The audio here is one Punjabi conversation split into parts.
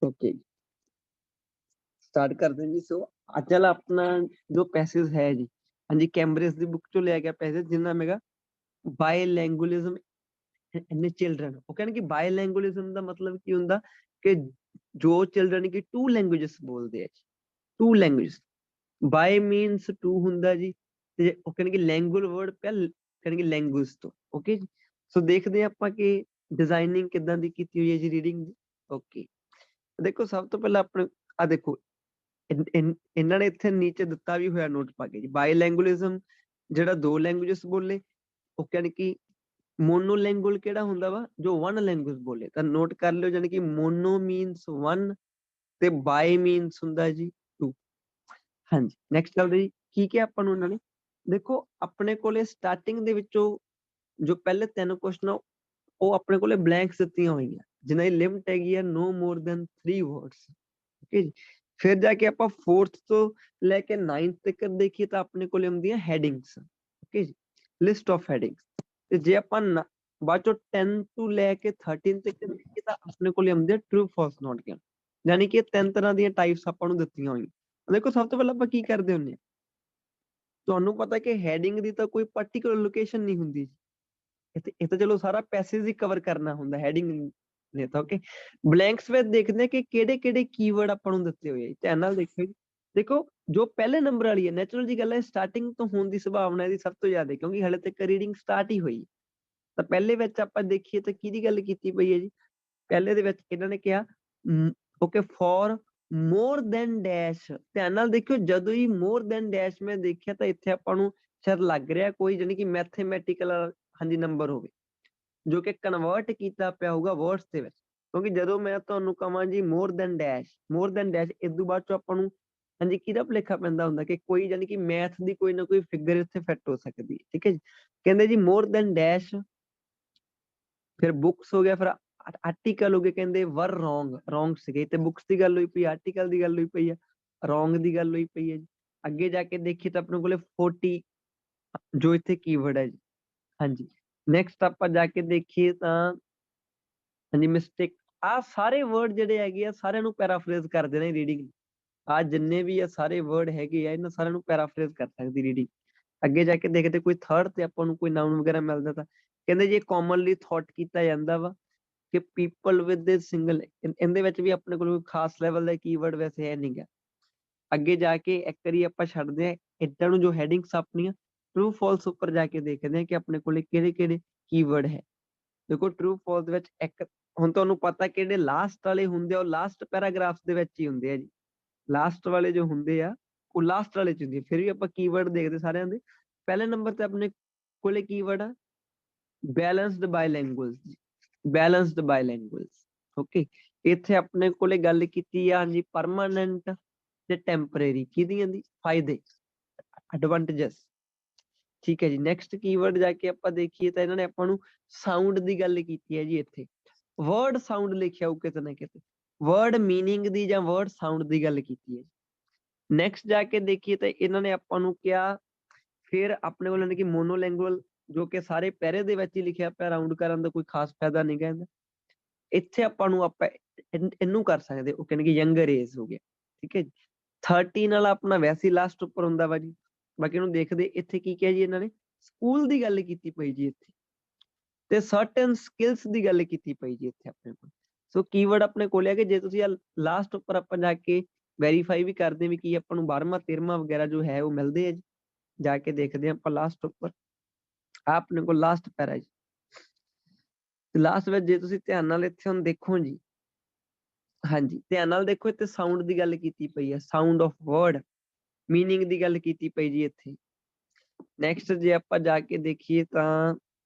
ओके, स्टार्ट करते हैं जी। सो ਅੱਜ ਵਾਲਾ ਆਪਣਾ ਜੋ ਪੈਸੇਜ ਹੈ ਜੀ, ਹਾਂਜੀ, ਕੈਂਬਰਿਜ ਦੀ ਬੁੱਕ ਚੋਂ ਲਿਆ ਗਿਆ ਪੈਸੇਜ, ਜਿੰਨਾ ਮੇਗਾ ਬਾਇਲੈਂਗੁਅਲਿਜ਼ਮ ਇਨ ਚਿਲਡਰਨ। ਉਹ ਕਹਿੰਦੇ ਕਿ ਬਾਇਲੈਂਗੁਅਲਿਜ਼ਮ ਦਾ ਮਤਲਬ ਕੀ ਹੁੰਦਾ ਕਿ ਜੋ ਚਿਲਡਰਨ ਕੀ ਟੂ ਲੈਂਗੁਏਜਸ ਬੋਲਦੇ ਆ ਜੀ, two languages. Bi means two ਹੁੰਦਾ ਜੀ, ਤੇ ਉਹ ਕਹਿੰਦੇ ਕਿ ਲੈਂਗੁਅਲ ਵਰਡ ਪਿਆ ਕਹਿੰਦੇ ਲੈਂਗੁਏਜ ਤੋਂ। ਓਕੇ ਜੀ, ਸੋ ਦੇਖਦੇ ਆਪਾਂ ਕਿ ਡਿਜ਼ਾਈਨਿੰਗ ਕਿੱਦਾਂ ਦੀ ਕੀਤੀ ਹੋਈ ਹੈ ਜੀ ਰੀਡਿੰਗ ਦੀ। ਓਕੇ, ਦੇਖੋ ਸਭ ਤੋਂ ਪਹਿਲਾਂ ਆਪਣੇ ਆ ਦੇਖੋ, ਇਹਨਾਂ ਨੇ ਇੱਥੇ ਨੀਚੇ ਦਿੱਤਾ ਵੀ ਹੋਇਆ ਨੋਟ ਪਾ ਕੇ ਜੀ, ਬਾਇਲੈਂਗੁਅਲਿਜ਼ਮ ਜਿਹੜਾ ਦੋ ਲੈਂਗੁਏਜਸ ਬੋਲੇ, ਉਹ ਕਹਿੰਦੇ ਕਿ ਮੋਨੋਲੈਂਗੁਅਲ ਕਿਹੜਾ ਹੁੰਦਾ ਵਾ, ਜੋ ਵਨ ਲੈਂਗੁਏਜ ਬੋਲੇ। ਤਾਂ ਨੋਟ ਕਰ ਲਿਓ, ਜਾਨੀ ਕਿ ਮੋਨੋ ਮੀਨਸ 1 ਤੇ ਬਾਈ ਮੀਨਸ ਹੁੰਦਾ ਜੀ 2। ਹਾਂਜੀ, ਨੈਕਸਟ ਚੱਲਦੇ ਜੀ। ਕੀ ਕਿਹਾ ਆਪਾਂ ਨੂੰ ਇਹਨਾਂ ਨੇ, ਦੇਖੋ ਆਪਣੇ ਕੋਲੇ ਸਟਾਰਟਿੰਗ ਦੇ ਵਿੱਚੋਂ ਜੋ ਪਹਿਲੇ 3 ਕੁਐਸਚਨ ਆ ਉਹ ਆਪਣੇ ਕੋਲੇ ਬਲੈਂਕਸ ਦਿੱਤੀਆਂ ਹੋਈਆਂ, ਜਿਨ੍ਹਾਂ ਦੀ ਲਿਮਟ ਹੈਗੀ ਆ no more than 3 words। Okay ਜੀ, ਫਿਰ ਜਾ ਕੇ ਆਪਾਂ 4th ਤੋਂ ਲੈ ਕੇ 9th ਤੱਕ ਦੇਖੀਏ ਤਾਂ ਆਪਣੇ ਕੋਲੇ ਹੁੰਦੀਆਂ ਹੈਡਿੰਗਸ। ਓਕੇ ਜੀ, ਲਿਸਟ ਆਫ ਹੈਡਿੰਗਸ। ਤੇ ਜੇ ਆਪਾਂ ਬਾਅਦ ਚੋਂ 10 ਤੋਂ ਲੈ ਕੇ 13 ਤੱਕ ਦੇਖੀਏ ਤਾਂ ਆਪਣੇ ਕੋਲੇ ਹੁੰਦੇ ਟਰੂ ਫਾਲਸ ਨੋਟ ਗਿਵਨ। ਯਾਨੀ ਕਿ 3 ਤਰ੍ਹਾਂ ਦੀਆਂ ਟਾਈਪਸ ਆਪਾਂ ਨੂੰ ਦਿੱਤੀਆਂ ਹੋਈਆਂ। ਦੇਖੋ ਸਭ ਤੋਂ ਪਹਿਲਾਂ ਆਪਾਂ ਕੀ ਕਰਦੇ ਹੁੰਦੇ ਹਾਂ, ਤੁਹਾਨੂੰ ਪਤਾ ਕਿ ਹੈਡਿੰਗ ਦੀ ਤਾਂ ਕੋਈ ਪਾਰਟਿਕੂਲਰ ਲੋਕੇਸ਼ਨ ਨਹੀਂ ਹੁੰਦੀ। ਇਹ ਤਾਂ ਚਲੋ ਸਾਰਾ ਪੈਸੇਜ ਹੀ ਕਵਰ ਕਰਨਾ ਹੁੰਦਾ ਹੈਡਿੰਗ ਨੇ ਤਾਂ। ਓਕੇ, ਬਲੈਂਕਸ ਵਿੱਚ ਦੇਖਦੇ ਕਿ ਕਿਹੜੇ ਕਿਹੜੇ ਕੀਵਰਡ ਆਪਾਂ ਨੂੰ ਦਿੱਤੇ ਹੋਏ ਆ। ਧਿਆਨ ਨਾਲ ਦੇਖਿਓ ਜੀ। ਦੇਖੋ ਜੋ ਪਹਿਲੇ ਨੰਬਰ ਵਾਲੀ ਹੈ, ਨੈਚੁਰਲ ਜੀ ਗੱਲ ਹੈ, ਸਟਾਰਟਿੰਗ ਤੋਂ ਹੋਣ ਦੀ ਸੰਭਾਵਨਾ ਇਹਦੀ ਸਭ ਤੋਂ ਜ਼ਿਆਦਾ, ਕਿਉਂਕਿ ਹਲੇ ਤੱਕ ਰੀਡਿੰਗ ਸਟਾਰਟ ਹੀ ਹੋਈ। ਤਾਂ ਪਹਿਲੇ ਵਿੱਚ ਆਪਾਂ ਦੇਖੀਏ ਤਾਂ ਕਿਹਦੀ ਗੱਲ ਕੀਤੀ ਪਈ ਹੈ ਜੀ, ਪਹਿਲੇ ਦੇ ਵਿੱਚ ਇਹਨਾਂ ਨੇ ਕਿਹਾ okay for more than dash. ਧਿਆਨ ਨਾਲ ਦੇਖਿਓ, ਜਦੋਂ ਹੀ ਮੋਰ ਦੈਨ ਡੈਸ਼ ਮੈਂ ਦੇਖਿਆ ਤਾਂ ਇੱਥੇ ਆਪਾਂ ਨੂੰ ਸ਼ਾਇਦ ਲੱਗ ਰਿਹਾ ਕੋਈ ਜਾਨੀ ਕਿ ਮੈਥਮੈਟੀਕਲ ਹਾਂਜੀ ਨੰਬਰ ਹੋਵੇ, ਜੋ ਕਿ ਕਨਵਰਟ ਕੀਤਾ ਪਿਆ ਹੋਊਗਾ ਵਰਡਸ ਦੇ ਵਿੱਚ। ਕਿਉਂਕਿ ਜਦੋਂ ਮੈਂ ਤੁਹਾਨੂੰ ਕਹਾਂ ਜੀ more than dash, more than dash, ਇਸ ਤੋਂ ਬਾਅਦ ਚੋਂ ਆਪਾਂ ਨੂੰ ਹਾਂਜੀ ਕਿਹਦਾ ਭੁਲੇਖਾ ਪੈਂਦਾ ਹੁੰਦਾ ਕਿ ਕੋਈ ਜਾਨੀ ਕਿ ਮੈਥ ਦੀ ਕੋਈ ਨਾ ਕੋਈ ਫਿਗਰ ਇੱਥੇ ਫਿੱਟ ਹੋ ਸਕਦੀ ਹੈ। ਠੀਕ ਹੈ ਜੀ, ਕਹਿੰਦੇ ਜੀ ਮੋਰ ਦੈਨ ਡੈਸ਼, ਫਿਰ ਬੁੱਕਸ ਹੋ ਗਿਆ, ਫਿਰ ਆਰਟੀਕਲ ਹੋ ਗਏ, ਕਹਿੰਦੇ ਵਰ ਰੋਂਗ ਸੀਗੇ, ਤੇ ਬੁੱਕਸ ਦੀ ਗੱਲ ਹੋਈ ਪਈ, ਆਰਟੀਕਲ ਦੀ ਗੱਲ ਹੋਈ ਪਈ ਹੈ, ਰੋਂਗ ਦੀ ਗੱਲ ਹੋਈ ਪਈ ਹੈ ਜੀ। ਅੱਗੇ ਜਾ ਕੇ ਦੇਖੀਏ ਤਾਂ ਆਪਣੇ ਕੋਲੇ 40 ਜੋ ਇੱਥੇ ਕੀਵਰਡ ਹੈ ਜੀ। ਹਾਂਜੀ, ਨੈਕਸਟ ਆਪਾਂ ਜਾ ਕੇ ਦੇਖੀਏ ਤਾਂ ਹਾਂਜੀ ਮਿਸਟੇਕ। ਆ ਸਾਰੇ ਵਰਡ ਜਿਹੜੇ ਹੈਗੇ ਆ ਸਾਰਿਆਂ ਨੂੰ ਪੈਰਾਫਰੇਜ਼ ਕਰਦੇ ਨੇ ਰੀਡਿੰਗ। ਆ ਜਿੰਨੇ ਵੀ ਆ ਸਾਰੇ ਵਰਡ ਹੈਗੇ ਆ, ਇਹਨਾਂ ਸਾਰਿਆਂ ਨੂੰ ਪੈਰਾਫਰੇਜ਼ ਕਰ ਸਕਦੀ ਰੀਡਿੰਗ। ਅੱਗੇ ਜਾ ਕੇ ਦੇਖਦੇ ਕੋਈ ਥਰਡ ਤੇ ਆਪਾਂ ਨੂੰ ਕੋਈ ਨਾਉਨ ਵਗੈਰਾ ਮਿਲਦਾ ਤਾਂ ਕਹਿੰਦੇ ਜੀ ਕਾਮਨਲੀ ਥੌਟ ਕੀਤਾ ਜਾਂਦਾ ਵਾ ਕਿ ਪੀਪਲ ਵਿਦ ਸਿੰਗਲ। ਇਹਦੇ ਵਿੱਚ ਵੀ ਆਪਣੇ ਕੋਲ ਕੋਈ ਖਾਸ ਲੈਵਲ ਦਾ ਕੀਵਰਡ ਵੈਸੇ ਹੈ ਨਹੀਂਗਾ। ਅੱਗੇ ਜਾ ਕੇ ਇੱਕ ਵਾਰੀ ਆਪਾਂ ਛੱਡਦੇ ਆ ਇੱਦਾਂ ਨੂੰ, ਜੋ ਹੈਡਿੰਗਸ ਆਪਣੀਆਂ ਟਰੂ ਫਾਲਸ ਉੱਪਰ ਜਾ ਕੇ ਦੇਖਦੇ ਆ ਕਿ ਆਪਣੇ ਕੋਲੇ ਕਿਹੜੇ ਕਿਹੜੇ ਕੀਵਰਡ ਹੈ। ਦੇਖੋ ਟਰੂ ਫਾਲਸ ਵਿੱਚ ਇੱਕ, ਹੁਣ ਤੁਹਾਨੂੰ ਪਤਾ ਕਿਹੜੇ ਲਾਸਟ ਵਾਲੇ ਹੁੰਦੇ ਆ, ਉਹ ਲਾਸਟ ਪੈਰਾਗ੍ਰਾਫ ਦੇ ਵਿੱਚ ਹੀ ਹੁੰਦੇ ਆ ਜੀ। ਲਾਸਟ ਵਾਲੇ ਜੋ ਹੁੰਦੇ ਆ ਉਹ ਲਾਸਟ ਵਾਲੇ ਚ ਹੁੰਦੇ ਆ। ਫਿਰ ਵੀ ਆਪਾਂ ਕੀਵਰਡ ਦੇਖਦੇ ਸਾਰਿਆਂ ਦੇ। ਪਹਿਲੇ ਨੰਬਰ ਤੇ ਆਪਣੇ ਕੋਲੇ ਕੀਵਰਡ ਆ ਬੈਲੈਂਸਡ ਬਾਇਲੈਂਗੁਅਲਸ, ਬੈਲੈਂਸਡ ਬਾਇਲੈਂਗੁਅਲਸ। ਓਕੇ, ਇੱਥੇ ਆਪਣੇ ਕੋਲੇ ਗੱਲ ਕੀਤੀ ਆ ਹਾਂਜੀ ਪਰਮਾਨੈਂਟ ਤੇ ਟੈਂਪਰੇਰੀ, ਕਿਹਦੀਆਂ ਦੀ, ਫਾਇਦੇ, ਐਡਵਾਂਟੇਜਸ। ਠੀਕ ਹੈ ਜੀ, ਨੈਕਸਟ ਕੀਵਰਡ ਜਾ ਕੇ ਆਪਾਂ ਦੇਖੀਏ ਤਾਂ ਇਹਨਾਂ ਨੇ ਆਪਾਂ ਨੂੰ ਸਾਊਂਡ ਦੀ ਗੱਲ ਕੀਤੀ ਹੈ ਜੀ। ਇੱਥੇ ਵਰਡ ਸਾਊਂਡ ਲਿਖਿਆ ਹੋਊ ਕਿਤੇ ਨਾ ਕਿਤੇ, ਵਰਡ ਮੀਨਿੰਗ ਦੀ ਜਾਂ ਵਰਡ ਸਾਊਂਡ ਦੀ ਗੱਲ ਕੀਤੀ ਹੈ। ਨੈਕਸਟ ਜਾ ਕੇ ਦੇਖੀਏ ਤਾਂ ਇਹਨਾਂ ਨੇ ਆਪਾਂ ਨੂੰ ਕਿਹਾ, ਫਿਰ ਆਪਣੇ ਕੋਲ ਯਾਨੀ ਕਿ ਮੋਨੋਲੈਂਗੁਅਲ, ਜੋ ਕਿ ਸਾਰੇ ਪੈਰੇ ਦੇ ਵਿੱਚ ਹੀ ਲਿਖਿਆ ਪਿਆ, ਰਾਊਂਡ ਕਰਨ ਦਾ ਕੋਈ ਖਾਸ ਫਾਇਦਾ ਨਹੀਂ ਕਹਿੰਦਾ। ਇੱਥੇ ਆਪਾਂ ਨੂੰ ਆਪਾਂ ਇਹਨੂੰ ਕਰ ਸਕਦੇ, ਉਹ ਕਹਿੰਦੇ ਕਿ ਯੰਗਰ ਏਜ ਹੋ ਗਿਆ। ਠੀਕ ਹੈ ਜੀ, 13 ਵਾਲਾ ਆਪਣਾ ਵੈਸੇ ਹੀ ਲਾਸਟ ਉੱਪਰ ਹੁੰਦਾ ਵਾ ਜੀ। ਬਾਕੀ ਇਹਨੂੰ ਦੇਖਦੇ ਇੱਥੇ ਕੀ ਕਿਹਾ ਜੀ ਇਹਨਾਂ ਨੇ, ਸਕੂਲ ਦੀ ਗੱਲ ਕੀਤੀ ਪਈ ਜੀ ਇੱਥੇ, ਤੇ ਸਰਟਨ ਸਕਿੱਲਸ ਦੀ ਗੱਲ ਕੀਤੀ ਪਈ ਜੀ ਇੱਥੇ ਆਪਣੇ ਕੋਲ। ਸੋ ਕੀਵਰਡ ਆਪਣੇ ਕੋਲ ਹੈ ਕਿ ਜੇ ਤੁਸੀਂ ਲਾਸਟ ਉੱਪਰ ਆਪਾਂ ਜਾ ਕੇ ਵੈਰੀਫਾਈ ਵੀ ਕਰਦੇ ਵੀ ਕੀ ਆਪਾਂ ਨੂੰ 12ਵਾਂ 13ਵਾਂ ਵਗੈਰਾ ਜੋ ਹੈ ਉਹ ਮਿਲਦੇ ਆ ਜੀ। ਜਾ ਕੇ ਦੇਖਦੇ ਹਾਂ ਆਪਾਂ ਲਾਸਟ ਉੱਪਰ, ਆਪਣੇ ਕੋਲ ਲਾਸਟ ਪੈਰਾ ਜੀ। ਲਾਸਟ ਵਿੱਚ ਜੇ ਤੁਸੀਂ ਧਿਆਨ ਨਾਲ ਇੱਥੇ ਹੁਣ ਦੇਖੋ ਜੀ, ਹਾਂਜੀ ਧਿਆਨ ਨਾਲ ਦੇਖੋ, ਇੱਥੇ ਸਾਊਂਡ ਦੀ ਗੱਲ ਕੀਤੀ ਪਈ ਹੈ, ਸਾਊਂਡ ਆਫ ਵਰਡ, ਮੀਨਿੰਗ ਦੀ ਗੱਲ ਕੀਤੀ ਪਈ ਜੀ ਇੱਥੇ। ਨੈਕਸਟ ਜੇ ਆਪਾਂ ਜਾ ਕੇ ਦੇਖੀਏ ਤਾਂ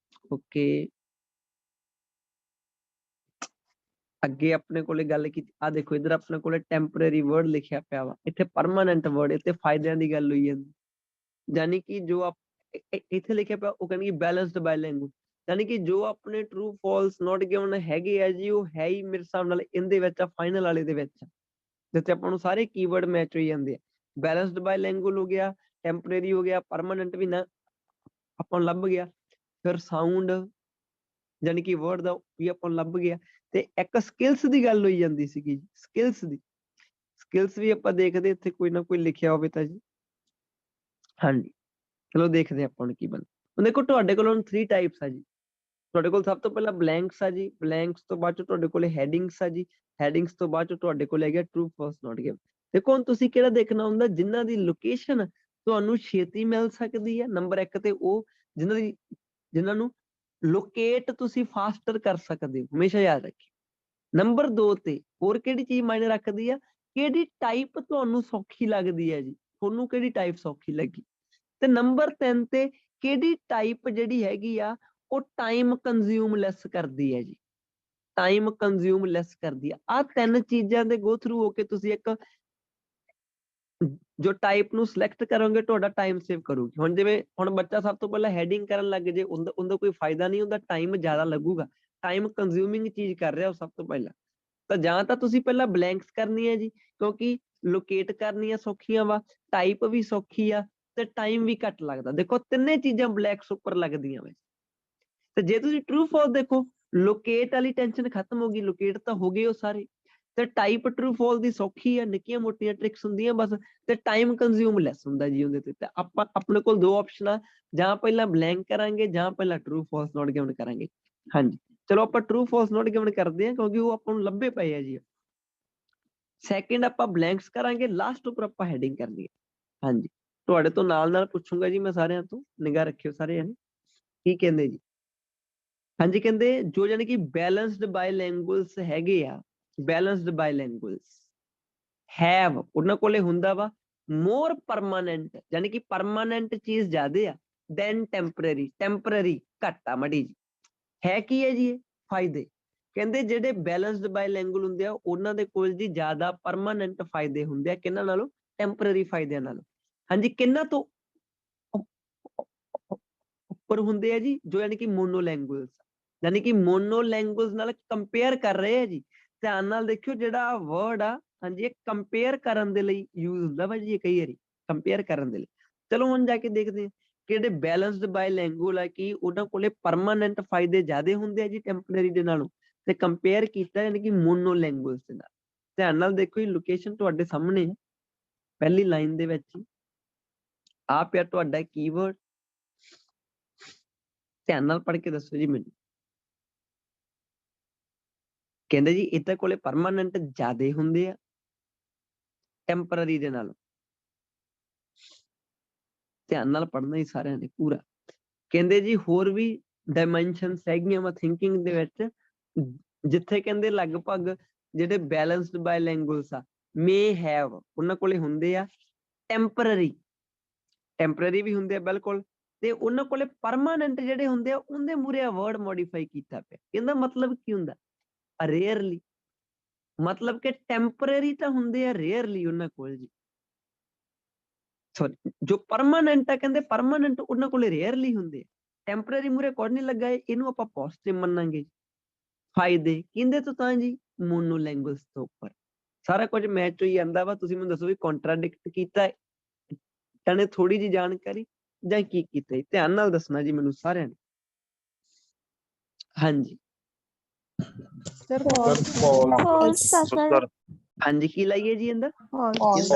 ਓਕੇ, ਅੱਗੇ ਆਪਣੇ ਕੋਲੇ ਗੱਲ ਕੀਤੀ ਆ ਦੇਖੋ ਇੱਧਰ ਆਪਣੇ ਕੋਲੇ ਟੈਂਪਰੇਰੀ ਵਰਡ ਲਿਖਿਆ ਪਿਆ ਵਾ, ਇੱਥੇ ਪਰਮਾਨੈਂਟ ਵਰਡ, ਇੱਥੇ ਫਾਇਦਿਆਂ ਦੀ ਗੱਲ ਹੋਈ ਹੈ। ਯਾਨੀ ਕਿ ਜੋ ਇੱਥੇ ਲਿਖਿਆ ਪਿਆ ਉਹ ਕਹਿੰਦੇ ਬੈਲੈਂਸਡ ਬਾਇਲੈਂਗੁਏਜ, ਯਾਨੀ ਕਿ ਜੋ ਆਪਣੇ ਟਰੂ ਫਾਲਸ ਨੋਟ ਗਿਵਨ ਹੈਗੇ ਆ ਜੀ, ਉਹ ਹੈ ਹੀ ਮੇਰੇ ਹਿਸਾਬ ਨਾਲ ਇਹਦੇ ਵਿੱਚ ਆ, ਫਾਈਨਲ ਵਾਲੇ ਦੇ ਵਿੱਚ, ਜਿੱਥੇ ਆਪਾਂ ਨੂੰ ਸਾਰੇ ਕੀਵਰਡ ਮੈਚ ਹੋਈ ਜਾਂਦੇ ਆ। ਬੈਲੈਂਸਡ ਬਾਇਲੈਂਗੁਅਲ ਹੋ ਗਿਆ, ਟੈਂਪਰੇਰੀ ਹੋ ਗਿਆ, ਪਰਮਾਨੈਂਟ ਵੀ ਨਾ ਆਪਾਂ ਨੂੰ ਲੱਭ ਗਿਆ, ਫਿਰ ਸਾਊਂਡ ਯਾਨੀ ਕਿ ਵਰਡ ਦਾ ਵੀ ਆਪਾਂ ਨੂੰ ਲੱਭ ਗਿਆ। ਤੇ ਇੱਕ ਸਕਿੱਲਸ ਦੀ ਗੱਲ ਹੋਈ ਜਾਂਦੀ ਸੀਗੀ ਜੀ, ਸਕਿੱਲਸ ਦੀ। ਸਕਿੱਲਸ ਵੀ ਆਪਾਂ ਦੇਖਦੇ ਇੱਥੇ ਕੋਈ ਨਾ ਕੋਈ ਲਿਖਿਆ ਹੋਵੇ ਤਾਂ ਜੀ। ਹਾਂਜੀ, ਚਲੋ ਦੇਖਦੇ ਆਪਾਂ ਹੁਣ ਕੀ ਬਣਦਾ। ਹੁਣ ਦੇਖੋ ਤੁਹਾਡੇ ਕੋਲ ਹੁਣ 3 ਟਾਈਪਸ ਆ ਜੀ। ਤੁਹਾਡੇ ਕੋਲ ਸਭ ਤੋਂ ਪਹਿਲਾਂ ਬਲੈਂਕਸ ਆ ਜੀ, ਬਲੈਂਕਸ ਤੋਂ ਬਾਅਦ 'ਚ ਤੁਹਾਡੇ ਕੋਲ ਹੈਡਿੰਗਸ ਆ ਜੀ, ਹੈਡਿੰਗਸ ਤੋਂ ਬਾਅਦ 'ਚ ਤੁਹਾਡੇ ਕੋਲ ਹੈਗਾ ਟਰੂ ਫਾਲਸ ਨੋਟ ਗਿਵਨ। ਦੇਖੋ ਹੁਣ ਤੁਸੀਂ ਕਿਹੜਾ ਦੇਖਣਾ ਹੁੰਦਾ, ਜਿਨ੍ਹਾਂ ਦੀ ਲੋਕੇਸ਼ਨ ਤੁਹਾਨੂੰ ਛੇਤੀ ਮਿਲ ਸਕਦੀ ਹੈ। ਨੰਬਰ 1 ਤੇ ਉਹ ਜਿਨ੍ਹਾਂ ਨੂੰ ਲੋਕੇਟ ਤੁਸੀਂ ਫਾਸਟਰ ਕਰ ਸਕਦੇ ਹੋ, ਹਮੇਸ਼ਾ ਯਾਦ ਰੱਖਿਓ। ਨੰਬਰ 2 ਤੇ ਹੋਰ ਕਿਹੜੀ ਚੀਜ਼ ਮਾਇਨੇ ਰੱਖਦੀ ਆ, ਕਿਹੜੀ ਟਾਈਪ ਤੁਹਾਨੂੰ ਸੌਖੀ ਲੱਗਦੀ ਹੈ ਜੀ, ਤੁਹਾਨੂੰ ਕਿਹੜੀ ਟਾਈਪ ਸੌਖੀ ਲੱਗੀ। ਤੇ ਨੰਬਰ 3 ਤੇ ਕਿਹੜੀ ਟਾਈਪ ਜਿਹੜੀ ਹੈਗੀ ਆ ਉਹ ਟਾਈਮ ਕੰਜ਼ਿਊਮ ਲੈਸ ਕਰਦੀ ਹੈ ਜੀ, ਟਾਈਮ ਕੰਜ਼ਿਊਮ ਲੈਸ ਕਰਦੀ ਆ। ਆਹ 3 ਚੀਜ਼ਾਂ ਦੇ ਗੋ ਥਰੂ ਹੋ ਕੇ ਤੁਸੀਂ ਇੱਕ ਜੋ ਟਾਈਪ ਨੂੰ ਸਿਲੈਕਟ ਕਰੋਗੇ ਤੁਹਾਡਾ ਟਾਈਮ ਸੇਵ ਕਰੂਗੀ। ਹੁਣ ਜਿਵੇਂ ਹੁਣ ਬੱਚਾ ਸਭ ਤੋਂ ਪਹਿਲਾਂ ਹੈਡਿੰਗ ਕਰਨ ਲੱਗ ਜੇ, ਉਹਦਾ ਕੋਈ ਫਾਇਦਾ ਨਹੀਂ ਹੁੰਦਾ, ਟਾਈਮ ਜ਼ਿਆਦਾ ਲੱਗੂਗਾ, ਟਾਈਮ ਕੰਜ਼ਿਊਮਿੰਗ ਚੀਜ਼ ਕਰ ਰਿਹਾ ਉਹ ਸਭ ਤੋਂ ਪਹਿਲਾਂ। ਤਾਂ ਜਾਂ ਤਾਂ ਤੁਸੀਂ ਪਹਿਲਾਂ ਬਲੈਂਕਸ ਕਰਨੀ ਹੈ ਜੀ, ਕਿਉਂਕਿ ਲੋਕੇਟ ਕਰਨੀਆਂ ਸੌਖੀਆਂ ਵਾ, ਟਾਈਪ ਵੀ ਸੌਖੀ ਆ ਤੇ ਟਾਈਮ ਵੀ ਘੱਟ ਲੱਗਦਾ। ਦੇਖੋ ਤਿੰਨੇ ਚੀਜ਼ਾਂ ਬਲੈਕਸ ਉੱਪਰ ਲੱਗਦੀਆਂ ਵੇ। ਤੇ ਜੇ ਤੁਸੀਂ ਟਰੂ ਫਾਲਸ ਦੇਖੋ, ਲੋਕੇਟ ਵਾਲੀ ਟੈਨਸ਼ਨ ਖਤਮ ਹੋ ਗਈ, ਲੋਕੇਟ ਤਾਂ ਹੋ ਗਏ ਉਹ ਸਾਰੇ। ਤੇ ਟਾਈਪ ਟਰੂ ਫਾਲਸ ਦੀ ਸੌਖੀ ਆ, ਨਿੱਕੀਆਂ ਮੋਟੀਆਂ ਟ੍ਰਿਕਸ ਹੁੰਦੀਆਂ ਬਸ, ਤੇ ਟਾਈਮ ਕੰਜ਼ਿਊਮ ਲੈਸ ਹੁੰਦਾ ਜੀ ਉਹਦੇ ਤੇ। ਆਪਾਂ ਆਪਣੇ ਕੋਲ 2 ਆਪਸ਼ਨ ਆ, ਜਾਂ ਪਹਿਲਾਂ ਬਲੈਂਕ ਕਰਾਂਗੇ ਜਾਂ ਪਹਿਲਾਂ ਟਰੂ ਫਾਲਸ ਨੋਟ ਗਿਵਨ ਕਰਾਂਗੇ। ਹਾਂਜੀ, ਚਲੋ ਆਪਾਂ ਟਰੂ ਫਾਲਸ ਨੋਟ ਗਿਵਨ ਕਰਦੇ ਹਾਂ ਕਿਉਂਕਿ ਉਹ ਆਪਾਂ ਨੂੰ ਲੱਭੇ ਪਏ ਆ ਜੀ। ਸੈਕਿੰਡ ਆਪਾਂ ਬਲੈਂਕਸ ਕਰਾਂਗੇ, ਲਾਸਟ ਉੱਪਰ ਆਪਾਂ ਹੈਡਿੰਗ ਕਰਨੀ ਹੈ। ਹਾਂਜੀ, ਤੁਹਾਡੇ ਤੋਂ ਨਾਲ ਪੁੱਛੂੰਗਾ ਜੀ ਮੈਂ ਸਾਰਿਆਂ ਤੋਂ, ਨਿਗਾਹ ਰੱਖਿਓ ਸਾਰੇ ਜਣੇ ਕੀ ਕਹਿੰਦੇ ਜੀ। ਹਾਂਜੀ, ਕਹਿੰਦੇ ਜੋ ਯਾਨੀ ਕਿ ਬੈਲੈਂਸਡ ਬਾਇਲੈਂਗੁਅਲਸ ਹੈਗੇ ਆ, ਬੈਲੈਂਸਡ ਬਾਇਲੈਂਗੁਅਲਸ ਹੈਵ, ਉਹਨਾਂ ਕੋਲੇ ਹੁੰਦਾ ਵਾ ਮੋਰ ਪਰਮਾਨੈਂਟ, ਯਾਨੀ ਕਿ ਪਰਮਾਨੈਂਟ ਚੀਜ਼ ਜ਼ਿਆਦੇ ਆ ਦੈਨ ਟੈਂਪਰੇਰੀ, ਟੈਂਪਰੇਰੀ ਘੱਟ ਆ ਮੜੀ ਜੀ। ਹੈ ਕੀ ਹੈ ਜੀ ਇਹ ਫਾਇਦੇ, ਕਹਿੰਦੇ ਜਿਹੜੇ ਬੈਲੈਂਸਡ ਬਾਇਲੈਂਗੁਅਲ ਹੁੰਦੇ ਆ ਉਹਨਾਂ ਦੇ ਕੋਲ ਜੀ ਜ਼ਿਆਦਾ ਪਰਮਾਨੈਂਟ ਫਾਇਦੇ ਹੁੰਦੇ ਆ, ਕਿਹਨਾਂ ਨਾਲੋਂ, ਟੈਂਪਰੇਰੀ ਫਾਇਦਿਆਂ ਨਾਲੋਂ। ਹਾਂਜੀ, ਕਿਹਨਾਂ ਤੋਂ ਉੱਪਰ ਹੁੰਦੇ ਆ ਜੀ, ਜੋ ਯਾਨੀ ਕਿ ਮੋਨੋ ਲੈਂਗੁਏਜ, ਯਾਨੀ ਕਿ ਮੋਨੋ ਲੈਂਗੁਏਜ ਨਾਲ ਕੰਪੇਅਰ ਕਰ ਰਹੇ ਆ ਜੀ। ਧਿਆਨ ਨਾਲ ਦੇਖਿਓ ਜਿਹੜਾ ਵਰਡ ਆ, ਹਾਂਜੀ, ਇਹ ਕੰਪੇਅਰ ਕਰਨ ਦੇ ਲਈ ਯੂਜ਼ ਹੁੰਦਾ ਵਾ ਜੀ, ਇਹ ਕਈ ਵਾਰੀ ਕੰਪੇਅਰ ਕਰਨ ਦੇ ਲਈ। ਚਲੋ ਹੁਣ ਜਾ ਕੇ ਦੇਖਦੇ ਹਾਂ ਕਿ ਜਿਹੜੇ ਬੈਲੈਂਸਡ ਬਾਇਲੈਂਗੁਅਲ ਆ ਕਿ ਉਹਨਾਂ ਕੋਲੇ ਪਰਮਾਨੈਂਟ ਫਾਇਦੇ ਜ਼ਿਆਦਾ ਹੁੰਦੇ ਆ ਜੀ ਟੈਂਪਰੇਰੀ ਦੇ ਨਾਲੋਂ, ਤੇ ਕੰਪੇਅਰ ਕੀਤਾ ਯਾਨੀ ਕਿ ਮੋਨੋ ਲੈਂਗੁਏਜ ਦੇ ਨਾਲ। ਧਿਆਨ ਨਾਲ ਦੇਖੋ, ਇਹ ਲੋਕੇਸ਼ਨ ਤੁਹਾਡੇ ਸਾਹਮਣੇ ਹੈ ਪਹਿਲੀ ਲਾਈਨ ਦੇ ਵਿੱਚ ਹੀ, ਆ ਪਿਆ ਤੁਹਾਡਾ ਕੀਵਰਡ। ਧਿਆਨ ਨਾਲ ਪੜ੍ਹ ਕੇ ਦੱਸੋ ਜੀ ਮੈਨੂੰ। ਕਹਿੰਦੇ ਜੀ ਇਹਦੇ ਕੋਲੇ ਪਰਮਾਨੈਂਟ ਜ਼ਿਆਦੇ ਹੁੰਦੇ ਆ ਟੈਂਪਰਰੀ ਦੇ ਨਾਲ। ਧਿਆਨ ਨਾਲ ਪੜ੍ਹਨਾ ਹੀ ਸਾਰਿਆਂ ਨੇ ਪੂਰਾ। ਕਹਿੰਦੇ ਜੀ ਹੋਰ ਵੀ ਡਾਇਮੈਂਸ਼ਨਸ ਹੈਗੀਆਂ ਵਾ ਥਿੰਕਿੰਗ ਦੇ ਵਿੱਚ, ਜਿੱਥੇ ਕਹਿੰਦੇ ਲਗਭਗ ਜਿਹੜੇ ਬੈਲੈਂਸਡ ਬਾਇਲੈਂਗੁਅਲਸ ਆ ਮੇ ਹੈਵ, ਉਹਨਾਂ ਕੋਲੇ ਹੁੰਦੇ ਆ ਟੈਂਪਰਰੀ, ਟੈਂਪਰਰੀ ਵੀ ਹੁੰਦੇ ਆ ਬਿਲਕੁਲ, ਤੇ ਉਹਨਾਂ ਕੋਲੇ ਪਰਮਾਨੈਂਟ ਜਿਹੜੇ ਹੁੰਦੇ ਆ ਉਹਦੇ ਮੂਰੇ ਵਰਡ ਮੋਡੀਫਾਈ ਕੀਤਾ ਪਿਆ। ਇਹਦਾ ਮਤਲਬ ਕੀ ਹੁੰਦਾ, ਰੇਅਰਲੀ, ਮਤਲਬ ਕਿ ਟੈਂਪਰਰੀ ਤਾਂ ਹੁੰਦੇ ਆ ਰੇਅਰਲੀ ਉਹਨਾਂ ਕੋਲ ਜੀ, ਸੌਰੀ ਜੋ ਪਰਮਾਨੈਂਟ ਆ ਕਹਿੰਦੇ ਪਰਮਾਨੈਂਟ ਉਹਨਾਂ ਕੋਲੇ ਰੇਅਰਲੀ ਹੁੰਦੇ ਆ, ਟੈਂਪਰਰੀ ਮੂਰੇ ਕੋਡ ਨਹੀਂ ਲੱਗਾ, ਇਹਨੂੰ ਆਪਾਂ ਪੋਜ਼ਿਟਿਵ ਮੰਨਾਂਗੇ। ਫਾਇਦੇ ਕਿਹਦੇ ਤੋਂ ਤਾਂ ਜੀ, ਮੋਨੋ ਲੈਂਗੁਏਜ ਤੋਂ ਉੱਪਰ। ਸਾਰਾ ਕੁਝ ਮੈਚ ਹੋਈ ਜਾਂਦਾ ਵਾ, ਤੁਸੀਂ ਮੈਨੂੰ ਦੱਸੋ ਵੀ ਕੰਟਰਾਡਿਕਟ ਕੀਤਾ ਨੇ ਥੋੜੀ ਜਿਹੀ ਜਾਣਕਾਰੀ ਜਾਂ ਕੀ ਕੀਤਾ, ਧਿਆਨ ਨਾਲ ਦੱਸਣਾ ਜੀ ਮੈਨੂੰ ਸਾਰਿਆਂ ਨੇ। ਹਾਂਜੀ ਸਰ ਫਾਲਸ। ਹਾਂਜੀ, ਕੀ ਲਾਈਏ ਜੀ ਇਹਦਾ, ਫਾਲਸ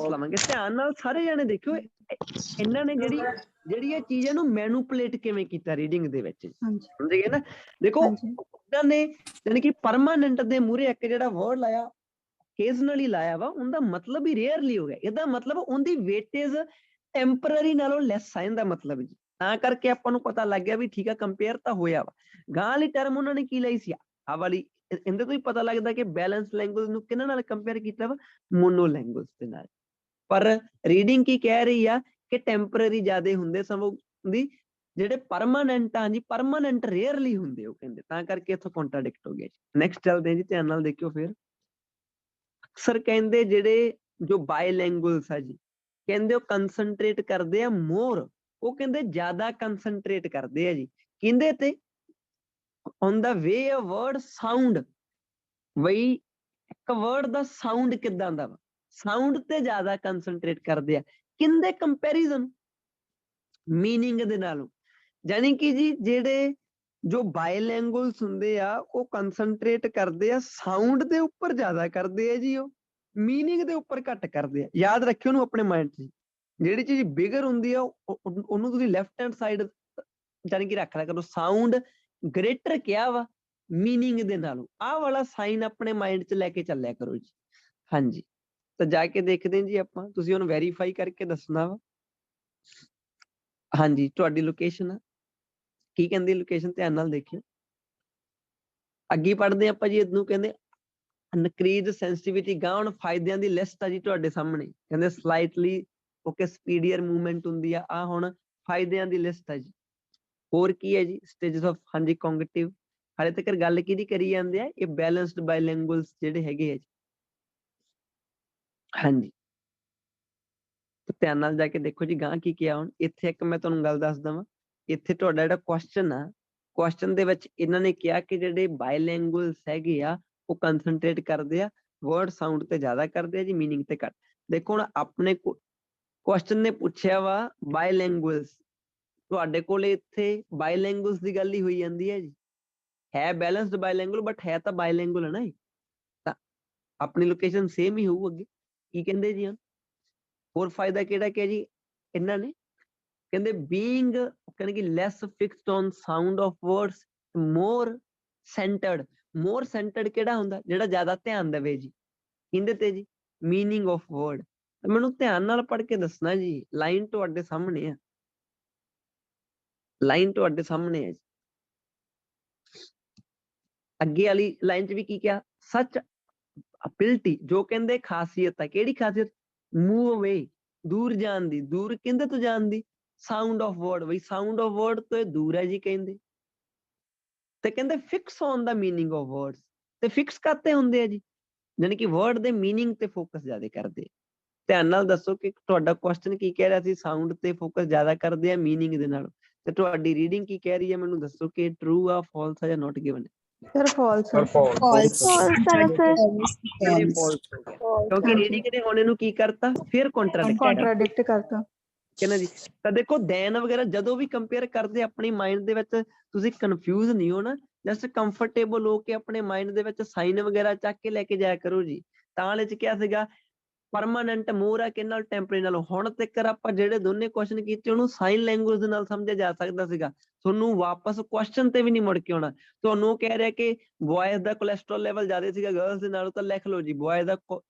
ਲਾਵਾਂਗੇ। ਧਿਆਨ ਨਾਲ ਸਾਰੇ ਜਾਣੇ ਦੇਖਿਓ, ਇਹਨਾਂ ਨੇ ਜਿਹੜੀ ਇਹ ਚੀਜ਼ ਇਹਨੂੰ ਮੈਨੂਪਲੇਟ ਕਿਵੇਂ ਕੀਤਾ ਰੀਡਿੰਗ ਦੇ ਵਿੱਚ, ਸਮਝ ਗਏ ਨਾ। ਦੇਖੋ ਉਹਨਾਂ ਨੇ ਯਾਨੀ ਕਿ ਪਰਮਾਨੈਂਟ ਦੇ ਮੂਹਰੇ ਇੱਕ ਜਿਹੜਾ ਵਰਡ ਲਾਇਆ, ਓਕੇਜ਼ਨਲੀ ਲਾਇਆ ਵਾ, ਉਹਦਾ ਮਤਲਬ ਹੀ ਰੇਅਰਲੀ ਹੋ ਗਿਆ। ਇਹਦਾ ਮਤਲਬ ਉਹਦੀ ਵੇਟੇਜ ਟੈਂਪਰਰੀ ਨਾਲੋਂ ਲੈਸ ਆ, ਇਹਦਾ ਮਤਲਬ ਜੀ। ਤਾਂ ਕਰਕੇ ਆਪਾਂ ਨੂੰ ਪਤਾ ਲੱਗ ਗਿਆ ਵੀ ਠੀਕ ਆ, ਕੰਪੇਅਰ ਤਾਂ ਹੋਇਆ ਵਾ। ਗਾਂ ਵਾਲੀ ਟਰਮ ਉਹਨਾਂ ਨੇ ਕੀ ਲਈ ਸੀ, ਆਹ ਵਾਲੀ, ਇਹਦੇ ਤੋਂ ਹੀ ਪਤਾ ਲੱਗਦਾ ਕਿ ਬੈਲੈਂਸ ਲੈਂਗੁਏਜ ਨੂੰ ਕਿਹਨਾਂ ਨਾਲ ਕੰਪੇਅਰ ਕੀਤਾ ਵਾ, ਮੋਨੋ ਲੈਂਗੁਏਜ ਦੇ ਨਾਲ। ਪਰ ਰੀਡਿੰਗ ਕੀ ਕਹਿ ਰਹੀ ਆ ਕਿ ਟੈਂਪਰਰੀ ਜ਼ਿਆਦਾ ਹੁੰਦੇ ਸਮਾਂ ਦੀ, ਜਿਹੜੇ ਪਰਮਾਨੈਂਟ ਆ ਜੀ ਪਰਮਾਨੈਂਟ ਰੇਅਰਲੀ ਹੁੰਦੇ ਉਹ ਕਹਿੰਦੇ, ਤਾਂ ਕਰਕੇ ਇੱਥੋਂ ਕੰਟਰਾਡਿਕਟ ਹੋ ਗਿਆ ਜੀ। ਨੈਕਸਟ ਚੱਲਦੇ ਹਾਂ ਜੀ, ਧਿਆਨ ਨਾਲ ਦੇਖਿਓ ਫਿਰ। ਅਕਸਰ ਕਹਿੰਦੇ ਜਿਹੜੇ ਜੋ ਬਾਇਲੈਂਗੁਅਲਸ ਆ ਜੀ, ਕਹਿੰਦੇ ਉਹ ਕੰਸਨਟਰੇਟ ਕਰਦੇ ਆ ਮੋਰ, ਉਹ ਕਹਿੰਦੇ ਜ਼ਿਆਦਾ ਕੰਸਨਟਰੇਟ ਕਰਦੇ ਆ ਜੀ ਕਹਿੰਦੇ ਤੇ on the way a word sound, ਬਈ ਇੱਕ ਵਰਡ ਦਾ ਸਾਊਂਡ ਕਿੱਦਾਂ ਦਾ ਵਾ, ਸਾਊਂਡ ਤੇ ਜ਼ਿਆਦਾ ਕੰਸਨਟਰੇਟ ਕਰਦੇ ਆ, ਕਿੰਦੇ ਕੰਪੈਰੀਜ਼ਨ, ਮੀਨਿੰਗ ਦੇ ਨਾਲੋਂ। ਜਾਨੀ ਕਿ ਜੀ ਜਿਹੜੇ ਜੋ ਬਾਇਲੈਂਗੁਅਲਸ ਹੁੰਦੇ ਆ ਉਹ ਕੰਸੰਟਰੇਟ ਕਰਦੇ ਆ ਸਾਊਂਡ ਦੇ ਉੱਪਰ ਜ਼ਿਆਦਾ ਕਰਦੇ ਆ ਜੀ, ਉਹ ਮੀਨਿੰਗ ਦੇ ਉੱਪਰ ਘੱਟ ਕਰਦੇ ਆ। ਯਾਦ ਰੱਖਿਓ ਉਹਨੂੰ ਆਪਣੇ ਮਾਈਂਡ 'ਚ। ਜਿਹੜੀ ਚੀਜ਼ ਬਿਗਰ ਹੁੰਦੀ ਆ ਉਹਨੂੰ ਤੁਸੀਂ ਲੈਫਟ ਹੈਂਡ ਸਾਈਡ ਜਾਣੀ ਕਿ ਰੱਖ ਲਿਆ ਕਰੋ। ਸਾਊਂਡ ਗ੍ਰੇਟਰ ਕਿਹਾ ਵਾ ਮੀਨਿੰਗ ਦੇ ਨਾਲੋਂ, ਆਹ ਵਾਲਾ ਸਾਈਨ ਆਪਣੇ ਮਾਈਂਡ 'ਚ ਲੈ ਕੇ ਚੱਲਿਆ ਕਰੋ ਜੀ। ਹਾਂਜੀ, ਤਾਂ ਜਾ ਕੇ ਦੇਖਦੇ ਜੀ ਆਪਾਂ, ਤੁਸੀਂ ਉਹਨੂੰ ਵੈਰੀਫਾਈ ਕਰਕੇ ਦੱਸਣਾ ਵਾ। ਹਾਂਜੀ, ਤੁਹਾਡੀ ਲੋਕੇਸ਼ਨ ਆ ਕੀ ਕਹਿੰਦੀ ਲੋਕੇਸ਼ਨ, ਧਿਆਨ ਨਾਲ ਦੇਖਿਓ। ਅੱਗੇ ਪੜ੍ਹਦੇ ਆਪਾਂ ਜੀ। ਇਹਨੂੰ ਕਹਿੰਦੇ ਇਨਕਰੀਜ਼ ਸੈਂਸਿਟੀਵਿਟੀ। ਗਾਂ ਹੁਣ ਫਾਇਦਿਆਂ ਦੀ ਲਿਸਟ ਆ ਜੀ ਤੁਹਾਡੇ ਸਾਹਮਣੇ। ਕਹਿੰਦੇ ਸਲਾਈਟਲੀ ਓਕੇ ਸਪੀਡੀਅਰ ਮੂਵਮੈਂਟ ਹੁੰਦੀ ਆ। ਆਹ ਹੁਣ ਫਾਇਦਿਆਂ ਦੀ ਲਿਸਟ ਆ ਜੀ। ਹੋਰ ਕੀ ਹੈ ਜੀ, ਸਟੇਜਸ ਆਫ, ਹਾਂਜੀ ਕੌਂਗੇਟਿਵ। ਹਾਲੇ ਤੱਕ ਗੱਲ ਕਿਹਦੀ ਕਰੀ ਜਾਂਦੇ ਆ, ਇਹ ਬੈਲੈਂਸਡ ਬਾਇਲਿੰਗੁਅਲਸ ਜਿਹੜੇ ਹੈਗੇ ਆ ਜੀ। ਹਾਂਜੀ, ਧਿਆਨ ਨਾਲ ਜਾ ਕੇ ਦੇਖੋ ਜੀ ਗਾਂ ਕੀ ਕਿਹਾ। ਹੁਣ ਇੱਥੇ ਇੱਕ ਮੈਂ ਤੁਹਾਨੂੰ ਗੱਲ ਦੱਸ ਦਵਾਂ, ਇੱਥੇ ਤੁਹਾਡਾ ਜਿਹੜਾ ਕੁਐਸਚਨ ਆ, ਕੁਐਸਚਨ ਦੇ ਵਿੱਚ ਇਹਨਾਂ ਨੇ ਕਿਹਾ ਕਿ ਜਿਹੜੇ ਬਾਇਲਿੰਗੁਅਲਸ ਹੈਗੇ ਆ ਉਹ ਕੰਸੰਟਰੇਟ ਕਰਦੇ ਆ ਵਰਡ ਸਾਊਂਡ ਤੇ ਜ਼ਿਆਦਾ ਕਰਦੇ ਆ ਜੀ, ਮੀਨਿੰਗ ਤੇ ਘੱਟ। ਦੇਖੋ ਹੁਣ ਆਪਣੇ ਕੁਐਸਚਨ ਨੇ ਪੁੱਛਿਆ ਵਾ ਬਾਇਲਿੰਗੁਅਲਸ, ਤੁਹਾਡੇ ਕੋਲ ਇੱਥੇ ਬਾਇਲਿੰਗੁਅਲਸ ਦੀ ਗੱਲ ਹੀ ਹੋਈ ਜਾਂਦੀ ਹੈ ਜੀ। ਹੈ ਬੈਲੈਂਸਡ ਬਾਇਲਿੰਗੁਅਲ ਬਟ ਹੈ ਤਾਂ ਬਾਇਲਿੰਗੁਅਲ ਹੈ ਨਾ ਜੀ, ਤਾਂ ਆਪਣੀ ਲੋਕੇਸ਼ਨ ਸੇਮ ਹੀ ਹੋਊ ਅੱਗੇ। ਕੀ ਕਹਿੰਦੇ ਜੀ ਹੁਣ ਹੋਰ ਫਾਇਦਾ ਕਿਹੜਾ ਕਿਹਾ ਜੀ ਇਹਨਾਂ ਨੇ, ਕਹਿੰਦੇ ਬੀਇੰਗ ਕਹਿੰਦੇ ਕਿ less fixed on sound of words, more centred. More centred ਕਿਹੜਾ ਹੁੰਦਾ, ਜਿਹੜਾ ਜ਼ਿਆਦਾ ਧਿਆਨ ਦੇਵੇ ਜੀ ਕਹਿੰਦੇ ਤੇ ਜੀ ਮੀਨਿੰਗ ਆਫ ਵਰਡ। ਮੈਨੂੰ ਧਿਆਨ ਨਾਲ ਪੜ੍ਹ ਕੇ ਦੱਸਣਾ ਜੀ, ਲਾਈਨ ਤੁਹਾਡੇ ਸਾਹਮਣੇ ਆ, ਲਾਈਨ ਤੁਹਾਡੇ ਸਾਹਮਣੇ ਹੈ ਜੀ। ਅੱਗੇ ਵਾਲੀ ਲਾਈਨ 'ਚ ਵੀ ਕੀ ਕਿਹਾ, ਸੱਚ ਅਬਿਲਿਟੀ, ਜੋ ਕਹਿੰਦੇ ਖਾਸੀਅਤ ਹੈ। ਕਿਹੜੀ ਖਾਸੀਅਤ, ਮੂਵ ਅਵੇ, ਦੂਰ ਜਾਣ ਦੀ। ਦੂਰ ਕਹਿੰਦੇ ਤੋਂ ਜਾਣ ਦੀ, ਸਾਊਂਡ ਆਫ ਵਰਡ, ਬਈ ਸਾਊਂਡ ਆਫ ਵਰਡ ਤੋਂ ਇਹ ਦੂਰ ਹੈ ਜੀ ਕਹਿੰਦੇ। ਤੇ ਕਹਿੰਦੇ fix on the meaning of words, ਤੇ ਫਿਕਸ ਕਾਤੇ ਹੁੰਦੇ ਆ ਜੀ, ਯਾਨੀ ਕਿ ਵਰਡ ਦੇ ਮੀਨਿੰਗ ਤੇ ਫੋਕਸ ਜ਼ਿਆਦਾ ਕਰਦੇ। ਧਿਆਨ ਨਾਲ ਦੱਸੋ ਕਿ ਤੁਹਾਡਾ ਕੁਐਸਚਨ ਕੀ ਕਹਿ ਰਿਹਾ ਸੀ, ਸਾਊਂਡ ਤੇ ਫੋਕਸ ਜ਼ਿਆਦਾ ਕਰਦੇ ਆ ਮੀਨਿੰਗ ਦੇ ਨਾਲ, ਤੇ ਤੁਹਾਡੀ ਰੀਡਿੰਗ ਕੀ ਕਹਿ ਰਹੀ ਹੈ, ਮੈਨੂੰ ਦੱਸੋ ਕਿ ਟਰੂ ਆ, ਫਾਲਸ ਆ ਜਾਂ ਨੋਟ ਗਿਵਨ ਹੈ। ਸਰ ਫਾਲਸ ਹੈ। False. ਕਿਹੜੇ ਫਾਲਸ ਹੋ ਗਿਆ, ਕਿਉਂਕਿ ਰੀਡਿੰਗ ਨੇ ਹੁਣ ਇਹਨੂੰ ਕੀ ਕਰਤਾ, ਫਿਰ ਕੰਟਰਾਡਿਕਟ ਕਰਤਾ, ਕੰਟਰਾਡਿਕਟ ਕਰਤਾ। ਠੀਕ ਹੈ ਨਾ ਜੀ। ਤਾਂ ਦੇਖੋ ਦੈਨ ਵਗੈਰਾ ਜਦੋਂ ਵੀ ਕੰਪੇਅਰ ਕਰਦੇ ਆਪਣੀ ਮਾਈਂਡ ਦੇ ਵਿੱਚ ਤੁਸੀਂ ਕਨਫਿਊਜ਼ ਨਹੀਂ ਹੋਣਾ, ਜਸਟ ਕੰਫਰਟੇਬਲ ਹੋ ਕੇ ਆਪਣੇ ਮਾਈਂਡ ਦੇ ਵਿੱਚ ਸਾਈਨ ਵਗੈਰਾ ਚੱਕ ਕੇ ਲੈ ਕੇ ਜਾਇਆ ਕਰੋ ਜੀ। ਤਾਂ ਵਾਲੇ ਚ ਕਿਹਾ ਸੀਗਾ ਪਰਮਾਨੈਂਟ ਮੋਰ ਆ ਕਿ ਨਾਲ ਟੈਂਪਰੇਰੀ ਨਾਲ। ਹੁਣ ਤੱਕ ਆਪਾਂ ਜਿਹੜੇ ਦੋਨੇ ਕੁਐਸਚਨ ਕੀਤੇ ਉਹਨੂੰ ਸਾਈਨ ਲੈਂਗੁਏਜ ਦੇ ਨਾਲ ਸਮਝਿਆ ਜਾ ਸਕਦਾ ਸੀਗਾ, ਤੁਹਾਨੂੰ ਵਾਪਸ ਕੁਐਸਚਨ ਤੇ ਵੀ ਨਹੀਂ ਮੁੜ ਕੇ ਆਉਣਾ। ਤੁਹਾਨੂੰ ਕਹਿ ਰਿਹਾ ਕਿ ਬॉयਜ਼ ਦਾ ਕੋਲੇਸਟ੍ਰੋਲ ਲੈਵਲ ਜ਼ਿਆਦਾ ਸੀਗਾ ਗਰਲਸ ਦੇ ਨਾਲੋਂ, ਤਾਂ ਲਿਖ ਲਓ ਜੀ ਬॉयਜ਼ ਦਾ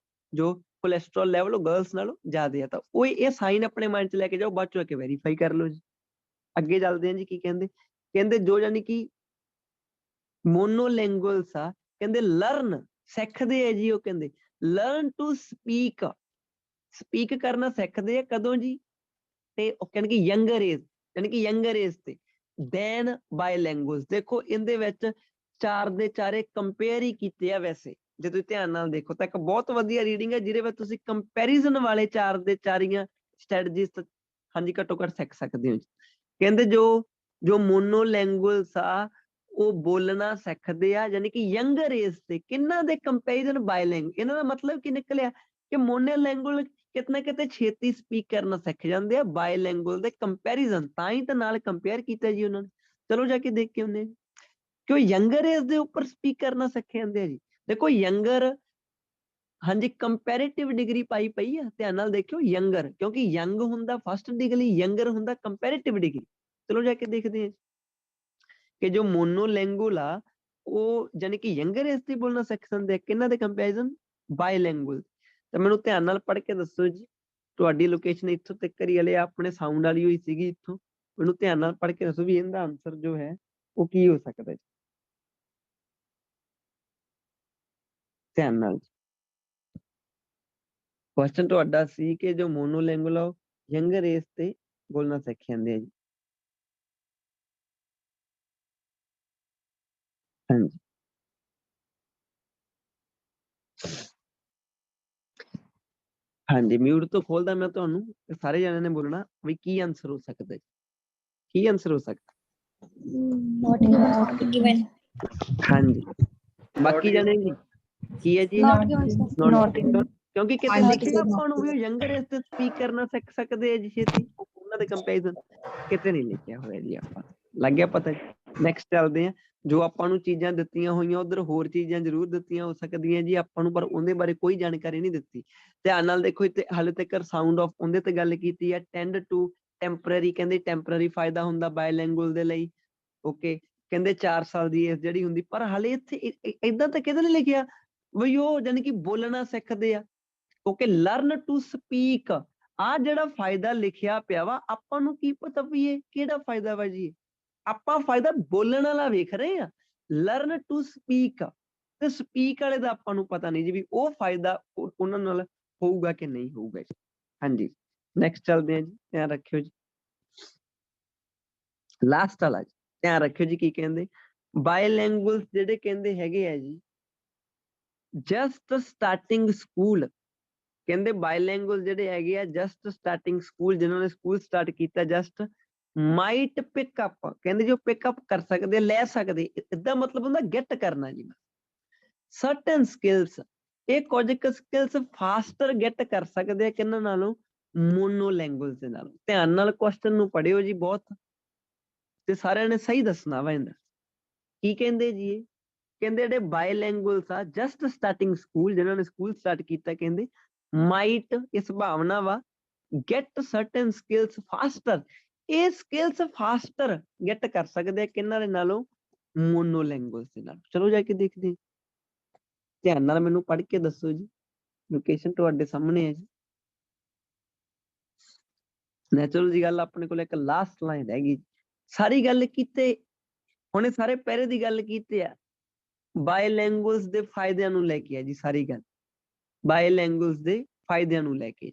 ਜੋ ਕੋਲੇਸਟ੍ਰੋਲ ਲੈਵਲ ਉਹ ਗਰਲਸ ਨਾਲੋਂ ਜ਼ਿਆਦਾ ਆ। ਤਾਂ ਉਹ ਇਹ ਸਾਈਨ ਆਪਣੇ ਮਾਈਂਡ 'ਚ ਲੈ ਕੇ ਜਾਓ, ਬਾਅਦ ਚੋਂ ਆ ਕੇ ਵੈਰੀਫਾਈ ਕਰ ਲਓ ਜੀ। ਅੱਗੇ ਚੱਲਦੇ ਹਾਂ ਜੀ। ਕੀ ਕਹਿੰਦੇ, ਕਹਿੰਦੇ ਜੋ ਯਾਨੀ ਕਿ ਮੋਨੋਲੈਂਗੁਅਲਸ ਆ, ਕਹਿੰਦੇ ਲਰਨ ਸਿੱਖਦੇ ਆ ਜੀ। ਉਹ ਕਹਿੰਦੇ ਲਰਨ ਟੂ ਸਪੀਕ, ਸਪੀਕ ਕਰਨਾ ਸਿੱਖਦੇ ਆ ਕਦੋਂ ਜੀ, ਤੇ ਉਹ ਕਹਿੰਦੇ ਕਿ ਯੰਗਰ ਏਜ, ਯਾਨੀ ਕਿ ਯੰਗਰ ਏਜ ਤੇ ਦੈਨ ਬਾਇਲੈਂਗੁਏਜ। ਦੇਖੋ ਇਹਦੇ ਵਿੱਚ ਚਾਰ ਦੇ ਚਾਰੇ ਕੰਪੇਅਰ ਹੀ ਕੀਤੇ ਆ। ਵੈਸੇ ਜੇ ਤੁਸੀਂ ਧਿਆਨ ਨਾਲ ਦੇਖੋ ਤਾਂ ਇੱਕ ਬਹੁਤ ਵਧੀਆ ਰੀਡਿੰਗ ਹੈ ਜਿਹਦੇ ਵਿੱਚ ਤੁਸੀਂ ਕੰਪੈਰੀਜ਼ਨ ਵਾਲੇ ਚਾਰ ਦੇ ਚਾਰੀਆਂ ਸਟ੍ਰੈਟਜੀਜ਼ ਹਾਂਜੀ ਘੱਟੋ ਘੱਟ ਸਿੱਖ ਸਕਦੇ ਹੋ। ਕਹਿੰਦੇ ਜੋ ਮੋਨੋਲੈਂਗੁਅਲਸ ਆ ਉਹ ਬੋਲਣਾ ਸਿੱਖਦੇ ਆ, ਯਾਨੀ ਕਿ ਯੰਗਰ ਏਜ ਤੇ। ਕਿਹਨਾਂ ਦੇ ਕੰਪੈਰੀਜ਼ਨ, ਬਾਇਲੈਂਗੁਏਜ। ਇਹਨਾਂ ਦਾ ਮਤਲਬ ਕੀ ਨਿਕਲਿਆ ਕਿ ਮੋਨੋਲੈਂਗੁਅਲ ਕਿਤੇ ਨਾ ਕਿਤੇ ਛੇਤੀ ਸਪੀਕ ਕਰਨਾ ਸਿੱਖ ਜਾਂਦੇ ਆ, ਬਾਇਲੈਂਗੁਅਲ ਦੇ ਕੰਪੈਰੀਜ਼ਨ ਤਾਂ ਹੀ ਤਾਂ ਨਾਲ ਕੰਪੇਅਰ ਕੀਤਾ ਜੀ ਉਹਨਾਂ ਨੇ। ਚਲੋ ਜਾ ਕੇ ਦੇਖ ਕੇ ਆਉਂਦੇ ਕਿ ਉਹ ਯੰਗਰ ਏਜ ਦੇ ਉੱਪਰ ਸਪੀਕ ਕਰਨਾ ਸਿੱਖ ਜਾਂਦੇ ਆ ਜੀ। ਦੇਖੋ ਯੰਗਰ, ਹਾਂਜੀ ਕੰਪੈਰੀਟਿਵ ਡਿਗਰੀ ਪਾਈ ਪਈ ਆ, ਧਿਆਨ ਨਾਲ ਦੇਖਿਓ। ਯੰਗਰ ਕਿਉਂਕਿ ਯੰਗ ਹੁੰਦਾ ਫਸਟ ਡਿਗਰੀ, ਯੰਗਰ ਹੁੰਦਾ ਕੰਪੈਰੀਟਿਵ ਡਿਗਰੀ। ਚਲੋ ਜਾ ਕੇ ਦੇਖਦੇ ਹਾਂ ਕਿ ਜੋ ਮੋਨੋਲੈਂਗੁਅਲ ਆ ਉਹ ਯਾਨੀ ਕਿ ਯੰਗਰ ਏਜ ਤੇ ਬੋਲਣਾ ਸਿੱਖ ਜਾਂਦੇ ਆ, ਕਿਹਨਾਂ ਦੇ ਕੰਪੈਰੀਜ਼ਨ, ਬਾਇਲੈਂਗੁਅਲ। ਤਾਂ ਮੈਨੂੰ ਧਿਆਨ ਨਾਲ ਪੜ੍ਹ ਕੇ ਦੱਸੋ ਜੀ, ਤੁਹਾਡੀ ਲੋਕੇਸ਼ਨ ਇੱਥੋਂ ਤੱਕ ਕਰੀ ਵਾਲੇ ਆਪਣੇ ਸਾਊਂਡ ਵਾਲੀ ਹੋਈ ਸੀਗੀ ਇੱਥੋਂ। ਮੈਨੂੰ ਧਿਆਨ ਨਾਲ ਪੜ੍ਹ ਕੇ ਦੱਸੋ ਵੀ ਇਹਦਾ ਆਨਸਰ ਜੋ ਹੈ ਉਹ ਕੀ ਹੋ ਸਕਦਾ ਜੀ। ਧਿਆਨ ਨਾਲ ਕੁਐਸਚਨ ਤੁਹਾਡਾ ਸੀ ਕਿ ਜੋ ਮੋਨੋਲੈਂਗੁਅਲ ਆ ਉਹ ਯੰਗਰ ਏਜ ਤੇ ਬੋਲਣਾ ਸਿੱਖ ਜਾਂਦੇ ਆ ਜੀ। ਹਾਂਜੀ ਹਾਂਜੀ, ਮਿਊਟ ਤੋਂ ਖੋਲਦਾ ਮੈਂ ਤੁਹਾਨੂੰ, ਸਾਰੇ ਜਣਿਆਂ ਨੇ ਬੋਲਣਾ ਵੀ ਕੀ ਆਨਸਰ ਹੋ ਸਕਦਾ ਜੀ, ਕੀ ਆਨਸਰ ਹੋ ਸਕਦਾ। Not given. ਹਾਂਜੀ ਬਾਕੀ ਜਾਣੇ ਕੀ ਹੈ ਜੀ, Not given, sir. Not given. ਕਿਉਂਕਿ ਕਿਤੇ Not ਲਿਖਿਆ given. ਆਪਾਂ ਨੂੰ ਵੀ ਯੰਗਰ ਏਜ ਤੇ ਸਪੀਕ ਕਰਨਾ ਸਿੱਖ ਸਕਦੇ ਆ ਜੀ ਛੇਤੀ, ਉਹਨਾਂ ਦੇ ਕੰਪੈਰੀਜ਼ਨ ਕਿਤੇ ਨਹੀਂ ਲਿਖਿਆ ਹੋਇਆ ਜੀ। ਆਪਾਂ ਲੱਗ ਗਿਆ ਪਤਾ ਜੀ। ਨੈਕਸਟ ਚੱਲਦੇ ਆ। ਜੋ ਆਪਾਂ ਨੂੰ ਚੀਜ਼ਾਂ ਦਿੱਤੀਆਂ ਹੋਈਆਂ ਉਧਰ ਹੋਰ ਚੀਜ਼ਾਂ ਜ਼ਰੂਰ ਦਿੱਤੀਆਂ ਹੋ ਸਕਦੀਆਂ ਜੀ ਆਪਾਂ ਨੂੰ, ਪਰ ਉਹਦੇ ਬਾਰੇ ਕੋਈ ਜਾਣਕਾਰੀ ਨਹੀਂ ਦਿੱਤੀ। ਧਿਆਨ ਨਾਲ ਦੇਖੋ ਇੱਥੇ ਹਾਲੇ ਤੱਕ ਸਾਊਂਡ ਆਫ ਉਹਦੇ ਤੇ ਗੱਲ ਕੀਤੀ ਹੈ। ਟੈਂਡ ਟੂ ਟੈਂਪਰਰੀ, ਕਹਿੰਦੇ ਟੈਂਪਰਰੀ ਫਾਇਦਾ ਹੁੰਦਾ ਬਾਇਲੈਂਗੁਅਲ ਦੇ ਲਈ। ਓਕੇ, ਕਹਿੰਦੇ 4 ਸਾਲ ਦੀ ਏਜ ਜਿਹੜੀ ਹੁੰਦੀ, ਪਰ ਹਾਲੇ ਇੱਥੇ ਏਦਾਂ ਤਾਂ ਕਿਹਦੇ ਨੇ ਲਿਖਿਆ ਬਈ ਉਹ ਜਾਨੀ ਕਿ ਬੋਲਣਾ ਸਿੱਖਦੇ ਆ। ਓਕੇ, ਲਰਨ ਟੂ ਸਪੀਕ, ਆ ਜਿਹੜਾ ਫਾਇਦਾ ਲਿਖਿਆ ਪਿਆ ਵਾ ਆਪਾਂ ਨੂੰ ਕੀ ਪਤਾ ਵੀ ਇਹ ਕਿਹੜਾ ਫਾਇਦਾ ਵਾ ਜੀ। ਆਪਾਂ ਫਾਇਦਾ ਬੋਲਣ ਵਾਲਾ ਵੇਖ ਰਹੇ ਆ, ਲਰਨ ਟੂ ਸਪੀਕ, ਤੇ ਸਪੀਕ ਵਾਲੇ ਦਾ ਆਪਾਂ ਨੂੰ ਪਤਾ ਨਹੀਂ ਜੀ ਵੀ ਉਹ ਫਾਇਦਾ ਉਹਨਾਂ ਨਾਲ ਹੋਊਗਾ ਕਿ ਨਹੀਂ ਹੋਊਗਾ ਜੀ। ਹਾਂਜੀ, ਨੈਕਸਟ ਚੱਲਦੇ ਆ ਜੀ, ਧਿਆਨ ਰੱਖਿਓ ਜੀ। ਲਾਸਟ ਵਾਲਾ ਜੀ, ਧਿਆਨ ਰੱਖਿਓ ਜੀ ਕੀ ਕਹਿੰਦੇ, ਬਾਇਲੈਂਗੁਅਲ ਜਿਹੜੇ ਕਹਿੰਦੇ ਹੈਗੇ ਆ ਜੀ ਜਸਟ ਸਟਾਰਟਿੰਗ ਸਕੂਲ, ਕਹਿੰਦੇ ਬਾਇਲੈਂਗੁਅਲ ਜਿਹੜੇ ਹੈਗੇ ਆ ਜਸਟ ਸਟਾਰਟਿੰਗ ਸਕੂਲ, ਜਿਨ੍ਹਾਂ ਨੇ ਸਕੂਲ ਸਟਾਰਟ ਕੀਤਾ ਜਸਟ ਮਾਈਟ ਪਿਕ ਅਪ, ਕਹਿੰਦੇ ਜੋ ਪਿਕ ਅਪ ਕਰ ਸਕਦੇ ਲੈ ਸਕਦੇ, ਇਦਾਂ ਮਤਲਬ ਹੁੰਦਾ ਗੈਟ ਕਰਨਾ ਜੀ। ਸਰਟਨ ਸਕਿੱਲਸ, ਇਹ ਕੁਝ ਕੁ ਸਕਿੱਲਸ ਫਾਸਟਰ ਗੈਟ ਕਰ ਸਕਦੇ ਆ ਕਿਹਨਾਂ ਨਾਲੋਂ, ਮੋਨੋ ਲੈਂਗੁਏਜ ਦੇ ਨਾਲੋਂ। ਧਿਆਨ ਨਾਲ ਕੁਐਸਚਨ ਨੂੰ ਪੜ੍ਹਿਓ ਜੀ ਬਹੁਤ, ਤੇ ਸਾਰਿਆਂ ਨੇ ਸਹੀ ਦੱਸਣਾ ਵਾ ਇਹਦਾ ਕੀ ਕਹਿੰਦੇ ਜੀ। ਇਹ ਕਹਿੰਦੇ ਜਿਹੜੇ ਬਾਇਲੈਂਗੁਅਲਸ ਆ ਜਸਟ ਸਟਾਰਟਿੰਗ ਸਕੂਲ, ਜਿਨ੍ਹਾਂ ਨੇ ਸਕੂਲ ਸਟਾਰਟ ਕੀਤਾ, ਕਹਿੰਦੇ ਮਾਈਟ, ਇਹ ਸੰਭਾਵਨਾ ਵਾ ਗੈਟ ਸਰਟਨ ਸਕਿੱਲਸ ਫਾਸਟਰ, ਇਹ ਸਕਿੱਲਸ ਫਾਸਟਰ ਗੈਟ ਕਰ ਸਕਦੇ ਆ ਕਿਹਨਾਂ ਦੇ ਨਾਲੋਂ, ਮੋਨੋ ਲੈਂਗੁਏਜ ਦੇ ਨਾਲ। ਚਲੋ ਜਾ ਕੇ ਦੇਖਦੇ ਹਾਂ, ਧਿਆਨ ਨਾਲ ਮੈਨੂੰ ਪੜ੍ਹ ਕੇ ਦੱਸੋ ਜੀ। ਲੋਕੇਸ਼ਨ ਤੁਹਾਡੇ ਸਾਹਮਣੇ ਹੈ ਜੀ। ਨੈਚੁਰਲ ਜੀ ਗੱਲ, ਆਪਣੇ ਕੋਲ ਇੱਕ ਲਾਸਟ ਲਾਈਨ ਰਹਿ ਗਈ। ਸਾਰੀ ਗੱਲ ਕੀਤੇ ਹੁਣ, ਸਾਰੇ ਪਹਿਰੇ ਦੀ ਗੱਲ ਕੀਤੀ ਆ, ਬਾਇਲੈਂਗੁਅਲਸ ਦੇ ਫਾਇਦਿਆਂ ਨੂੰ ਲੈ ਕੇ ਆ ਜੀ ਸਾਰੀ ਗੱਲ, ਬਾਇਲੈਂਗੁਅਲਸ ਦੇ ਫਾਇਦਿਆਂ ਨੂੰ ਲੈ ਕੇ।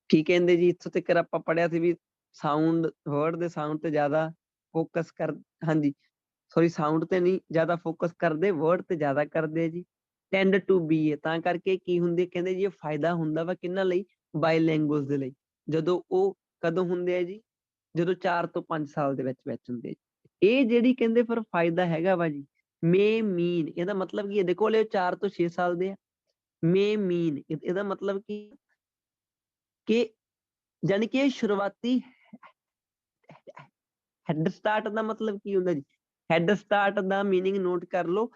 ਕੀ ਕਹਿੰਦੇ ਜੀ, ਇੱਥੋਂ ਤੱਕ ਆਪਾਂ ਪੜ੍ਹਿਆ ਸੀ ਵੀ ਸਾਊਂਡ, ਵਰਡ ਦੇ ਸਾਊਂਡ ਤੇ ਜ਼ਿਆਦਾ ਫੋਕਸ ਕਰ, ਹਾਂਜੀ ਸੌਰੀ ਸਾਊਂਡ ਤੇ ਨਹੀਂ ਜ਼ਿਆਦਾ ਫੋਕਸ ਕਰਦੇ, ਵਰਡ ਤੇ ਜ਼ਿਆਦਾ ਕਰਦੇ ਆ ਜੀ। ਟੈਂਡ ਟੂ ਬੀ ਹੈ, ਤਾਂ ਕਰਕੇ ਕੀ ਹੁੰਦੇ ਕਹਿੰਦੇ ਜੀ ਇਹ ਫਾਇਦਾ ਹੁੰਦਾ ਵਾ ਕਿਹਨਾਂ ਲਈ, ਬਾਇਲੈਂਗੁਅਲਸ ਦੇ ਲਈ। ਜਦੋਂ ਉਹ ਕਦੋਂ ਹੁੰਦੇ ਆ ਜੀ, ਜਦੋਂ 4 ਤੋਂ 5 ਸਾਲ ਦੇ ਵਿੱਚ ਹੁੰਦੇ ਆ। ਇਹ ਜਿਹੜੀ ਕਹਿੰਦੇ ਫਿਰ ਫਾਇਦਾ ਹੈਗਾ ਵਾ ਜੀ, ਮੇ ਮੀਨ, ਇਹਦਾ ਮਤਲਬ ਕੀ ਹੈ, ਦੇਖੋ ਹਲੇ 4 ਤੋਂ 6 ਸਾਲ ਦੇ ਆ। ਮੇ ਮੀਨ ਇਹਦਾ ਮਤਲਬ ਕੀ ਕਿ ਜਾਨੀ ਕਿ ਸ਼ੁਰੂਆਤੀ ਹੈਡ ਸਟਾਰਟ ਦਾ ਮਤਲਬ ਕੀ ਹੁੰਦਾ ਜੀ, ਹੈਡ ਸਟਾਰਟ ਦਾ ਮੀਨਿੰਗ ਨੋਟ ਕਰ ਲਓ,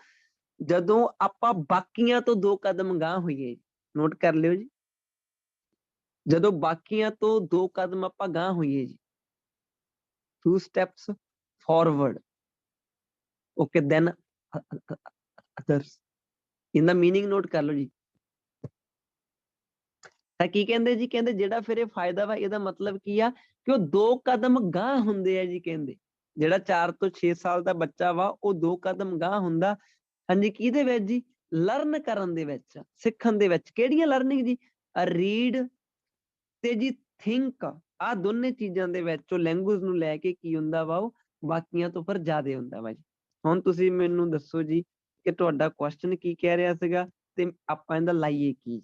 ਜਦੋਂ ਆਪਾਂ ਬਾਕੀਆਂ ਤੋਂ 2 ਕਦਮ ਗਾਂਹ ਹੋਈਏ, ਨੋਟ ਕਰ ਲਿਓ ਜੀ, ਜਦੋਂ ਬਾਕੀਆਂ ਤੋਂ 2 ਕਦਮ ਆਪਾਂ ਗਾਂਹ ਹੋਈਏ ਜੀ, 2 steps forward, okay then others, ਇਹਦਾ ਮੀਨਿੰਗ ਨੋਟ ਕਰ ਲਓ ਜੀ। ਤਾਂ ਕੀ ਕਹਿੰਦੇ ਜੀ, ਕਹਿੰਦੇ ਜਿਹੜਾ ਫਿਰ ਇਹ ਫਾਇਦਾ ਵਾ ਇਹਦਾ ਮਤਲਬ ਕੀ ਆ ਕਿ ਉਹ 2 ਕਦਮ ਗਾਂਹ ਹੁੰਦੇ ਆ ਜੀ। ਕਹਿੰਦੇ ਜਿਹੜਾ 4 ਤੋਂ 6 ਸਾਲ ਦਾ ਬੱਚਾ ਵਾ ਉਹ 2 ਕਦਮ ਗਾਂਹ ਹੁੰਦਾ, ਹਾਂਜੀ ਕਿਹਦੇ ਵਿੱਚ ਜੀ, ਲਰਨ ਕਰਨ ਦੇ ਵਿੱਚ, ਸਿੱਖਣ ਦੇ ਵਿੱਚ। ਕਿਹੜੀਆਂ ਲਰਨਿੰਗ ਜੀ, ਰੀਡ ਤੇ ਜੀ ਥਿੰਕ, ਆਹ ਦੋਨੇ ਚੀਜ਼ਾਂ ਦੇ ਵਿੱਚ ਉਹ ਲੈਂਗੁਏਜ ਨੂੰ ਲੈ ਕੇ ਕੀ ਹੁੰਦਾ ਵਾ, ਉਹ ਬਾਕੀਆਂ ਤੋਂ ਫਿਰ ਜ਼ਿਆਦਾ ਹੁੰਦਾ ਵਾ ਜੀ। ਹੁਣ ਤੁਸੀਂ ਮੈਨੂੰ ਦੱਸੋ ਜੀ ਕਿ ਤੁਹਾਡਾ ਕੁਐਸਚਨ ਕੀ ਕਹਿ ਰਿਹਾ ਸੀਗਾ ਤੇ ਆਪਾਂ ਇਹਦਾ ਲਾਈਏ ਕੀ।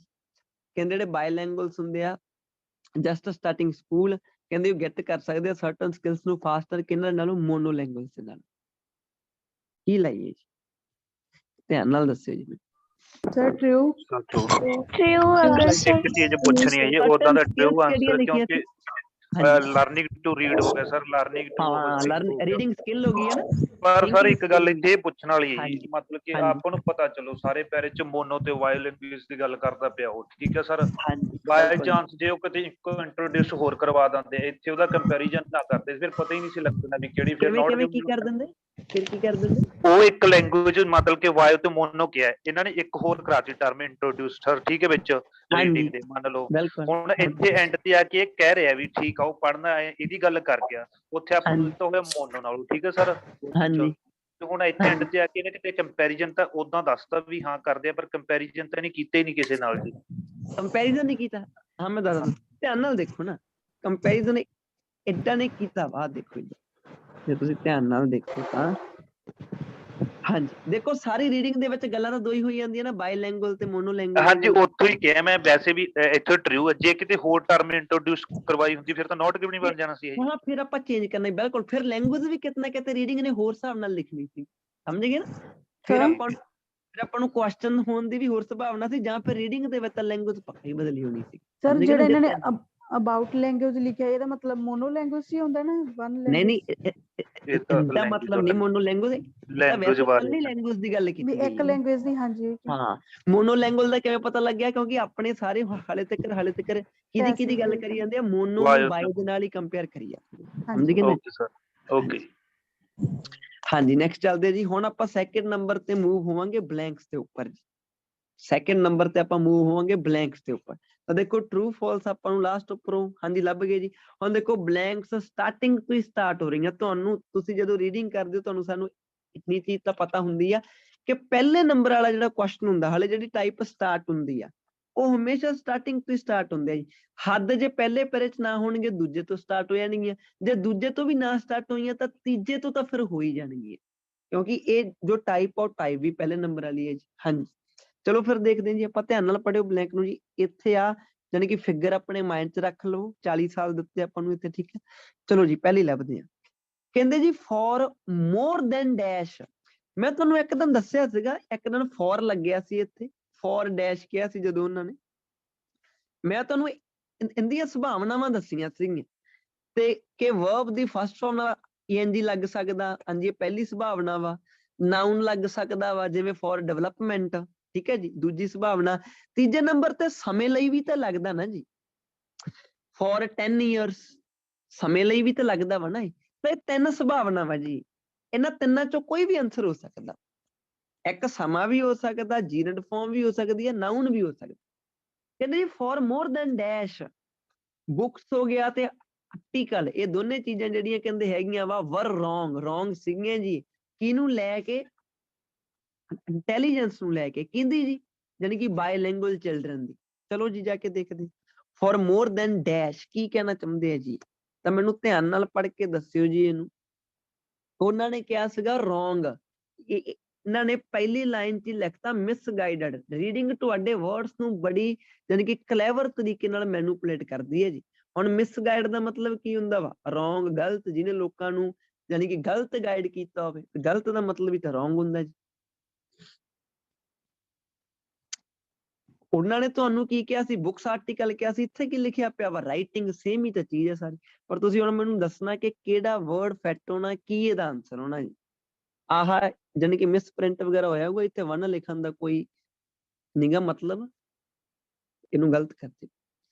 ਕਹਿੰਦੇ ਜਿਹੜੇ ਬਾਇਲੈਂਗੁਅਲਸ ਹੁੰਦੇ ਆ ਜਸਟ ਸਟਾਰਟਿੰਗ ਸਕੂਲ, ਕਹਿੰਦੇ ਉਹ ਗੈਟ ਕਰ ਸਕਦੇ ਆ ਸਰਟਨ ਸਕਿੱਲਸ ਨੂੰ ਫਾਸਟਰ ਕਿਹਨਾਂ ਨਾਲੋਂ, ਮੋਨੋ ਲੈਂਗੁਏਜ ਦੇ ਨਾਲ। ਕੀ ਲਾਈਏ ਜੀ, ਧਿਆਨ ਨਾਲ ਦੱਸਿਓ ਜੀ। ਸਰ ਟਰੂ, ਅਗਰ ਇੱਕ ਚੀਜ਼ ਪੁੱਛਣੀ ਹੈ ਜੀ, ਉਦਾਂ ਦਾ ਟਰੂ ਆਨਸਰ, ਕਿਉਂਕਿ ਲਰਨਿੰਗ ਟੂ ਰੀਡ ਹੋ ਗਿਆ sir, learning to reading skill ਹੋ ਗਈ ਹੈ ਨਾ। ਪਰ ਸਰ ਇੱਕ ਗੱਲ ਇੱਥੇ ਪੁੱਛਣ ਵਾਲੀ ਹੈ ਜੀ, ਮਤਲਬ ਕਿ ਆਪਾਂ ਨੂੰ ਪਤਾ ਚਲੋ ਸਾਰੇ ਪੈਰੇ ਚ ਮੋਨੋ ਤੇ ਵਾਇਲੈਂਗੁਏਜ ਦੀ ਗੱਲ ਕਰਦਾ ਪਿਆ ਉਹ, ਠੀਕ ਹੈ ਸਰ। ਬਾਈ ਚਾਂਸ ਜੇ ਉਹ ਕਿਤੇ ਇੱਕੋ ਇੰਟਰੋਡਿਊਸ ਹੋਰ ਕਰਵਾ ਦਿੰਦੇ, ਇੱਥੇ ਉਹਦਾ ਕੰਪੈਰੀਜ਼ਨ ਨਾ ਕਰਦੇ, ਫਿਰ ਪਤਾ ਹੀ ਨਹੀਂ ਸੀ ਲੱਗਣਾ ਵੀ ਕਿਹੜੀ ਫਿਰ ਨੋਟ ਕੀ ਕਰ ਦਿੰਦੇ, ਫਿਰ ਕੀ ਕਰ ਦਿੰਦੇ, ਉਹ ਇੱਕ ਲੈਂਗੁਏਜ ਮਤਲਬ ਕਿ ਵਾਇਲ ਤੇ ਮੋਨੋ ਕਿਹਾ ਇਹਨਾਂ ਨੇ, ਇੱਕ ਹੋਰ ਕਰਾਤੀ ਟਰਮ ਇੰਟਰੋਡਿਊਸ ਸਰ, ਠੀਕ ਹੈ, ਵਿੱਚ ਰੀਡਿੰਗ ਦੇ ਮੰਨ ਲਓ। ਹੁਣ ਇੱਥੇ ਐਂਡ ਤੇ ਆ ਕੇ ਇਹ ਕਹਿ ਰਿਹਾ ਵੀ ਠੀਕ ਆ ਉਹ ਪੜ੍ਹਨਾ ਹੈ, ਇਹਦੀ ਗੱਲ ਕਰ ਗਿਆ, ਉੱਥੇ ਆਪਾਂ ਨੂੰ ਦਿੱਤਾ ਹੋਇਆ ਮੋਨੋ ਨਾਲੋਂ, ਠੀਕ ਹੈ ਸਰ। ਤੇ ਹੁਣ ਇੱਥੇ ਐਂਡ ਤੇ ਆ ਕੇ ਇਹਨੇ ਕਿਤੇ ਕੰਪੈਰੀਜ਼ਨ ਤਾਂ ਉਦਾਂ ਦੱਸਦਾ ਵੀ ਹਾਂ ਕਰਦੇ ਆ, ਪਰ ਕੰਪੈਰੀਜ਼ਨ ਤਾਂ ਇਹਨੇ ਕੀਤਾ ਹੀ ਨਹੀਂ ਕਿਸੇ ਨਾਲ ਜੀ। ਕੰਪੈਰੀਜ਼ਨ ਨਹੀਂ ਕੀਤਾ, ਹਾਂ ਮੈਂ ਦੱਸਦਾ, ਧਿਆਨ ਨਾਲ ਦੇਖੋ ਨਾ, ਕੰਪੈਰੀਜ਼ਨ ਏਦਾਂ ਨੇ ਕੀਤਾ ਵਾ, ਦੇਖੋ ਜੀ ਜੇ ਤੁਸੀਂ ਧਿਆਨ ਨਾਲ ਦੇਖੋ ਤਾਂ, ਹਾਂਜੀ ਦੇਖੋ ਸਾਰੀ ਰੀਡਿੰਗ ਦੇ ਵਿੱਚ ਗੱਲਾਂ ਤਾਂ ਦੋ ਹੀ ਹੋਈ ਜਾਂਦੀਆਂ ਨਾ, ਬਾਇਲੈਂਗੁਅਲ ਤੇ ਮੋਨੋ ਲੈਂਗੁਏਜ। ਹਾਂਜੀ ਉੱਥੋਂ ਹੀ ਕਿਹਾ ਮੈਂ, ਵੈਸੇ ਵੀ ਇੱਥੇ ਟਰੂ ਹੈ, ਜੇ ਕਿਤੇ ਹੋਰ ਟਰਮ ਇੰਟਰੋਡਿਊਸ ਕਰਵਾਈ ਹੁੰਦੀ ਫਿਰ ਤਾਂ ਨੋਟ ਕਿਉਂ ਨਹੀਂ ਬਣ ਜਾਣਾ ਸੀ ਇਹ। ਹਾਂ ਫਿਰ ਆਪਾਂ ਚੇਂਜ ਕਰਨਾ ਬਿਲਕੁਲ, ਫਿਰ ਲੈਂਗੁਏਜ ਵੀ ਕਿਤੇ ਨਾ ਕਿਤੇ ਰੀਡਿੰਗ ਨੇ ਹੋਰ ਹਿਸਾਬ ਨਾਲ ਲਿਖਣੀ ਸੀ, ਸਮਝ ਗਏ ਨਾ। ਫਿਰ ਆਪਾਂ ਨੂੰ ਕੁਐਸਚਨ ਹੋਣ ਦੀ ਵੀ ਹੋਰ ਸੰਭਾਵਨਾ ਸੀ, ਜਾਂ ਫਿਰ ਰੀਡਿੰਗ ਦੇ ਵਿੱਚ ਲੈਂਗੁਏਜ ਪੱਕੀ ਬਦਲੀ ਹੋਣੀ ਸੀ। ਸਰ ਜਿਹੜਾ ਇਹਨਾਂ ਨੇ ਅਬਾਊਟ ਲੈਂਗੁਏਜ ਲਿਖਿਆ, ਇਹਦਾ ਮਤਲਬ ਮੋਨੋ ਲੈਂਗੁਏਜ ਹੀ ਹੁੰਦਾ ਨਾ, ਵਨ ਨਹੀਂ ਲੈਂਗੁਏਜ। ਇਹ ਤਾਂ ਇਹਦਾ language ਮਤਲਬ ਨਹੀਂ ਮੋਨੋ ਲੈਂਗੁਏਜ, ਤਾਂ ਲੈਂਗੁਏਜ ਵੈਸੇ ਬਾਰੇ ਕੱਲੀ ਲੈਂਗੁਏਜ ਦੀ ਗੱਲ ਵੀ ਕੀਤੀ ਇੱਕ ਗਈ ਹੈ। ਲੈਂਗੁਏਜ ਦੀ, ਹਾਂਜੀ। ਹਾਂ, ਮੋਨੋ ਲੈਂਗੁਏਜ ਦਾ ਕਿਵੇਂ ਪਤਾ ਲੱਗਿਆ, ਕਿਉਂਕਿ ਆਪਣੇ ਸਾਰੇ ਹਾਲੇ ਤੱਕ ਕਿਹਦੀ ਗੱਲ ਕਰੀ ਜਾਂਦੇ ਆ, ਮੋਨੋ ਨੂੰ ਬਾਇਓ ਦੇ ਨਾਲ ਹੀ ਕੰਪੇਅਰ ਕਰੀ ਜਾਂਦੇ, ਸਮਝ ਗਏ ਨਾ। Okay sir, okay. ਹਾਂਜੀ, ਨੈਕਸਟ ਚੱਲਦੇ ਜੀ। ਹੁਣ ਆਪਾਂ ਸੈਕਿੰਡ ਨੰਬਰ ਤੇ ਮੂਵ ਹੋਵਾਂਗੇ ਬਲੈਂਕਸ ਦੇ ਉੱਪਰ ਜੀ। ਸੈਕਿੰਡ ਨੰਬਰ ਤੇ ਆਪਾਂ ਮੂਵ ਹੋਵਾਂਗੇ ਬਲੈਂਕਸ ਦੇ ਉੱਪਰ। ਤਾਂ ਦੇਖੋ ਟਰੂ ਫਾਲਸ ਆਪਾਂ ਨੂੰ ਲਾਸਟ ਉੱਪਰੋਂ, ਹਾਂਜੀ ਲੱਭ ਗਏ ਜੀ। ਹੁਣ ਦੇਖੋ ਬਲੈਂਕਸ ਸਟਾਰਟਿੰਗ ਤੋਂ ਹੀ ਸਟਾਰਟ ਹੋ ਰਹੀਆਂ। ਤੁਹਾਨੂੰ, ਤੁਸੀਂ ਜਦੋਂ ਰੀਡਿੰਗ ਕਰਦੇ ਹੋ ਤੁਹਾਨੂੰ ਸਾਨੂੰ ਇੰਨੀ ਚੀਜ਼ ਤਾਂ ਪਤਾ ਹੁੰਦੀ ਆ ਕਿ ਪਹਿਲੇ ਨੰਬਰ ਵਾਲਾ ਜਿਹੜਾ ਕੁਐਸਚਨ ਹੁੰਦਾ, ਹਾਲੇ ਜਿਹੜੀ ਟਾਈਪ ਸਟਾਰਟ ਹੁੰਦੀ ਆ, ਉਹ ਹਮੇਸ਼ਾ ਸਟਾਰਟਿੰਗ ਤੋਂ ਹੀ ਸਟਾਰਟ ਹੁੰਦੇ ਆ ਜੀ। ਹੱਦ ਜੇ ਪਹਿਲੇ ਪੈਰੇ 'ਚ ਨਾ ਹੋਣਗੇ, ਦੂਜੇ ਤੋਂ ਸਟਾਰਟ ਹੋ ਜਾਣਗੀਆਂ। ਜੇ ਦੂਜੇ ਤੋਂ ਵੀ ਨਾ ਸਟਾਰਟ ਹੋਈਆਂ ਤਾਂ ਤੀਜੇ ਤੋਂ ਤਾਂ ਫਿਰ ਹੋ ਹੀ ਜਾਣਗੀਆਂ, ਕਿਉਂਕਿ ਇਹ ਜੋ ਟਾਈਪ ਆ, ਟਾਈਪ ਵੀ ਪਹਿਲੇ ਨੰਬਰ ਵਾਲੀ ਹੈ ਜੀ। ਹਾਂਜੀ, ਚਲੋ ਫਿਰ ਦੇਖਦੇ ਹਾਂ ਜੀ। ਆਪਾਂ ਧਿਆਨ ਨਾਲ ਪੜ੍ਹਿਓ ਬਲੈਂਕ ਨੂੰ ਜੀ। ਇੱਥੇ ਆ ਜਾਣੀ ਕਿ ਫਿਗਰ ਆਪਣੇ ਮਾਈਂਡ 'ਚ ਰੱਖ ਲਓ। 40 ਸਾਲ ਦਿੱਤੇ ਆਪਾਂ ਨੂੰ ਇੱਥੇ, ਠੀਕ ਹੈ। ਚਲੋ ਜੀ, ਪਹਿਲੀ ਲੱਭਦੇ ਹਾਂ। ਕਹਿੰਦੇ ਜੀ ਫॉर ਮੋਰ ਦੈਨ ਡੈਸ਼। ਮੈਂ ਤੁਹਾਨੂੰ ਇੱਕ ਦਿਨ ਦੱਸਿਆ ਸੀਗਾ, ਇੱਕ ਦਿਨ ਫॉर ਲੱਗਿਆ ਸੀ ਇੱਥੇ, ਫॉर ਡੈਸ਼ ਕਿਹਾ ਸੀ ਜਦੋਂ ਉਹਨਾਂ ਨੇ। ਮੈਂ ਤੁਹਾਨੂੰ ਇਹਦੀਆਂ ਸੰਭਾਵਨਾਵਾਂ ਦੱਸੀਆਂ ਸੀਗੀਆਂ, ਤੇ ਕਿ ਵਰਬ ਦੀ ਫਸਟ ਫਾਰਮ ਨਾਲ ing ਲੱਗ ਸਕਦਾ, ਹਾਂਜੀ ਇਹ ਪਹਿਲੀ ਸੰਭਾਵਨਾ ਵਾ। ਨਾਉਨ ਲੱਗ ਸਕਦਾ ਵਾ, ਜਿਵੇਂ ਫॉर ਡਿਵੈਲਪਮੈਂਟ, ਠੀਕ ਹੈ ਜੀ, ਦੂਜੀ ਸੰਭਾਵਨਾ। ਤੀਜੇ ਨੰਬਰ ਤੇ ਸਮੇਂ ਲਈ ਵੀ ਤਾਂ ਲੱਗਦਾ ਨਾ ਜੀ, ਫॉर 10 years, ਸਮੇਂ ਲਈ ਵੀ ਤਾਂ ਲੱਗਦਾ ਵਾ ਨਾ ਇਹ। ਤਾਂ ਇਹ ਤਿੰਨ ਸੰਭਾਵਨਾਵਾਂ ਜੀ, ਇਹਨਾਂ ਤਿੰਨਾਂ ਚੋਂ ਕੋਈ ਵੀ ਆਨਸਰ ਹੋ ਸਕਦਾ। ਇੱਕ ਸਮਾਂ ਵੀ ਹੋ ਸਕਦਾ, ਜੀਰਡ ਫਾਰਮ ਵੀ ਹੋ ਸਕਦੀ ਹੈ, ਨਾਉਨ ਵੀ ਹੋ ਸਕਦਾ। ਕਹਿੰਦੇ ਜੀ for more than dash, books ਹੋ ਗਿਆ ਤੇ ਆਰਟੀਕਲ, ਇਹ ਦੋਨੇ ਚੀਜ਼ਾਂ ਜਿਹੜੀਆਂ ਕਹਿੰਦੇ ਹੈਗੀਆਂ ਵਾ ਵਰ ਰੋਂਗ ਸੀਗੀਆਂ ਜੀ। ਕਿਹਨੂੰ ਲੈ ਕੇ? ਇੰਟੈਲੀਜੈਂਸ ਨੂੰ ਲੈ ਕੇ। ਕਿਹਦੀ ਜੀ? ਜਾਨੀ ਕਿ ਬਾਇਲੈਂਗੁਅਲ ਚਿਲਡਰਨ ਦੀ। ਚਲੋ ਜੀ ਜਾ ਕੇ ਦੇਖਦੇ। ਫॉर ਮੋਰ ਦੈਨ ਡੈਸ਼ ਕੀ ਕਹਿਣਾ ਚਾਹੁੰਦੇ ਆ ਜੀ? ਤਾਂ ਮੈਨੂੰ ਧਿਆਨ ਨਾਲ ਪੜ੍ਹ ਕੇ ਦੱਸਿਓ ਜੀ ਇਹਨੂੰ। ਉਹਨਾਂ ਨੇ ਕਿਹਾ ਸੀਗਾ ਰੋਂਗ। ਇਹਨਾਂ ਨੇ ਪਹਿਲੀ ਲਾਈਨ 'ਚ ਲਿਖਤਾ ਮਿਸਗਾਈਡਡ। ਰੀਡਿੰਗ ਤੁਹਾਡੇ ਵਰਡਸ ਨੂੰ ਬੜੀ ਜਾਨੀ ਕਿ ਕਲੈਵਰ ਤਰੀਕੇ ਨਾਲ ਮੈਨੂਪੂਲੇਟ ਕਰਦੀ ਹੈ ਜੀ। ਹੁਣ ਮਿਸਗਾਈਡ ਦਾ ਮਤਲਬ ਕੀ ਹੁੰਦਾ ਵਾ? ਰੋਂਗ, ਗਲਤ, ਜਿਹਨੇ ਲੋਕਾਂ ਨੂੰ ਜਾਨੀ ਕਿ ਗਲਤ ਗਾਈਡ ਕੀਤਾ ਹੋਵੇ। ਗਲਤ ਦਾ ਮਤਲਬ ਹੀ ਤਾਂ ਰੋਂਗ ਹੁੰਦਾ ਜੀ। ਉਹਨਾਂ ਨੇ ਤੁਹਾਨੂੰ ਕੀ ਕਿਹਾ ਸੀ? ਬੁੱਕਸ ਆਰਟੀਕਲ ਕਿਹਾ ਸੀ। ਇੱਥੇ ਕੀ ਲਿਖਿਆ ਪਿਆ ਵਾ? ਰਾਈਟਿੰਗ। ਸੇਮ ਹੀ ਤਾਂ ਚੀਜ਼ ਹੈ ਸਾਰੀ, ਪਰ ਤੁਸੀਂ ਹੁਣ ਮੈਨੂੰ ਦੱਸਣਾ ਕਿ ਕਿਹੜਾ ਵਰਡ ਫਿੱਟ ਹੋਣਾ, ਕੀ ਇਹਦਾ ਆਂਸਰ ਹੋਣਾ ਜੀ। ਆਹ ਜਾਨੀ ਕਿ ਮਿਸ ਪ੍ਰਿੰਟ ਵਗੈਰਾ ਹੋਇਆ ਹੋਊਗਾ ਇੱਥੇ, ਵਨ ਲਿਖਣ ਦਾ ਕੋਈ ਨਿਗਾ ਮਤਲਬ, ਇਹਨੂੰ ਗਲਤ ਕਰਤੇ।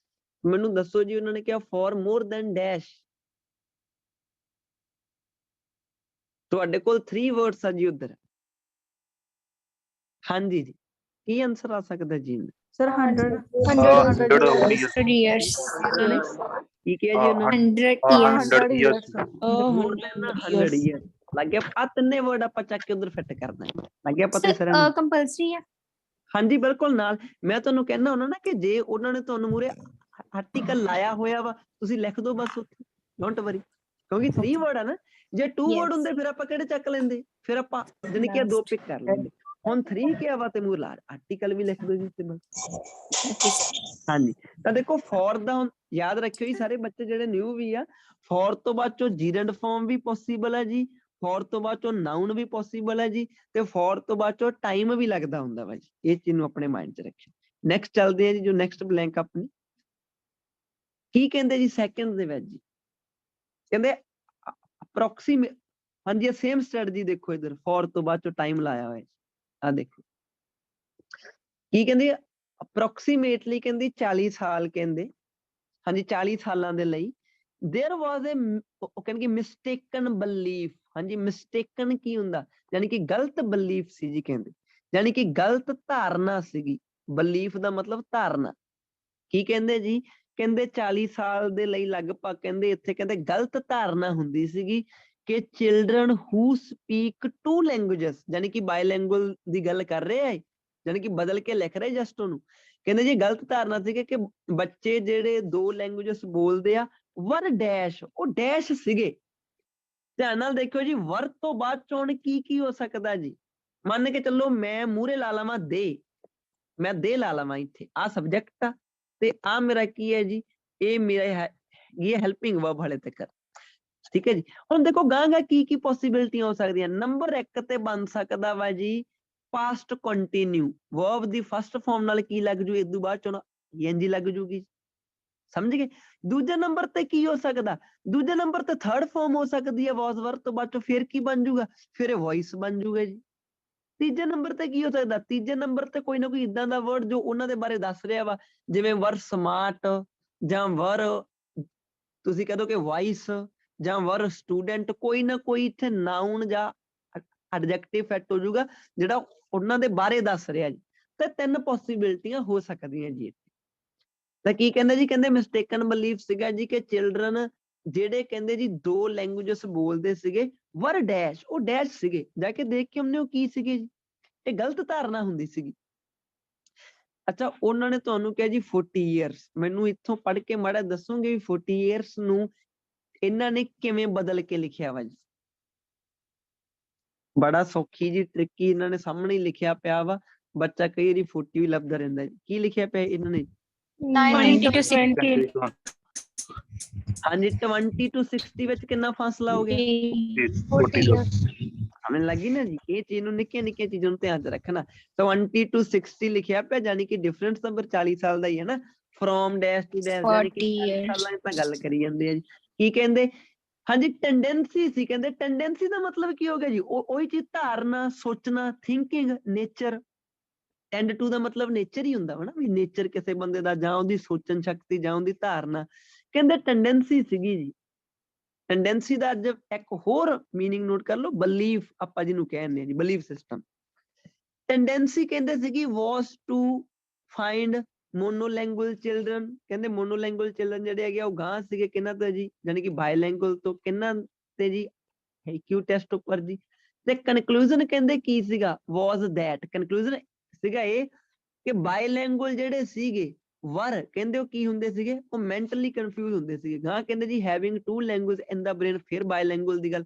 ਮੈਨੂੰ ਦੱਸੋ ਜੀ, ਉਹਨਾਂ ਨੇ ਕਿਹਾ ਫॉर ਮੋਰ ਦੈਨ ਡੈਸ਼। ਤੁਹਾਡੇ ਕੋਲ 3 ਵਰਡਸ ਆ ਜੀ ਉੱਧਰ। ਹਾਂਜੀ ਜੀ, ਕੀ ਆਂਸਰ ਆ ਸਕਦਾ ਜੀ? Sir 100 years. ਕੀ ਕਿਹਾ ਜੀ ਉਹਨਾਂ? 100 years. ਮੋਰ ਦੈਨ 100 years ਲੱਗ ਗਿਆ। ਆ ਤਿੰਨੇ ਵਰਡ ਆਪਾਂ ਚੱਕ ਕੇ ਉਧਰ ਫਿੱਟ ਕਰਨਾ ਲੱਗ ਗਿਆ ਪਤਾ ਸਰ ਨੂੰ? ਕੰਪਲਸਰੀ ਹੈ। ਹਾਂਜੀ ਬਿਲਕੁਲ। ਨਾਲ ਮੈਂ ਤੁਹਾਨੂੰ ਕਹਿੰਦਾ ਹੁੰਦਾ ਨਾ ਕਿ ਜੇ ਉਹਨਾਂ ਨੇ ਤੁਹਾਨੂੰ ਮੂਰੇ ਆਰਟੀਕਲ ਲਾਇਆ ਹੋਇਆ ਵਾ, ਤੁਸੀਂ ਲਿਖ ਦਿਓ ਬਸ ਉੱਥੇ, ਡੋਂਟ ਵਰੀ। ਕਿਉਂਕਿ 3 ਵਰਡ ਆ ਨਾ। ਜੇ 2 ਵਰਡ ਹੁੰਦੇ ਫਿਰ ਆਪਾਂ ਕਿਹੜੇ ਚੱਕ ਲੈਂਦੇ? ਫਿਰ ਆਪਾਂ ਜਾਨੀ ਕਿ 2 ਪਿਕ ਕਰ ਲੈਂਦੇ। ਹੁਣ 3 ਕਿਹਾ ਵਾ ਤੇ ਮੂਰੇ ਲਾ ਆਰਟੀਕਲ ਵੀ ਲਿਖ ਦਿਓ ਜੀ ਉੱਤੇ ਬਸ। ਹਾਂਜੀ, ਤਾਂ ਦੇਖੋ ਫॉर ਦਾ ਯਾਦ ਰੱਖਿਓ ਜੀ ਸਾਰੇ ਬੱਚੇ ਜਿਹੜੇ ਨਿਊ ਵੀ ਆ। ਫॉर ਤੋਂ ਬਾਅਦ ਚੋਂ ਜੀਰਡ ਫਾਰਮ ਵੀ ਪੋਸੀਬਲ ਹੈ ਜੀ, ਫॉर ਤੋਂ ਬਾਅਦ ਚੋਂ ਨਾਉਨ ਵੀ ਪੋਸੀਬਲ ਹੈ ਜੀ, ਤੇ ਫॉर ਤੋਂ ਬਾਅਦ ਚੋਂ ਟਾਈਮ ਵੀ ਲੱਗਦਾ ਹੁੰਦਾ ਵਾ ਜੀ। ਇਹ ਚੀਜ਼ ਨੂੰ ਆਪਣੇ ਮਾਈਂਡ 'ਚ ਰੱਖਿਓ। ਨੈਕਸਟ ਚੱਲਦੇ ਆ ਜੀ, ਜੋ ਨੈਕਸਟ ਬਲੈਂਕ ਆਪਣੀ ਕੀ ਕਹਿੰਦੇ ਜੀ ਸੈਕਿੰਡ ਦੇ ਵਿੱਚ ਜੀ? ਕਹਿੰਦੇ ਅਪਰੋਕਸੀਮੇਟ। ਹਾਂਜੀ, ਸੇਮ ਸਟ੍ਰੈਟਜੀ ਦੇਖੋ ਇੱਧਰ, ਫॉर ਤੋਂ ਬਾਅਦ ਚੋਂ ਟਾਈਮ ਲਾਇਆ ਹੋਇਆ। ਆ ਦੇਖੋ ਕੀ ਕਹਿੰਦੇ? ਅਪਰੋਕਸੀਮੇਟਲੀ ਕਹਿੰਦੀ 40 ਸਾਲ ਕਹਿੰਦੇ, ਹਾਂਜੀ 40 ਸਾਲਾਂ ਦੇ ਲਈ। देयर वाज ए, ਉਹ ਕਹਿੰਦੇ ਮਿਸਟੇਕਨ ਬਲੀਫ। ਹਾਂਜੀ, ਮਿਸਟੇਕਨ ਕੀ ਹੁੰਦਾ? ਯਾਨੀ ਕਿ ਗਲਤ ਬਲੀਫ ਸੀ ਜੀ ਕਹਿੰਦੇ, ਯਾਨੀ ਕਿ ਗਲਤ ਧਾਰਨਾ ਸੀਗੀ। ਬਲੀਫ ਦਾ ਮਤਲਬ ਧਾਰਨਾ। ਕੀ ਕਹਿੰਦੇ ਜੀ? ਕਹਿੰਦੇ 40 ਸਾਲ ਦੇ ਲਈ ਲਗਭਗ ਕਹਿੰਦੇ ਇੱਥੇ ਕਹਿੰਦੇ ਗਲਤ ਧਾਰਨਾ ਹੁੰਦੀ ਸੀਗੀ ਕਿ ਚਿਲਡਰਨ ਹੂ ਸਪੀਕ 2 ਲੈਂਗੁਏਜਸ, ਯਾਨੀ ਕਿ ਬਾਇਲੈਂਗੁਅਲ ਦੀ ਗੱਲ ਕਰ ਰਹੇ ਆ, ਯਾਨੀ ਕਿ ਬਦਲ ਕੇ ਲਿਖ ਰਹੇ ਜਸਟ ਉਹਨੂੰ। ਕਹਿੰਦੇ ਜੀ ਗਲਤ ਧਾਰਨਾ ਸੀਗੀ ਕਿ ਬੱਚੇ ਜਿਹੜੇ 2 ਲੈਂਗੁਏਜਸ ਬੋਲਦੇ ਆ, ਵਰ ਡੈਸ਼, ਉਹ ਡੈਸ਼ ਸੀਗੇ। ਧਿਆਨ ਨਾਲ ਦੇਖਿਓ ਜੀ, ਵਰ ਤੋਂ ਬਾਅਦ ਚੋਂ ਕੀ ਹੋ ਸਕਦਾ ਜੀ? ਮੰਨ ਕੇ ਚੱਲੋ ਮੈਂ ਮੂਹਰੇ ਲਾ ਲਵਾਂ ਦੇ, ਮੈਂ ਦੇ ਲਾ ਲਵਾਂ ਇੱਥੇ, ਆਹ ਸਬਜੈਕਟ ਆ ਤੇ ਆ ਮੇਰਾ ਕੀ ਹੈ ਜੀ? ਇਹ ਮੇਰਾ ਹੈ ਇਹ ਹੈਲਪਿੰਗ ਵਰਬ ਹਾਲੇ ਤੱਕ, ਠੀਕ ਹੈ ਜੀ। ਹੁਣ ਦੇਖੋ ਗਾਂਗਾ ਕੀ ਪੋਸੀਬਿਲਿਟੀਆਂ ਹੋ ਸਕਦੀਆਂ। ਨੰਬਰ 1 ਤੇ ਬਣ ਸਕਦਾ ਵਾ ਜੀ ਪਾਸਟ ਕੰਟੀਨਿਊ। ਵਰਬ ਦੀ ਫਸਟ ਫਾਰਮ ਨਾਲ ਕੀ ਲੱਗ ਜੂ? ਇਸ ਤੋਂ ਬਾਅਦ ਚੋਂ ing ਲੱਗ ਜੂਗੀ। ਸਮਝ ਗਏ। ਦੂਜੇ ਨੰਬਰ ਤੇ ਕੀ ਹੋ ਸਕਦਾ, ਦੂਜੇ ਨੰਬਰ ਤੇ ਥਰਡ ਫਾਰਮ ਹੋ ਸਕਦੀ ਹੈ ਵਾਸ ਵਰ ਤੋਂ ਬਾਅਦ ਚੋਂ, ਫਿਰ ਕੀ ਬਣ ਜੂਗਾ, ਫਿਰ ਇਹ ਵੌਇਸ ਬਣ ਜੂਗਾ ਜੀ। ਤੀਜੇ ਨੰਬਰ ਤੇ ਕੀ ਹੋ ਸਕਦਾ, ਤੀਜੇ ਨੰਬਰ ਤੇ ਕੋਈ ਨਾ ਕੋਈ ਇਦਾਂ ਦਾ ਵਰਡ ਜੋ ਉਹਨਾਂ ਦੇ ਬਾਰੇ ਦੱਸ ਰਿਹਾ ਵਾ, ਜਿਵੇਂ ਵਰ ਸਮਾਰਟ ਜਾਂ ਵਰ ਤੁਸੀਂ ਕਹਿ ਦੋ ਕਿ ਵਾਈਸ ਜਾਂ ਵਰ ਸਟੂਡੈਂਟ, ਕੋਈ ਨਾ ਕੋਈ ਇੱਥੇ ਨਾਉਨ ਜਾਂ ਐਡਜੈਕਟਿਵ ਫਿੱਟ ਹੋ ਜਾਊਗਾ ਜਿਹੜਾ ਉਹਨਾਂ ਦੇ ਬਾਰੇ ਦੱਸ ਰਿਹਾ ਜੀ। ਤੇ ਤਿੰਨ ਪੋਸੀਬਿਲਿਟੀਆਂ ਹੋ ਸਕਦੀਆਂ ਜੀ। ਤਾਂ ਕੀ ਕਹਿੰਦੇ ਜੀ, ਕਹਿੰਦੇ ਮਿਸਟੇਕਨ ਬਲੀਫ ਸੀਗਾ ਜੀ ਕਿ ਚਿਲਡਰਨ ਜਿਹੜੇ ਕਹਿੰਦੇ ਜੀ 2 ਲੈਂਗੁਏਜਸ ਬੋਲਦੇ ਸੀਗੇ, ਵਰ ਡੈਸ਼, ਉਹ ਡੈਸ਼ ਸੀਗੇ, ਜਾ ਕੇ ਦੇਖ ਕੇ ਉਹਨੇ ਉਹ ਕੀ ਸੀਗੇ ਜੀ, ਇਹ ਗਲਤ ਧਾਰਨਾ ਹੁੰਦੀ ਸੀਗੀ। ਅੱਛਾ, ਉਹਨਾਂ ਨੇ ਤੁਹਾਨੂੰ ਕਿਹਾ ਜੀ 40 ਇਅਰਸ, ਮੈਨੂੰ ਇੱਥੋਂ ਪੜ੍ਹ ਕੇ ਮਾੜਾ ਦੱਸੋਗੇ ਵੀ 40 ਇਅਰਸ ਨੂੰ ਇਹਨਾਂ ਨੇ ਕਿਵੇਂ ਬਦਲ ਕੇ ਲਿਖਿਆ ਵਾ ਜੀ। ਬੜਾ ਸੌਖੀ ਜੀ ਟ੍ਰਿਕੀ ਇਹਨਾਂ ਨੇ ਸਾਹਮਣੇ ਲਿਖਿਆ ਪਿਆ ਵਾ, ਬੱਚਾ ਕਈ ਵਾਰੀ 40 ਵੀ ਲੱਭਦਾ ਰਹਿੰਦਾ ਜੀ। ਕੀ ਲਿਖਿਆ ਪਿਆ ਇਹਨਾਂ ਨੇ, 90 to 20 ਹਾਂਜੀ 20 to 60 ਵਿੱਚ ਕਿੰਨਾ ਫਾਸਲਾ ਹੋ ਗਿਆ, 40 years ਮੈਨੂੰ ਲੱਗੀ ਨਾ ਜੀ, ਇਹ ਚੀਜ਼ ਨੂੰ ਨਿੱਕੀਆਂ ਨਿੱਕੀਆਂ ਚੀਜ਼ਾਂ ਨੂੰ ਧਿਆਨ ਚ ਰੱਖਣਾ। 20 to 60 ਲਿਖਿਆ ਪਿਆ, ਜਾਨੀ ਕਿ ਡਿਫਰੈਂਸ ਨੰਬਰ 40 ਸਾਲ ਦਾ ਹੀ ਹੈ ਨਾ, ਫਰੋਮ ਡੈਸ਼ ਟੂ ਡੈਸ਼, ਜਾਨੀ ਕਿ 40 40 years ਸਾਲਾਂ ਦੀ ਤਾਂ ਗੱਲ ਕਰੀ ਜਾਂਦੇ ਆ ਜੀ। ਕੀ ਕਹਿੰਦੇ, ਹਾਂਜੀ ਟੈਂਡੈਂਸੀ ਸੀ, ਕਹਿੰਦੇ ਟੈਂਡੈਂਸੀ ਦਾ ਮਤਲਬ ਕੀ ਹੋ ਗਿਆ ਜੀ, ਉਹੀ ਚੀਜ਼ ਧਾਰਨਾ, ਸੋਚਣਾ, ਥਿੰਕਿੰਗ, ਨੇਚਰ। ਟੈਂਡ ਟੂ ਦਾ ਮਤਲਬ ਨੇਚਰ ਹੀ ਹੁੰਦਾ ਵਾ ਨਾ, ਵੀ ਨੇਚਰ ਕਿਸੇ ਬੰਦੇ ਦਾ ਜਾਂ ਉਹਦੀ ਸੋਚਣ ਸ਼ਕਤੀ ਜਾਂ ਉਹਦੀ ਧਾਰਨਾ। ਕਹਿੰਦੇ ਟੈਂਡੈਂਸੀ ਸੀਗੀ ਜੀ। ਟੈਂਡੈਂਸੀ ਦਾ ਅੱਜ ਇੱਕ ਹੋਰ ਮੀਨਿੰਗ ਨੋਟ ਕਰ ਲਓ, ਬਲੀਫ ਆਪਾਂ ਜਿਹਨੂੰ ਕਹਿੰਦੇ ਆ ਜੀ, ਬਲੀਫ ਸਿਸਟਮ। ਟੈਂਡੈਂਸੀ ਕਹਿੰਦੇ ਸੀਗੀ ਵਾਸ ਟੂ ਫਾਈਂਡ ਮੋਨੋਲੈਂਗੁਅਲ ਚਿਲਡਰਨ, ਕਹਿੰਦੇ ਮੋਨੋਲੈਂਗੁਅਲ ਚਿਲਡਰਨ ਜਿਹੜੇ ਹੈਗੇ ਉਹ ਗਾਂ ਸੀਗੇ ਕਿਹਨਾਂ ਤੋਂ ਜੀ, ਯਾਨੀ ਕਿ ਬਾਇਲੈਂਗੁਅਲ ਤੋਂ, ਕਿਹਨਾਂ ਤੇ ਜੀ, IQ ਟੈਸਟ ਉੱਪਰ ਜੀ। ਤੇ ਕਨਕਲੂਜਨ ਕਹਿੰਦੇ ਕੀ ਸੀਗਾ, ਵਾਸ ਦੈਟ, ਕਨਕਲੂਜਨ ਸੀਗਾ ਇਹ ਕਿ ਬਾਇਲੈਂਗੁਅਲ ਜਿਹੜੇ ਸੀਗੇ ਵਰ, ਕਹਿੰਦੇ ਉਹ ਕੀ ਹੁੰਦੇ ਸੀਗੇ, ਉਹ ਮੈਂਟਲੀ ਕਨਫਿਊਜ਼ ਹੁੰਦੇ ਸੀਗੇ। ਗਾਂ ਕਹਿੰਦੇ ਜੀ ਹੈਵਿੰਗ 2 ਲੈਂਗੁਏਜ ਇਨ ਦਾ ਬ੍ਰੇਨ, ਫਿਰ ਬਾਇਲੈਂਗੁਅਲ ਦੀ ਗੱਲ,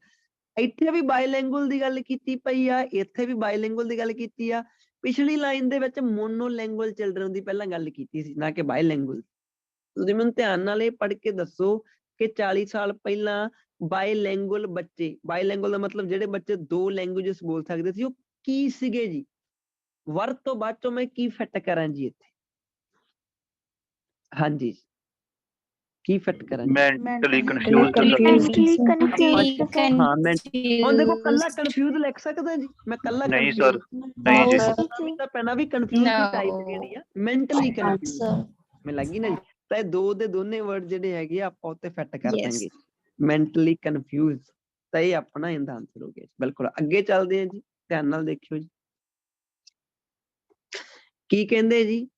ਇੱਥੇ ਵੀ ਬਾਇਲੈਂਗੁਅਲ ਦੀ ਗੱਲ ਕੀਤੀ ਪਈ ਆ, ਇੱਥੇ ਵੀ ਬਾਇਲੈਂਗੁਅਲ ਦੀ ਗੱਲ ਕੀਤੀ ਆ। ਪਿਛਲੀ ਲਾਈਨ ਦੇ ਵਿੱਚ ਮੋਨੋਲੈਂਗੁਅਲ ਚਿਲਡਰਨ ਦੀ ਪਹਿਲਾਂ ਗੱਲ ਕੀਤੀ ਸੀ, ਨਾ ਕਿ ਬਾਇਲੈਂਗੁਅਲ। ਤੁਸੀਂ ਮੈਨੂੰ ਧਿਆਨ ਨਾਲ ਇਹ ਪੜ੍ਹ ਕੇ ਦੱਸੋ ਕਿ 40 ਸਾਲ ਪਹਿਲਾਂ ਬਾਇਲੈਂਗੁਅਲ ਬੱਚੇ, ਬਾਇਲੈਂਗੁਅਲ ਦਾ ਮਤਲਬ ਜਿਹੜੇ ਬੱਚੇ 2 ਲੈਂਗੁਏਜਸ ਬੋਲ ਸਕਦੇ ਸੀ, ਉਹ ਕੀ ਸੀਗੇ ਜੀ। ਵਰ ਤੋਂ ਬਾਅਦ ਚੋਂ ਮੈਂ ਕੀ ਫਿੱਟ ਕਰਾਂ ਜੀ ਇੱਥੇ, ਹਾਂਜੀ ਕੀ ਫਿੱਟ ਕਰਾਂ ਜੀ, ਮੈਂਟਲੀ Mentally ਕਨਫਿਊਜ਼ਡ। ਹਾਂ ਮੈਂ ਹੁਣ ਦੇਖੋ ਕੱਲਾ ਕਨਫਿਊਜ਼ ਲਿਖ ਸਕਦਾ ਜੀ, ਮੈਂ ਕੱਲਾ ਨਹੀਂ ਕਨਫਿਊਜ਼ ਸਰ, ਨਹੀਂ ਜੀ ਵੀ ਤਾਂ ਪੈਣਾ ਵੀ ਕਨਫਿਊਜ਼ ਦੀ ਟਾਈਪ ਕਿਹੜੀ ਆ, ਮੈਂਟਲੀ ਕਨਫਿਊਜ਼ ਮੈਂ ਲੱਗੀ ਨਾ ਜੀ। ਤਾਂ ਇਹ ਦੋ ਦੇ ਦੋਨੇ ਵਰਡ ਜਿਹੜੇ ਹੈਗੇ ਆਪਾਂ ਉੱਤੇ ਫਿੱਟ ਕਰ ਦਾਂਗੇ, ਮੈਂਟਲੀ ਕਨਫਿਊਜ਼, ਤਾਂ ਇਹ ਆਪਣਾ ਇਹਦਾ ਆਨਸਰ ਹੋ ਗਿਆ। ਬਿਲਕੁਲ ਅੱਗੇ ਚੱਲਦੇ ਹਾਂ ਜੀ, ਧਿਆਨ ਨਾਲ ਦੇਖਿਓ ਜੀ ਕੀ ਕਹਿੰਦੇ ਜੀ।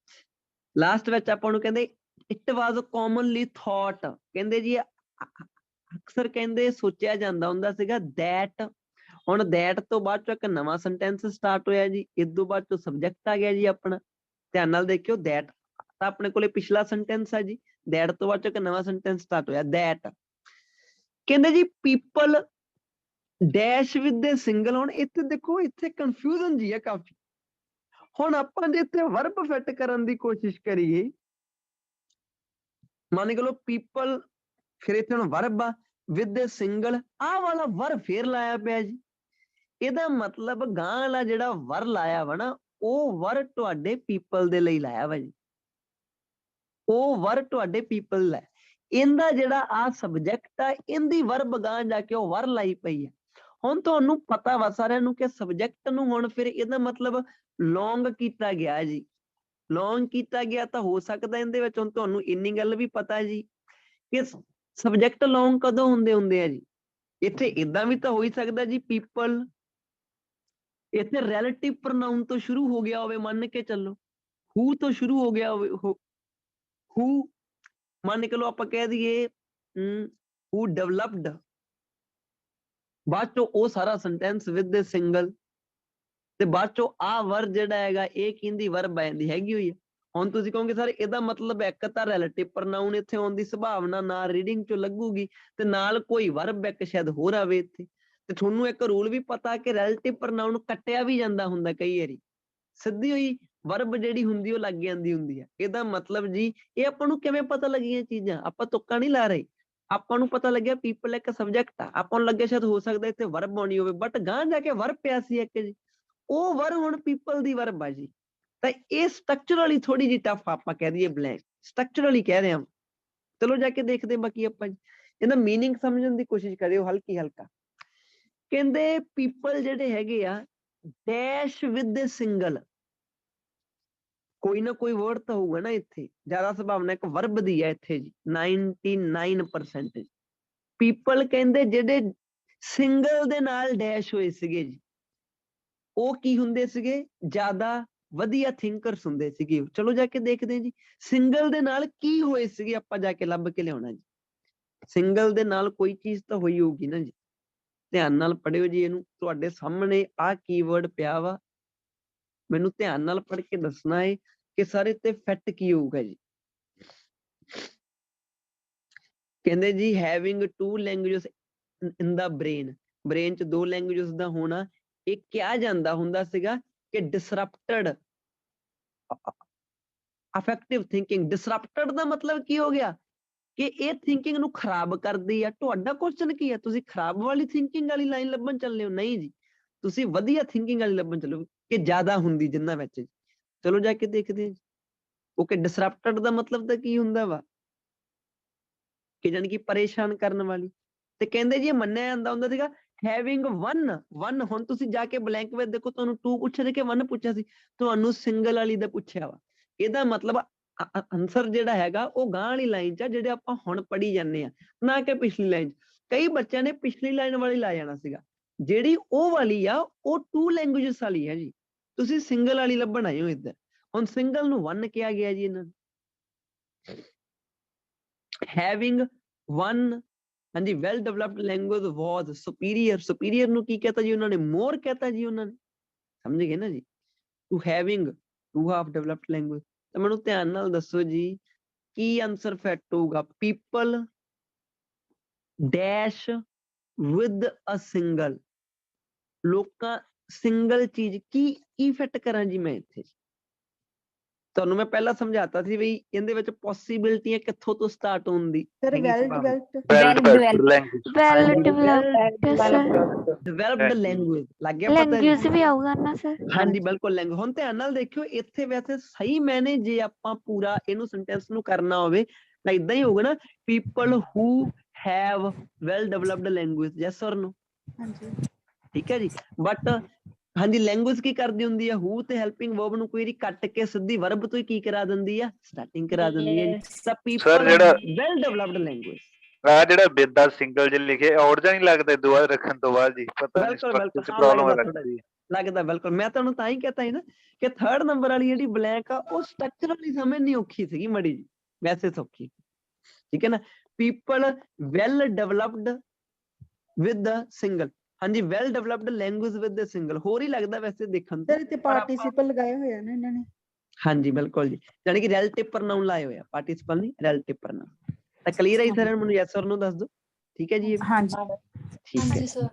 ਲਾਸਟ ਵਿੱਚ ਆਪਾਂ ਨੂੰ ਕਹਿੰਦੇ ਇਟ ਵਾਜ਼ ਕਾਮਨਲੀ ਥੌਟ, ਕਹਿੰਦੇ ਜੀ ਅਕਸਰ ਕਹਿੰਦੇ ਸੋਚਿਆ ਜਾਂਦਾ ਹੁੰਦਾ ਸੀਗਾ that, ਹੁਣ that ਤੋਂ ਬਾਅਦ ਚੋਂ ਇੱਕ ਨਵਾਂ ਸੈਂਟੈਂਸ ਸਟਾਰਟ ਹੋਇਆ ਜੀ, ਇਸ ਤੋਂ ਬਾਅਦ ਚੋਂ ਸਬਜੈਕਟ ਆ ਗਿਆ ਜੀ ਆਪਣਾ। ਧਿਆਨ ਨਾਲ ਦੇਖਿਓ, that ਤਾਂ ਆਪਣੇ ਕੋਲੇ ਪਿਛਲਾ ਸੈਂਟੈਂਸ ਆ ਜੀ, that ਤੋਂ ਬਾਅਦ ਚੋਂ ਇੱਕ ਨਵਾਂ ਸੈਂਟੈਂਸ ਸਟਾਰਟ ਹੋਇਆ that। ਕਹਿੰਦੇ ਜੀ ਪੀਪਲ ਡੈਸ਼ ਵਿਦ ਦੇ ਸਿੰਗਲ, ਹੁਣ ਇੱਥੇ ਦੇਖੋ ਇੱਥੇ ਕਨਫਿਊਜ਼ਨ ਜੀ ਹੈ ਕਾਫੀ। ਹੁਣ ਆਪਾਂ ਜੇ ਇੱਥੇ ਵਰਬ ਫਿੱਟ ਕਰਨ ਦੀ ਕੋਸ਼ਿਸ਼ ਕਰੀਏ, ਮੰਨ ਕੇ ਲਓ ਪੀਪਲ, ਫਿਰ ਇੱਥੇ ਹੁਣ ਵਰਬ ਆ ਵਿਦ ਦੇ ਸਿੰਗਲ, ਆਹ ਵਾਲਾ ਵਰ ਫੇਰ ਲਾਇਆ ਪਿਆ ਜੀ। ਇਹਦਾ ਮਤਲਬ ਗਾਂ ਵਾਲਾ ਜਿਹੜਾ ਵਰ ਲਾਇਆ ਵਾ ਨਾ, ਉਹ ਵਰ ਤੁਹਾਡੇ ਪੀਪਲ ਦੇ ਲਈ ਲਾਇਆ ਵਾ ਜੀ, ਉਹ ਵਰ ਤੁਹਾਡੇ ਪੀਪਲ ਹੈ। ਇਹਦਾ ਜਿਹੜਾ ਆ ਸਬਜੈਕਟ ਆ, ਇਹਦੀ ਵਰਬ ਗਾਂ ਜਾ ਕੇ ਉਹ ਵਰ ਲਾਈ ਪਈ ਹੈ। ਹੁਣ ਤੁਹਾਨੂੰ ਪਤਾ ਵਾ ਸਾਰਿਆਂ ਨੂੰ ਕਿ ਸਬਜੈਕਟ ਨੂੰ ਹੁਣ ਫਿਰ ਇਹਦਾ ਮਤਲਬ ਲੌਂਗ ਕੀਤਾ ਗਿਆ ਜੀ, ਲੌਂਗ ਕੀਤਾ ਗਿਆ ਤਾਂ ਹੋ ਸਕਦਾ ਇਹਦੇ ਵਿੱਚ ਹੁਣ ਤੁਹਾਨੂੰ ਇੰਨੀ ਗੱਲ ਵੀ ਪਤਾ ਜੀ ਕਿ ਸਬਜੈਕਟ ਲੌਂਗ ਕਦੋਂ ਹੁੰਦੇ ਆ ਜੀ। ਇੱਥੇ ਇਦਾਂ ਵੀ ਤਾਂ ਹੋ ਹੀ ਸਕਦਾ ਜੀ ਪੀਪਲ ਇੱਥੇ ਰਿਲੇਟਿਵ ਪ੍ਰੋਨਾਊਨ ਤੋਂ ਸ਼ੁਰੂ ਹੋ ਗਿਆ ਹੋਵੇ, ਮੰਨ ਕੇ ਚੱਲੋ ਹੂ ਤੋਂ ਸ਼ੁਰੂ ਹੋ ਗਿਆ ਹੋਵੇ, ਹੂ ਮੰਨ ਕੇ ਲਓ ਆਪਾਂ ਕਹਿ ਦਈਏ ਹੂ ਡਿਵੈਲਪਡ, ਬਾਅਦ ਚੋਂ ਉਹ ਸਾਰਾ ਸੈਂਟੈਂਸ ਵਿਦ ਦੇ ਸਿੰਗਲ, ਤੇ ਬਾਅਦ ਚੋਂ ਆ ਵਰ ਜਿਹੜਾ ਹੈਗਾ ਇਹ ਕਿਹਦੀ ਵਰਬ ਆ ਜਾਂਦੀ ਹੈਗੀ ਹੋਈ ਹੈ। ਹੁਣ ਤੁਸੀਂ ਕਹੋਗੇ ਸਰ ਇਹਦਾ ਮਤਲਬ ਇੱਕ ਤਾਂ ਰਿਲੇਟਿਵ ਪ੍ਰੋਨਾਊਨ ਇੱਥੇ ਆਉਣ ਦੀ ਸੰਭਾਵਨਾ ਨਾ ਰੀਡਿੰਗ ਚੋਂ ਲੱਗੂਗੀ, ਤੇ ਨਾਲ ਕੋਈ ਵਰਬ ਇੱਕ ਸ਼ਾਇਦ ਹੋਰ ਆਵੇ ਇੱਥੇ। ਤੇ ਤੁਹਾਨੂੰ ਇੱਕ ਰੂਲ ਵੀ ਪਤਾ ਕਿ ਰਿਲੇਟਿਵ ਪ੍ਰੋਨਾਊਨ ਕੱਟਿਆ ਵੀ ਜਾਂਦਾ ਹੁੰਦਾ ਕਈ ਵਾਰੀ, ਸਿੱਧੀ ਹੋਈ ਵਰਬ ਜਿਹੜੀ ਹੁੰਦੀ ਉਹ ਲੱਗ ਜਾਂਦੀ ਹੁੰਦੀ ਹੈ। ਇਹਦਾ ਮਤਲਬ ਜੀ ਇਹ ਆਪਾਂ ਨੂੰ ਕਿਵੇਂ ਪਤਾ ਲੱਗੀਆਂ ਚੀਜ਼ਾਂ, ਆਪਾਂ ਤੁੱਕਾ ਨਹੀਂ ਲਾ ਰਹੇ, ਆਪਾਂ ਨੂੰ ਪਤਾ ਲੱਗਿਆ ਪੀਪਲ ਇੱਕ ਸਬਜੈਕਟ ਆ, ਆਪਾਂ ਨੂੰ ਲੱਗਿਆ ਸ਼ਾਇਦ ਹੋ ਸਕਦਾ ਇੱਥੇ ਵਰਬ ਆਉਣੀ ਹੋਵੇ, ਬਟ ਗਾਂ ਜਾ ਕੇ ਵਰਬ ਪਿਆ ਸੀ ਇੱਕ ਜੀ, ਉਹ ਵਰ ਹੁਣ ਪੀਪਲ ਦੀ ਵਰਬ ਆ ਜੀ। ਤਾਂ ਇਹ ਸਟਰਕਚਰਲੀ ਥੋੜੀ ਜਿਹੀ ਟਫ ਆਪਾਂ ਕਹਿ ਦਈਏ, ਬਲੈਂਕ ਸਟਰਕਚਰਲੀ ਕਹਿ ਰਹੇ ਹਾਂ ਚਲੋ ਜਾ ਕੇ ਦੇਖਦੇ ਬਾਕੀ ਆਪਾਂ ਜੀ। ਇਹਦਾ ਮੀਨਿੰਗ ਸਮਝਣ ਦੀ ਕੋਸ਼ਿਸ਼ ਕਰਿਓ ਹਲਕੀ ਹਲਕਾ। ਕਹਿੰਦੇ ਪੀਪਲ ਜਿਹੜੇ ਹੈਗੇ ਆ ਡੈਸ਼ ਵਿਦ ਸਿੰਗਲ, ਕੋਈ ਨਾ ਕੋਈ ਵਰਡ ਤਾਂ ਹੋਊਗਾ ਨਾ ਇੱਥੇ, ਜ਼ਿਆਦਾ ਸੰਭਾਵਨਾ ਇੱਕ ਵਰਬ ਦੀ ਹੈ ਇੱਥੇ ਜੀ 99% ਪੀਪਲ ਕਹਿੰਦੇ ਜਿਹੜੇ ਸਿੰਗਲ ਦੇ ਨਾਲ ਡੈਸ਼ ਹੋਏ ਸੀਗੇ ਜੀ, ਉਹ ਕੀ ਹੁੰਦੇ ਸੀਗੇ, ਜ਼ਿਆਦਾ ਵਧੀਆ ਥਿੰਕਰਸ ਹੁੰਦੇ ਸੀਗੇ। ਚਲੋ ਜਾ ਕੇ ਦੇਖਦੇ ਜੀ ਸਿੰਗਲ ਦੇ ਨਾਲ ਕੀ ਹੋਏ ਸੀਗੇ, ਆਪਾਂ ਜਾ ਕੇ ਲੱਭ ਕੇ ਲਿਆਉਣਾ ਜੀ। ਸਿੰਗਲ ਦੇ ਨਾਲ ਕੋਈ ਚੀਜ਼ ਤਾਂ ਹੋਈ ਹੋਊਗੀ ਨਾ ਜੀ, ਧਿਆਨ ਨਾਲ ਪੜਿਓ ਜੀ ਇਹਨੂੰ। ਤੁਹਾਡੇ ਸਾਹਮਣੇ ਆਹ ਕੀਵਰਡ ਪਿਆ ਵਾ, ਮੈਨੂੰ ਧਿਆਨ ਨਾਲ ਪੜ੍ਹ ਕੇ ਦੱਸਣਾ ਹੈ ਕਿ ਸਾਰੇ ਤੇ ਫਿੱਟ ਕੀ ਹੋਊਗਾ ਜੀ। ਕਹਿੰਦੇ ਜੀ ਹੈਵਿੰਗ 2 ਲੈਂਗੁਏਜਸ ਇਨ ਦਾ ਬ੍ਰੇਨ ਚ 2 ਲੈਂਗੁਏਜਸ ਦਾ ਹੋਣਾ, ਇਹ ਕਿਹਾ ਜਾਂਦਾ ਹੁੰਦਾ ਸੀਗਾ ਕਿ ਡਿਸਰਪਟਡ ਅਫੈਕਟਿਵ ਥਿੰਕਿੰਗ। ਡਿਸਰਪਟਡ ਦਾ ਮਤਲਬ ਕੀ ਹੋ ਗਿਆ ਕਿ ਇਹ ਥਿੰਕਿੰਗ ਨੂੰ ਖਰਾਬ ਕਰਦੀ ਆ। ਤੁਹਾਡਾ ਕੁਐਸਚਨ ਕੀ ਹੈ, ਤੁਸੀਂ ਖਰਾਬ ਵਾਲੀ ਥਿੰਕਿੰਗ ਵਾਲੀ ਲਾਈਨ ਲੱਭਣ ਚੱਲੇ ਹੋ? ਨਹੀਂ ਜੀ, ਤੁਸੀਂ ਵਧੀਆ ਥਿੰਕਿੰਗ ਵਾਲੀ ਲੱਭਣ ਚੱਲੇ ਹੋ ਕਿ ਜ਼ਿਆਦਾ ਹੁੰਦੀ ਜਿੰਨਾਂ ਵਿੱਚ। ਚਲੋ ਜਾ ਕੇ ਦੇਖਦੇ ਹਾਂ। ਓਕੇ, ਡਿਸਰਪਟਡ ਦਾ ਮਤਲਬ ਤਾਂ ਕੀ ਹੁੰਦਾ ਵਾ ਕਿ ਜਾਨੀ ਕਿ ਪਰੇਸ਼ਾਨ ਕਰਨ ਵਾਲੀ। ਤੇ ਕਹਿੰਦੇ ਜੀ ਮੰਨਿਆ ਜਾਂਦਾ ਹੁੰਦਾ ਸੀਗਾ ਹੈਵਿੰਗ 1 ਹੁਣ ਤੁਸੀਂ ਜਾ ਕੇ ਬਲੈਂਕ ਵਿੱਚ ਦੇਖੋ, ਤੁਹਾਨੂੰ 2 ਪੁੱਛਿਆ ਸੀ ਕਿ 1 ਪੁੱਛਿਆ ਸੀ, ਤੁਹਾਨੂੰ ਸਿੰਗਲ ਵਾਲੀ ਦਾ ਪੁੱਛਿਆ ਵਾ। ਇਹਦਾ ਮਤਲਬ ਆਨਸਰ ਜਿਹੜਾ ਹੈਗਾ ਉਹ ਗਾਂ ਵਾਲੀ ਲਾਈਨ ਚ ਆ, ਜਿਹੜੇ ਆਪਾਂ ਹੁਣ ਪੜ੍ਹੀ ਜਾਂਦੇ ਆ, ਨਾ ਕਿ ਪਿਛਲੀ ਲਾਈਨ ਚ। ਕਈ ਬੱਚਿਆਂ ਨੇ ਪਿਛਲੀ ਲਾਈਨ ਵਾਲੀ ਲਾ ਜਾਣਾ ਸੀਗਾ, ਜਿਹੜੀ ਉਹ ਵਾਲੀ ਆ ਉਹ 2 ਲੈਂਗੁਏਜਸ ਵਾਲੀ ਹੈ ਜੀ, ਤੁਸੀਂ ਸਿੰਗਲ ਵਾਲੀ ਲੱਭਣ ਆਏ ਹੋ ਇੱਧਰ। ਹੁਣ ਸਿੰਗਲ ਨੂੰ 1 ਕਿਹਾ ਗਿਆ ਜੀ ਇਹਨਾਂ ਨੇ। ਹੈਵਿੰਗ 1 ਹਾਂਜੀ, ਵੈਲ ਡਿਵਲਪਡ ਲੈਂਗੁਏਜ ਵਾਜ਼ ਸੁਪੀਰੀਅਰ ਨੂੰ ਕੀ ਕਹਤਾ ਜੀ ਉਹਨਾਂ ਨੇ, ਮੋਰ ਕਹਤਾ ਜੀ ਉਹਨਾਂ ਨੇ। ਸਮਝ ਗਏ ਨਾ ਜੀ, two having 2 half developed language. ਤਾਂ ਮੈਨੂੰ ਧਿਆਨ ਨਾਲ ਦੱਸੋ ਜੀ ਕੀ ਆਨਸਰ ਫਿੱਟ ਹੋਊਗਾ, people dash with a single, ਲੋਕਾਂ ਸਿੰਗਲ ਚੀਜ਼ ਕੀ ਫਿੱਟ ਕਰਾਂ ਜੀ ਮੈਂ ਇੱਥੇ। ਤੁਹਾਨੂੰ ਮੈਂ ਪਹਿਲਾਂ ਸਮਝਾਤਾ ਸੀ ਬਈ ਇਹਦੇ ਵਿੱਚ ਪੋਸੀਬਿਲਿਟੀਆਂ ਕਿੱਥੋਂ ਤੋਂ ਸਟਾਰਟ ਹੋਣ ਦੀ ਸਰ ਹੈਗੀ ਵੈਲ ਸੰਭਾਵਨਾ। ਡਿਵੈਲਪਡ ਡਿਵੈਲਪਡ ਲੈਂਗੁਏਜ ਲੱਗ ਗਿਆ ਪਤਾ ਲੈਂਗੁਏਜ ਵੀ ਆਊਗਾ ਨਾ ਸਰ? ਹਾਂਜੀ ਬਿਲਕੁਲ ਲੈਂਗੁਏਜ। ਹੁਣ ਧਿਆਨ ਨਾਲ ਦੇਖਿਓ ਇੱਥੇ ਵੈਸੇ ਸਹੀ ਮੈਨੇ ਜੇ ਆਪਾਂ ਪੂਰਾ ਇਹਨੂੰ ਸੈਂਟੈਂਸ ਨੂੰ ਕਰਨਾ ਹੋਵੇ ਤਾਂ ਇਦਾਂ ਹੀ ਹੋਊਗਾ ਨਾ, people who have well developed language, yes ਔਰ ਨੋ। ਹਾਂਜੀ ਠੀਕ ਹੈ ਜੀ। ਬਟ ਹਾਂਜੀ ਲੈਂਗੁਏਜ ਕੀ ਕਰਦੀ ਹੁੰਦੀ ਆ, ਹੂ ਤੇ ਹੈਲਪਿੰਗ ਵਰਬ ਨੂੰ ਕੋਈ ਕੱਟ ਕੇ ਸਿੱਧੀ ਵਰਬ ਤੋਂ ਹੀ ਕੀ ਕਰਾ ਦਿੰਦੀ ਆ, ਸਟਾਰਟਿੰਗ ਕਰਾ ਦਿੰਦੀ ਹੈ। ਤਾਂ ਪੀਪਲ ਵੈਲ ਡਿਵਲਪਡ ਲੈਂਗੁਏਜ। ਆ ਜਿਹੜਾ ਬੇਦਾ ਸਿੰਗਲ ਜੇ ਲਿਖੇ ਔਰ ਜਾਂ ਨਹੀਂ ਲੱਗਦਾ ਦੁਬਾਰਾ ਰੱਖਣ ਤੋਂ ਬਾਅਦ ਜੀ, ਪਤਾ ਨਹੀਂ ਬਿਲਕੁਲ ਸਟਰਕਚਰ ਚ ਹਾਂ ਪ੍ਰੋਬਲਮ ਲੱਗਦਾ ਲੱਗਦੀ ਹੈ। ਲੱਗਦਾ ਬਿਲਕੁਲ। ਮੈਂ ਤੁਹਾਨੂੰ ਤਾਂ ਹੀ ਕਹਤਾ ਸੀ ਨਾ ਕਿ 3rd ਨੰਬਰ ਵਾਲੀ ਜਿਹੜੀ ਬਲੈਂਕ ਆ ਉਹ ਸਟਰਕਚਰਲੀ ਸਮਝਣੀ ਔਖੀ ਸੀਗੀ ਮੜੀ ਜੀ, ਵੈਸੇ ਸੌਖੀ। ਠੀਕ ਹੈ ਨਾ, people well developed with single, ਹਾਂਜੀ well developed language with single, ਹੋਰ ਹੀ ਲੱਗਦਾ ਵੈਸੇ ਦੇਖਣ ਤੋਂ। ਸਰ ਇੱਥੇ ਪਾਰਟਿਸਿਪਲ ਲਗਾਏ ਹੋਏ ਆ ਨਾ ਇਹਨਾਂ ਨੇ। ਹਾਂਜੀ ਬਿਲਕੁਲ ਜੀ, ਯਾਨੀ ਕਿ ਰਿਲੇਟਿਵ ਪ੍ਰੋਨਾਉਨ ਲਾਏ ਹੋਏ ਆ, ਪਾਰਟਿਸਿਪਲ ਨਹੀਂ ਰਿਲੇਟਿਵ ਪ੍ਰੋਨਾਉਨ। ਤਾਂ ਕਲੀਅਰ ਹੈ ਸਰ, ਮੈਨੂੰ ਯੈਸ ਔਰ ਨੋ ਦੱਸ ਦਿਓ। ਠੀਕ ਹੈ ਜੀ, ਹਾਂਜੀ ਠੀਕ ਹੈ ਸਰ।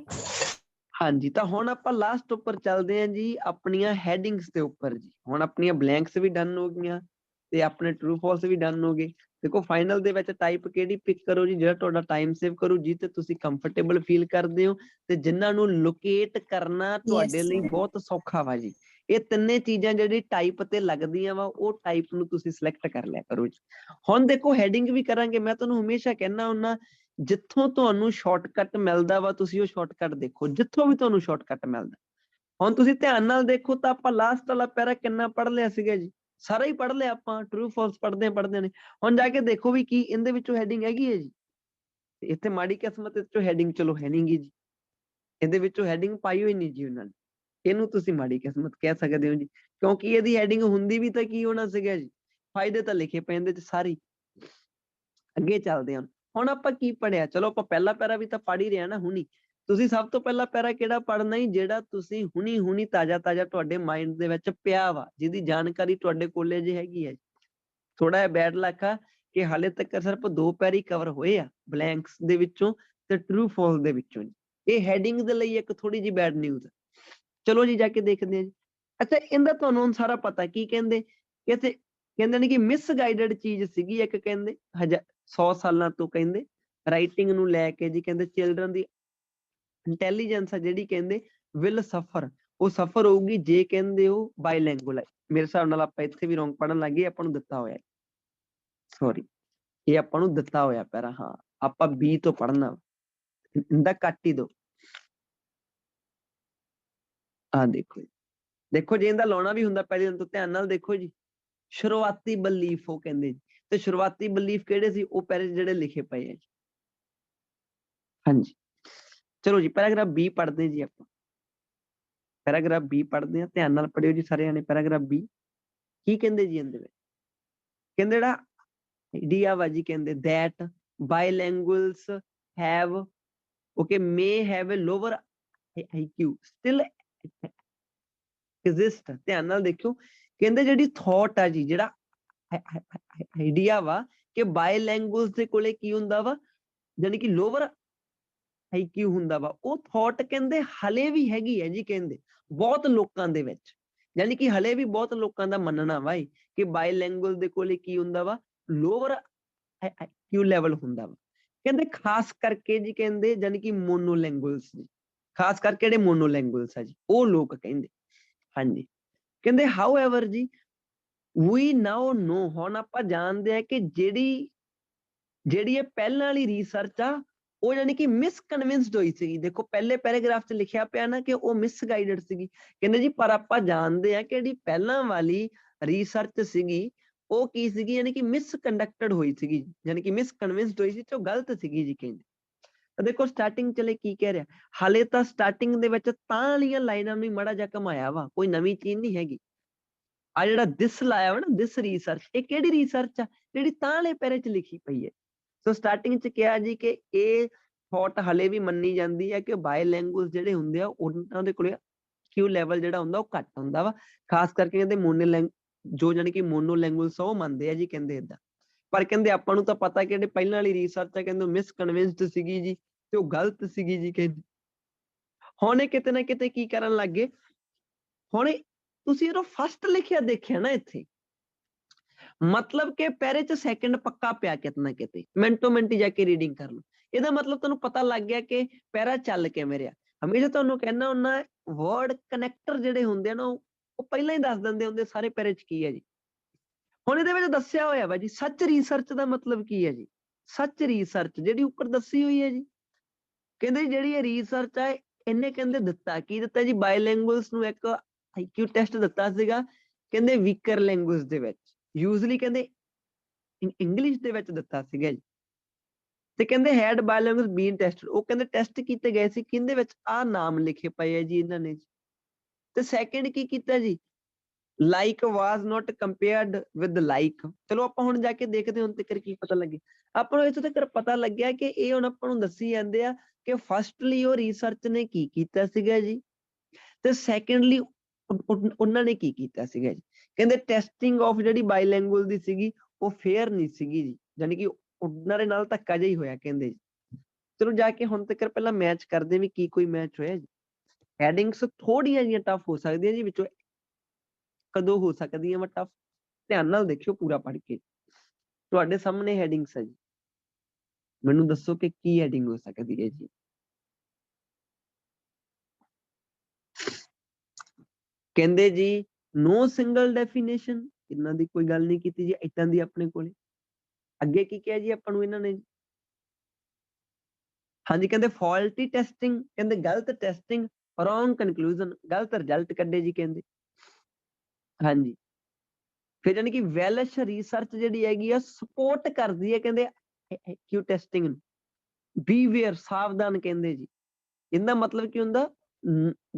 ਹਾਂਜੀ, ਤਾਂ ਹੁਣ ਆਪਾਂ ਲਾਸਟ ਉੱਪਰ ਚੱਲਦੇ ਹਾਂ ਜੀ, ਆਪਣੀਆਂ ਹੈਡਿੰਗਸ ਦੇ ਉੱਪਰ ਜੀ। ਹੁਣ ਆਪਣੀਆਂ ਬਲੈਂਕਸ ਵੀ ਡਨ ਹੋ ਗਈਆਂ ਤੇ ਆਪਣੇ ਟਰੂ ਫਾਲਸ ਵੀ ਡਨ ਹੋ ਗਏ। ਦੇਖੋ ਫਾਈਨਲ ਦੇ ਵਿੱਚ ਟਾਈਪ ਕਿਹੜੀ ਪਿਕ ਕਰੋ ਜੀ, ਜਿਹੜਾ ਤੁਹਾਡਾ ਟਾਈਮ ਸੇਵ ਕਰੂ, ਜੀ ਤੇ ਤੁਸੀਂ ਕੰਫਰਟੇਬਲ ਫੀਲ ਕਰਦੇ ਹੋ ਤੇ ਜਿਨ੍ਹਾਂ ਨੂੰ ਲੋਕੇਟ ਕਰਨਾ ਤੁਹਾਡੇ ਲਈ ਬਹੁਤ ਸੌਖਾ ਵਾ ਜੀ। ਇਹ ਤਿੰਨੇ ਚੀਜ਼ਾਂ ਜਿਹੜੀ ਟਾਈਪ ਤੇ ਲੱਗਦੀਆਂ ਵਾ ਉਹ ਟਾਈਪ ਨੂੰ ਤੁਸੀਂ ਸਿਲੈਕਟ ਕਰ ਲਿਆ ਕਰੋ ਜੀ। ਹੁਣ ਦੇਖੋ ਹੈਡਿੰਗ ਵੀ ਕਰਾਂਗੇ, ਮੈਂ ਤੁਹਾਨੂੰ ਹਮੇਸ਼ਾ ਕਹਿਣਾ ਹੁੰਦਾ ਜਿੱਥੋਂ ਤੁਹਾਨੂੰ ਸ਼ਾਰਟਕਟ ਮਿਲਦਾ ਵਾ ਤੁਸੀਂ ਉਹ ਸ਼ਾਰਟਕਟ ਦੇਖੋ, ਜਿੱਥੋਂ ਵੀ ਤੁਹਾਨੂੰ ਸ਼ਾਰਟਕਟ ਮਿਲਦਾ। ਹੁਣ ਤੁਸੀਂ ਧਿਆਨ ਨਾਲ ਦੇਖੋ ਤਾਂ ਆਪਾਂ ਲਾਸਟ ਵਾਲਾ ਪੈਰਾ ਕਿੰਨਾ ਪੜ੍ਹ ਲਿਆ ਸੀਗਾ ਜੀ, ਸਾਰਾ ਹੀ ਪੜ੍ਹ ਲਿਆ ਆਪਾਂ, ਟਰੂ ਫਾਲਸ ਪੜ੍ਹਦੇ ਨੇ। ਹੁਣ ਜਾ ਕੇ ਦੇਖੋ ਵੀ ਕੀ ਇਹਦੇ ਵਿੱਚੋਂ ਹੈਡਿੰਗ ਹੈਗੀ ਹੈ ਜੀ। ਇੱਥੇ ਮਾੜੀ ਕਿਸਮਤ ਵਿੱਚੋਂ ਹੈਡਿੰਗ ਚਲੋ ਹੈ ਨੀ ਗੀ ਜੀ, ਇਹਦੇ ਵਿੱਚੋਂ ਹੈਡਿੰਗ ਪਾਈ ਹੋਈ ਨਹੀਂ ਜੀ ਉਹਨਾਂ ਨੇ, ਇਹਨੂੰ ਤੁਸੀਂ ਮਾੜੀ ਕਿਸਮਤ ਕਹਿ ਸਕਦੇ ਹੋ ਜੀ, ਕਿਉਂਕਿ ਇਹਦੀ ਹੈਡਿੰਗ ਹੁੰਦੀ ਵੀ ਤਾਂ ਕੀ ਹੋਣਾ ਸੀਗਾ ਜੀ, ਫਾਇਦੇ ਤਾਂ ਲਿਖੇ ਪਏ ਇਹਦੇ ਚ ਸਾਰੀ। ਅੱਗੇ ਚੱਲਦੇ ਹਾਂ। ਹੁਣ ਆਪਾਂ ਕੀ ਪੜ੍ਹਿਆ, ਚਲੋ ਆਪਾਂ ਪਹਿਲਾ ਪੈਰਾ ਵੀ ਤਾਂ ਪੜ੍ਹ ਹੀ ਰਿਹਾ ਨਾ ਹੁਣੀ। ਤੁਸੀਂ ਸਭ ਤੋਂ ਪਹਿਲਾਂ ਪੈਰਾ ਕਿਹੜਾ ਪੜ੍ਹਨਾ ਹੀ, ਜਿਹੜਾ ਤੁਸੀਂ ਹੁਣੀ ਤਾਜ਼ਾ ਤੁਹਾਡੇ ਮਾਈਂਡ ਦੇ ਵਿੱਚ ਪਿਆ ਵਾ, ਜਿਹਦੀ ਜਾਣਕਾਰੀ ਤੁਹਾਡੇ ਕੋਲੇ ਜੇ ਹੈਗੀ ਹੈ। ਥੋੜਾ ਜਿਹਾ ਬੈਡ ਲੱਕ ਆ ਕਿ ਹਾਲੇ ਤੱਕ ਸਿਰਫ 2 ਪੈਰੇ ਕਵਰ ਹੋਏ ਆ ਬਲੈਂਕਸ ਦੇ ਵਿੱਚੋਂ ਤੇ ਟਰੂ ਫਾਲਸ ਦੇ ਵਿੱਚੋਂ। ਇਹ ਹੈਡਿੰਗ ਦੇ ਲਈ ਇੱਕ ਥੋੜੀ ਜਿਹੀ ਬੈਡ ਨਿਊਜ਼। ਚਲੋ ਜੀ ਜਾ ਕੇ ਦੇਖਦੇ ਹਾਂ ਜੀ। ਅੱਛਾ ਇਹਦਾ ਤੁਹਾਨੂੰ ਹੁਣ ਸਾਰਾ ਪਤਾ ਕੀ ਕਹਿੰਦੇ, ਇੱਥੇ ਕਹਿੰਦੇ ਨੇ ਕਿ ਮਿਸਗਾਈਡਡ ਚੀਜ਼ ਸੀਗੀ ਇੱਕ, ਕਹਿੰਦੇ 100 ਸਾਲਾਂ ਤੋਂ ਕਹਿੰਦੇ ਰਾਈਟਿੰਗ ਨੂੰ ਲੈ ਕੇ ਜੀ, ਕਹਿੰਦੇ ਚਿਲਡਰਨ ਦੀ ਇੰਟੈਲੀਜੈਂਸ ਆ ਜਿਹੜੀ ਕਹਿੰਦੇ ਵਿਲ ਸਫਰ, ਉਹ ਸਫਰ ਹੋਊਗੀ ਜੇ ਕਹਿੰਦੇ ਉਹ ਬਾਈਲੈਂਗੁਅਲ ਹੈ। ਮੇਰੇ ਹਿਸਾਬ ਨਾਲ ਆਪਾਂ ਇੱਥੇ ਵੀ ਰੋਂਗ ਪੜਨ ਲੱਗੇ, ਆਪਾਂ ਨੂੰ ਦਿੱਤਾ ਹੋਇਆ ਸੌਰੀ। ਇਹ ਆਪਾਂ ਨੂੰ ਦਿੱਤਾ ਹੋਇਆ ਪੈਰਾ, ਹਾਂ ਆਪਾਂ B ਤੋਂ ਪੜ੍ਹਨਾ, ਇਹਦਾ ਕੱਟ ਹੀ ਦੋ। ਆ ਦੇਖੋ ਜੀ, ਦੇਖੋ ਜੇ ਇਹਦਾ ਲਾਉਣਾ ਵੀ ਹੁੰਦਾ ਪਹਿਲੇ ਦਿਨ ਤੋਂ ਧਿਆਨ ਨਾਲ ਦੇਖੋ ਜੀ, ਸ਼ੁਰੂਆਤੀ ਬਲੀਫ ਉਹ ਕਹਿੰਦੇ ਜੀ, ਤੇ ਸ਼ੁਰੂਆਤੀ ਬਲੀਫ ਕਿਹੜੇ ਸੀ, ਉਹ ਪੈਰੇ ਜਿਹੜੇ ਲਿਖੇ ਪਏ ਆ ਜੀ। ਹਾਂਜੀ ਚਲੋ ਜੀ ਪੈਰਾਗ੍ਰਾਫ B ਪੜ੍ਹਦੇ ਜੀ ਆਪਾਂ, ਪੈਰਾਗ੍ਰਾਫ B ਪੜ੍ਹਦੇ ਆ, ਧਿਆਨ ਨਾਲ ਪੜ੍ਹਿਓ ਜੀ ਸਾਰੇ ਜਾਣੇ। ਪੈਰਾਗ੍ਰਾਫ B ਕੀ ਕਹਿੰਦੇ ਜੀ ਇਹਦੇ ਵਿੱਚ, ਕਹਿੰਦੇ ਜਿਹੜਾ ਆਈਡੀਆ ਵਾ ਜੀ, ਕਹਿੰਦੇ that bilinguals have okay may have a lower IQ still exist। ਧਿਆਨ ਨਾਲ ਦੇਖਿਓ, ਕਹਿੰਦੇ ਜਿਹੜੀ ਥੋਟ ਆ ਜੀ, ਜਿਹੜਾ ਆਈਡੀਆ ਵਾ ਕਿ ਬਾਇਲੈਂਗੁਏਜ ਦੇ ਕੋਲੇ ਕੀ ਹੁੰਦਾ ਵਾ, ਜਾਨੀ ਕਿ ਲੋਵਰ IQ ਹੁੰਦਾ ਵਾ, ਉਹ ਥੋਟ ਕਹਿੰਦੇ ਹਲੇ ਵੀ ਹੈਗੀ ਹੈ ਜੀ, ਕਹਿੰਦੇ ਬਹੁਤ ਲੋਕਾਂ ਦੇ ਵਿੱਚ, ਯਾਨੀ ਕਿ ਹਲੇ ਵੀ ਬਹੁਤ ਲੋਕਾਂ ਦਾ ਮੰਨਣਾ ਵਾ ਕਿ ਬਾਇਲੈਂਗੁਏਜ ਦੇ ਕੋਲੇ ਕੀ ਹੁੰਦਾ ਵਾ, ਲੋਵਰ IQ ਲੈਵਲ ਹੁੰਦਾ ਵਾ। ਕਹਿੰਦੇ ਖਾਸ ਕਰਕੇ ਜੀ, ਕਹਿੰਦੇ ਜਾਨੀ ਕਿ ਮੋਨੋਲੈਂਗੁਏਜ ਜੀ, ਖਾਸ ਕਰਕੇ ਜਿਹੜੇ ਮੋਨੋਲੈਂਗੁਏਜ ਆ ਜੀ, ਉਹ ਲੋਕ ਕਹਿੰਦੇ। ਹਾਂਜੀ ਕਹਿੰਦੇ ਹਾਊਐਵਰ ਜੀ ਵੀ ਨਾਓ ਨੋ, ਹੁਣ ਆਪਾਂ ਜਾਣਦੇ ਆ ਕਿ ਜਿਹੜੀ ਇਹ ਪਹਿਲਾਂ ਵਾਲੀ ਰਿਸਰਚ ਆ, ਉਹ ਯਾਨੀ ਕਿ ਮਿਸਕਨਵਿੰਸਡ ਹੋਈ ਸੀਗੀ। ਦੇਖੋ ਪਹਿਲੇ ਪੈਰਾਗ੍ਰਾਫ 'ਚ ਲਿਖਿਆ ਪਿਆ ਨਾ ਕਿ ਉਹ ਮਿਸਗਾਈਡਡ ਸੀਗੀ, ਕਹਿੰਦੇ ਜੀ ਪਰ ਆਪਾਂ ਜਾਣਦੇ ਆ ਕਿ ਜਿਹੜੀ ਪਹਿਲਾਂ ਵਾਲੀ ਰਿਸਰਚ ਸੀਗੀ ਉਹ ਕੀ ਸੀਗੀ, ਯਾਨੀ ਕਿ ਮਿਸਕੰਡਕਟਡ ਹੋਈ ਸੀਗੀ, ਯਾਨੀ ਕਿ ਮਿਸਕਨਵਿੰਸਡ ਹੋਈ ਸੀ ਤੇ ਉਹ ਗਲਤ ਸੀਗੀ ਜੀ। ਕਹਿੰਦੇ ਤਾਂ ਦੇਖੋ ਸਟਾਰਟਿੰਗ ਚਲੇ ਕੀ ਕਹਿ ਰਿਹਾ, ਹਾਲੇ ਤਾਂ ਸਟਾਰਟਿੰਗ ਦੇ ਵਿੱਚ ਤਾਂ ਵਾਲੀਆਂ ਲਾਈਨਾਂ ਨੂੰ ਮਾੜਾ ਜਿਹਾ ਘਮਾਇਆ ਵਾ, ਕੋਈ ਨਵੀਂ ਚੀਜ਼ ਨਹੀਂ ਹੈਗੀ। ਆ ਜਿਹੜਾ ਦਿਸ ਲਾਇਆ ਵਾ ਨਾ, ਦਿਸ ਰਿਸਰਚ, ਇਹ ਕਿਹੜੀ ਰਿਸਰਚ ਆ, ਜਿਹੜੀ ਤਾਂ ਵਾਲੇ ਪੈਰੇ 'ਚ ਲਿਖੀ ਪਈ ਹੈ। ਸੋ ਸਟਾਰਟਿੰਗ 'ਚ ਕਿਹਾ ਜੀ ਕਿ ਇਹ ਥੋਟ ਹਲੇ ਵੀ ਮੰਨੀ ਜਾਂਦੀ ਹੈ ਕਿ ਬਾਇਲੈਂਗੁਏਜ ਜਿਹੜੇ ਹੁੰਦੇ ਆ ਉਹਨਾਂ ਦੇ ਕੋਲੇ IQ ਲੈਵਲ ਜਿਹੜਾ ਹੁੰਦਾ ਉਹ ਘੱਟ ਹੁੰਦਾ ਵਾ, ਖਾਸ ਕਰਕੇ ਕਹਿੰਦੇ ਜੋ ਜਾਨੀ ਕਿ ਮੋਨੋਲੈਂਗੁਏਜ ਉਹ ਮੰਨਦੇ ਆ ਜੀ, ਕਹਿੰਦੇ ਏਦਾਂ। ਪਰ ਕਹਿੰਦੇ ਆਪਾਂ ਨੂੰ ਤਾਂ ਪਤਾ ਕਿ ਜਿਹੜੇ ਪਹਿਲਾਂ ਵਾਲੀ ਰਿਸਰਚ ਆ, ਕਹਿੰਦੇ ਮਿਸਕਨਵਿੰਸਡ ਸੀਗੀ ਜੀ, ਤੇ ਉਹ ਗਲਤ ਸੀਗੀ ਜੀ। ਕਹਿੰਦੇ ਹੁਣ ਇਹ ਕਿਤੇ ਨਾ ਕਿਤੇ ਕੀ ਕਰਨ ਲੱਗ ਗਏ, ਹੁਣ ਤੁਸੀਂ ਇਹਨੂੰ ਫਸਟ ਲਿਖਿਆ ਦੇਖਿਆ ਨਾ ਇੱਥੇ, ਮਤਲਬ ਕਿ ਪੈਰੇ 'ਚ ਸੈਕਿੰਡ ਪੱਕਾ ਪਿਆ ਕਿਤੇ ਨਾ ਕਿਤੇ, ਮਿੰਟੋ ਮਿੰਟ ਜਾ ਕੇ ਰੀਡਿੰਗ ਕਰ ਲਓ। ਇਹਦਾ ਮਤਲਬ ਤੁਹਾਨੂੰ ਪਤਾ ਲੱਗ ਗਿਆ ਕਿ ਪੈਰਾ ਚੱਲ ਕਿਵੇਂ ਰਿਹਾ। ਹਮੇਸ਼ਾ ਤੁਹਾਨੂੰ ਕਹਿਣਾ ਹੁੰਦਾ ਵਰਡ ਕਨੈਕਟਰ ਜਿਹੜੇ ਹੁੰਦੇ ਆ ਨਾ, ਉਹ ਪਹਿਲਾਂ ਹੀ ਦੱਸ ਦਿੰਦੇ ਹੁੰਦੇ ਸਾਰੇ ਪੈਰੇ 'ਚ ਕੀ ਹੈ ਜੀ। ਹੁਣ ਇਹਦੇ ਵਿੱਚ ਦੱਸਿਆ ਹੋਇਆ ਵਾ ਜੀ ਸੱਚ ਰਿਸਰਚ ਦਾ ਮਤਲਬ ਕੀ ਹੈ ਜੀ, ਸੱਚ ਰਿਸਰਚ ਜਿਹੜੀ ਉੱਪਰ ਦੱਸੀ ਹੋਈ ਹੈ ਜੀ, ਕਹਿੰਦੇ ਜਿਹੜੀ ਇਹ ਰਿਸਰਚ ਹੈ ਇਹਨੇ ਕਹਿੰਦੇ ਦਿੱਤਾ ਕੀ ਦਿੱਤਾ ਜੀ, ਬਾਇਲੈਂਗੁਏਜ ਨੂੰ ਇੱਕ IQ ਟੈਸਟ ਦਿੱਤਾ ਸੀਗਾ, ਕਹਿੰਦੇ ਵੀਕਰ ਲੈਂਗੁਏਜ ਦੇ ਵਿੱਚ, ਯੂਜ਼ਲੀ ਕਹਿੰਦੇ ਇੰਗਲਿਸ਼ ਦੇ ਵਿੱਚ ਦਿੱਤਾ ਸੀਗਾ ਜੀ। ਤੇ ਕਹਿੰਦੇ ਹੈਡ ਬਾਇਲੈਂਗੁਏਜ ਬੀਨ ਟੈਸਟਡ, ਉਹ ਕਹਿੰਦੇ ਟੈਸਟ ਕੀਤੇ ਗਏ ਸੀ ਕਿਹਦੇ ਵਿੱਚ, ਆਹ ਨਾਮ ਲਿਖੇ ਪਏ ਆ ਜੀ ਇਹਨਾਂ ਨੇ। ਤੇ ਸੈਕਿੰਡ ਕੀ ਕੀਤਾ ਜੀ, like was note compared with like. ਚਲੋ ਆਪਾਂ ਹੁਣ ਜਾ ਕੇ ਦੇਖਦੇ ਹੁਣ ਤੱਕ ਕੀ ਪਤਾ ਲੱਗੇ ਆਪਾਂ ਨੂੰ। ਇੱਥੋਂ ਤੱਕ ਪਤਾ ਲੱਗਿਆ ਕਿ ਇਹ ਹੁਣ ਆਪਾਂ ਨੂੰ ਦੱਸੀ ਜਾਂਦੇ ਆ ਕਿ ਫਸਟਲੀ ਉਹ ਰਿਸਰਚ ਨੇ ਕੀ ਕੀਤਾ ਸੀਗਾ ਜੀ, ਤੇ ਸੈਕੰਡਲੀ ਉਹਨਾਂ ਨੇ ਕੀ ਕੀਤਾ ਸੀਗਾ ਜੀ। ਕਹਿੰਦੇ ਟੈਸਟਿੰਗ ਆਫ ਜਿਹੜੀ ਬਾਇਲੈਂਗੁਏਜ ਦੀ ਸੀਗੀ ਉਹ ਫੇਅਰ ਨਹੀਂ ਸੀਗੀ ਜੀ, ਯਾਨੀ ਕਿ ਉਹਨਾਂ ਦੇ ਨਾਲ ਧੱਕਾ ਜਿਹਾ ਹੀ ਹੋਇਆ ਕਹਿੰਦੇ ਜੀ। ਚਲੋ ਜਾ ਕੇ ਹੁਣ ਤੱਕ ਪਹਿਲਾਂ ਮੈਚ ਕਰਦੇ ਵੀ ਕੀ ਕੋਈ ਮੈਚ ਹੋਇਆ ਜੀ। ਹੈਡਿੰਗਸ ਥੋੜੀਆਂ ਜਿਹੀਆਂ ਟਫ ਹੋ ਸਕਦੀਆਂ ਜੀ, ਵਿੱਚੋਂ ਕਦੋਂ ਹੋ ਸਕਦੀਆਂ ਵਾ ਟਫ, ਧਿਆਨ ਨਾਲ ਦੇਖਿਓ ਪੂਰਾ ਪੜ੍ਹ ਕੇ। ਤੁਹਾਡੇ ਸਾਹਮਣੇ ਹੈਡਿੰਗਸ ਹੈ ਜੀ, ਮੈਨੂੰ ਦੱਸੋ ਕਿ ਕੀ ਹੈਡਿੰਗ ਹੋ ਸਕਦੀ ਹੈ ਜੀ। ਕਹਿੰਦੇ ਜੀ ਨੋ ਸਿੰਗਲ ਡੈਫੀਨੇਸ਼ਨ, ਇਹਨਾਂ ਦੀ ਕੋਈ ਗੱਲ ਨਹੀਂ ਕੀਤੀ ਜੀ ਏਦਾਂ ਦੀ ਆਪਣੇ ਕੋਲੇ। ਅੱਗੇ ਕੀ ਕਿਹਾ ਜੀ ਆਪਾਂ ਨੂੰ ਇਹਨਾਂ ਨੇ, ਹਾਂਜੀ ਕਹਿੰਦੇ ਫਾਲਟੀ ਟੈਸਟਿੰਗ, ਕਹਿੰਦੇ ਗਲਤ ਟੈਸਟਿੰਗ, ਰੋਂਗ ਕਨਕਲੂਜਨ, ਗਲਤ ਰਿਜ਼ਲਟ ਕੱਢੇ ਜੀ ਕਹਿੰਦੇ। ਹਾਂਜੀ ਫਿਰ ਜਾਨੀ ਕਿ ਵੈਲਸ਼ ਰਿਸਰਚ ਜਿਹੜੀ ਹੈਗੀ ਆ ਸਪੋਰਟ ਕਰਦੀ ਹੈ ਕਹਿੰਦੇ IQ ਟੈਸਟਿੰਗ ਨੂੰ। ਬੀਵੇਅਰ, ਸਾਵਧਾਨ ਕਹਿੰਦੇ ਜੀ। ਇਹਦਾ ਮਤਲਬ ਕੀ ਹੁੰਦਾ,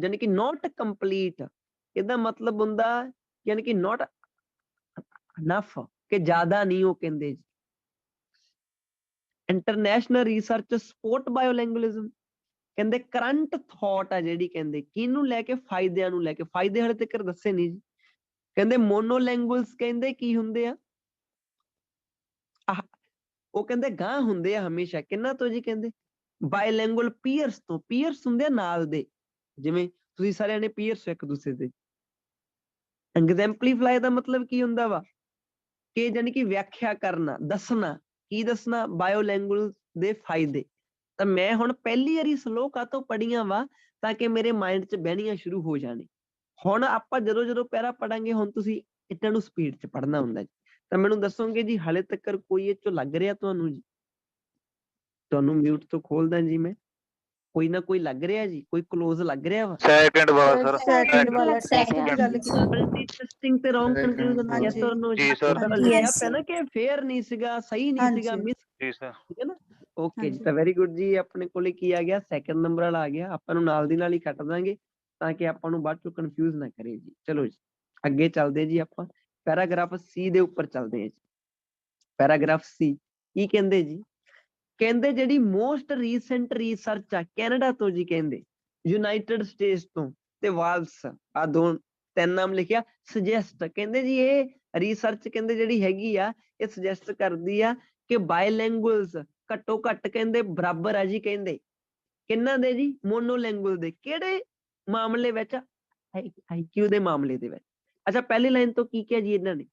ਜਾਨੀ ਕਿ ਨੋਟ ਕੰਪਲੀਟ, ਇਹਦਾ ਮਤਲਬ ਹੁੰਦਾ ਯਾਨੀ ਕਿ ਨੋਟ ਇਨਫ, ਕਿ ਜ਼ਿਆਦਾ ਨਹੀਂ ਉਹ ਕਹਿੰਦੇ ਜੀ। ਇੰਟਰਨੈਸ਼ਨਲ ਰਿਸਰਚ ਸਪੋਰਟ ਬਾਇਓਲੈਂਗੁਏਜਮ, ਕਹਿੰਦੇ ਕਰੰਟ ਥੋਟ ਆ ਜਿਹੜੀ, ਕਹਿੰਦੇ ਕਿਹਨੂੰ ਲੈ ਕੇ, ਫਾਇਦਿਆਂ ਨੂੰ ਲੈ ਕੇ, ਫਾਇਦੇ ਹਾਲੇ ਤੱਕ ਦੱਸੇ ਨਹੀਂ ਜੀ। ਕਹਿੰਦੇ ਮੋਨੋਲੈਂਗੁਏਜ ਕਹਿੰਦੇ ਕੀ ਹੁੰਦੇ ਆ, ਉਹ ਕਹਿੰਦੇ ਗਾਂ ਹੁੰਦੇ ਆ ਹਮੇਸ਼ਾ ਕਿੰਨਾ ਤੋਂ ਜੀ, ਕਹਿੰਦੇ ਬਾਇਲੈਂਗੁਅਲ ਪੀਅਰਸ ਤੋਂ। ਪੀਅਰਸ ਹੁੰਦੇ ਆ ਨਾਲ ਦੇ, ਜਿਵੇਂ ਤੁਸੀਂ ਸਾਰਿਆਂ ਨੇ ਪੀਅਰਸ ਇੱਕ ਦੂਸਰੇ ਦੇ। ਐਗਜ਼ੈਂਪਲੀਫਾਈ ਦਾ ਮਤਲਬ ਕੀ ਹੁੰਦਾ ਵਾ, ਕਿ ਜਾਨੀ ਕਿ ਵਿਆਖਿਆ ਕਰਨਾ, ਦੱਸਣਾ। ਕੀ ਦੱਸਣਾ, ਬਾਇਓਲੈਂਗੁਏਜ ਦੇ ਫਾਇਦੇ। ਤਾਂ ਮੈਂ ਹੁਣ ਪਹਿਲੀ ਵਾਰੀ ਸਲੋ ਕਾਹਤੋਂ ਪੜ੍ਹੀਆਂ ਵਾ, ਤਾਂ ਕਿ ਮੇਰੇ ਮਾਈਂਡ 'ਚ ਬਹਿਣੀਆਂ ਸ਼ੁਰੂ ਹੋ ਜਾਣੇ। ਹੁਣ ਆਪਾਂ ਜਦੋਂ ਪੈਰਾ ਪੜਾਂਗੇ, ਹੁਣ ਤੁਸੀਂ ਇਹਨਾਂ ਨੂੰ ਸਪੀਡ 'ਚ ਪੜ੍ਹਨਾ ਹੁੰਦਾ ਜੀ। ਤਾਂ ਮੈਨੂੰ ਦੱਸੋਗੇ ਜੀ ਹਾਲੇ ਤੱਕ ਕੋਈ ਇਹ ਚੋਂ ਲੱਗ ਰਿਹਾ ਤੁਹਾਨੂੰ ਜੀ? ਤੁਹਾਨੂੰ ਮਿਊਟ ਤੋਂ ਖੋਲਦਾ ਜੀ ਮੈਂ। ਕੋਈ ਨਾ ਕੋਈ ਲੱਗ ਰਿਹਾ ਜੀ, ਕੋਈ ਕਲੋਜ਼ ਲੱਗ ਰਿਹਾ ਵਾ? ਸੈਕਿੰਡ ਵਾਲਾ ਸਰ, ਸੈਕਿੰਡ ਵਾਲਾ ਟੈਸਟ ਦੀ second ਗੱਲ ਕੀਤੀ। ਟੈਸਟਿੰਗ ਤੇ ਰੋਂਗ ਕੰਕਲੂਜਨ, ਹਾਂਜੀ। ਯੈਸ অর ਨੋ ਜੀ sir, ਲਿਖਿਆ yes, ਪਿਆ ਨਾ ਕਿ ਫੇਅਰ ਨਹੀਂ ਸੀਗਾ, ਸਹੀ ਨਹੀਂ ਸੀਗਾ, ਹਾਂਜੀ। ਮਿਸ, ਜੀ ਸਰ। ਠੀਕ ਹੈ ਨਾ? ਓਕੇ ਜੀ, ਹਾਂਜੀ। ਤਾਂ ਵੈਰੀ ਗੁੱਡ ਜੀ। ਆਪਣੇ ਕੋਲੇ ਕੀ ਆ ਗਿਆ? ਸੈਕਿੰਡ ਨੰਬਰ ਵਾਲਾ ਆ ਗਿਆ। ਆਪਾਂ ਨੂੰ ਨਾਲ ਦੀ ਨਾਲ ਹੀ ਕੱਟ ਦਾਂਗੇ ਤਾਂ ਕਿ ਆਪਾਂ ਨੂੰ ਬਾਅਦ ਚੋਂ ਕਨਫਿਊਜ਼ ਨਾ ਕਰੇ ਜੀ। ਚਲੋ ਜੀ ਅੱਗੇ ਚੱਲਦੇ ਜੀ, ਆਪਾਂ ਪੈਰਾਗ੍ਰਾਫ ਸੀ ਦੇ ਉੱਪਰ ਚੱਲਦੇ ਹਾਂ ਜੀ। ਪੈਰਾਗ੍ਰਾਫ ਸੀ ਕੀ ਕਹਿੰਦੇ ਜੀ? ਕਹਿੰਦੇ ਜਿਹੜੀ ਮੋਸਟ ਰੀਸੈਂਟ ਰਿਸਰਚ ਆ ਕੈਨੇਡਾ ਤੋਂ ਜੀ, ਕਹਿੰਦੇ ਯੂਨਾਈਟਿਡ ਸਟੇਟਸ ਤੋਂ ਤੇ ਵਾਲਸ, ਆ ਤਿੰਨ ਨਾਮ ਲਿਖਿਆ, ਸੁਜੈਸਟ, ਕਹਿੰਦੇ ਜੀ ਇਹ ਰਿਸਰਚ ਕਹਿੰਦੇ ਜਿਹੜੀ ਹੈਗੀ ਆ ਇਹ ਸੁਜੈਸਟ ਕਰਦੀ ਆ ਕਿ ਬਾਇਲੈਂਗੁਅਲਸ ਘੱਟੋ ਘੱਟ ਕਹਿੰਦੇ ਬਰਾਬਰ ਆ ਜੀ। ਕਹਿੰਦੇ ਕਿੰਨਾਂ ਦੇ ਜੀ? ਮੋਨੋਲੈਂਗੁਅਲ ਦੇ। ਕਿਹੜੇ ਮਾਮਲੇ ਵਿੱਚ? IQ ਦੇ ਮਾਮਲੇ ਦੇ ਵਿੱਚ। ਅੱਛਾ, ਪਹਿਲੀ ਲਾਈਨ ਤੋਂ ਕੀ ਕਿਹਾ ਜੀ ਇਹਨਾਂ ਨੇ?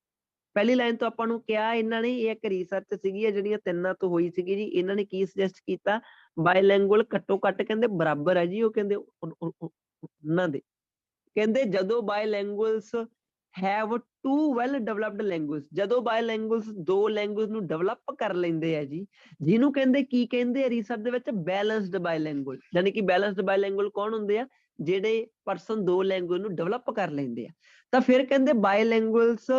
ਪਹਿਲੀ ਲਾਈਨ ਤੋਂ ਆਪਾਂ ਨੂੰ ਕਿਹਾ ਇਹਨਾਂ ਨੇ, ਇਹ ਇੱਕ ਰਿਸਰਚ ਸੀਗੀ ਜਿਹੜੀਆਂ ਤਿੰਨਾਂ ਤੋਂ ਹੋਈ ਸੀਗੀ ਜੀ। ਇਹਨਾਂ ਨੇ ਕੀ ਸੁਜੈਸਟ ਕੀਤਾ? ਬਾਇਲੈਂਗੁਅਲ ਘੱਟੋ ਘੱਟ ਕਹਿੰਦੇ ਬਰਾਬਰ ਹੈ ਜੀ। ਉਹ ਕਹਿੰਦੇ ਉਹਨਾਂ ਦੇ ਕਹਿੰਦੇ ਜਦੋਂ bilinguals have two well developed language, ਜਦੋਂ ਬਾਇਲੈਂਗੁਅਲਸ ਦੋ ਲੈਂਗੁਏਜ ਨੂੰ ਡਿਵੈਲਪ ਕਰ ਲੈਂਦੇ ਆ ਜੀ, ਜਿਹਨੂੰ ਕਹਿੰਦੇ ਕੀ ਕਹਿੰਦੇ ਆ ਰਿਸਰਚ ਦੇ ਵਿੱਚ? ਬੈਲੈਂਸਡ ਬਾਇਲੈਂਗੁਅਲ। ਯਾਨੀ ਕਿ ਬੈਲੈਂਸਡ ਬਾਇਲੈਂਗੁਅਲ ਕੌਣ ਹੁੰਦੇ ਆ? ਜਿਹੜੇ ਪਰਸਨ ਦੋ ਲੈਂਗੁਏਜ ਨੂੰ ਡਿਵੈਲਪ ਕਰ ਲੈਂਦੇ ਆ। ਤਾਂ ਫਿਰ ਕਹਿੰਦੇ ਬਾਇਲੈਂਗੁਅਲਸ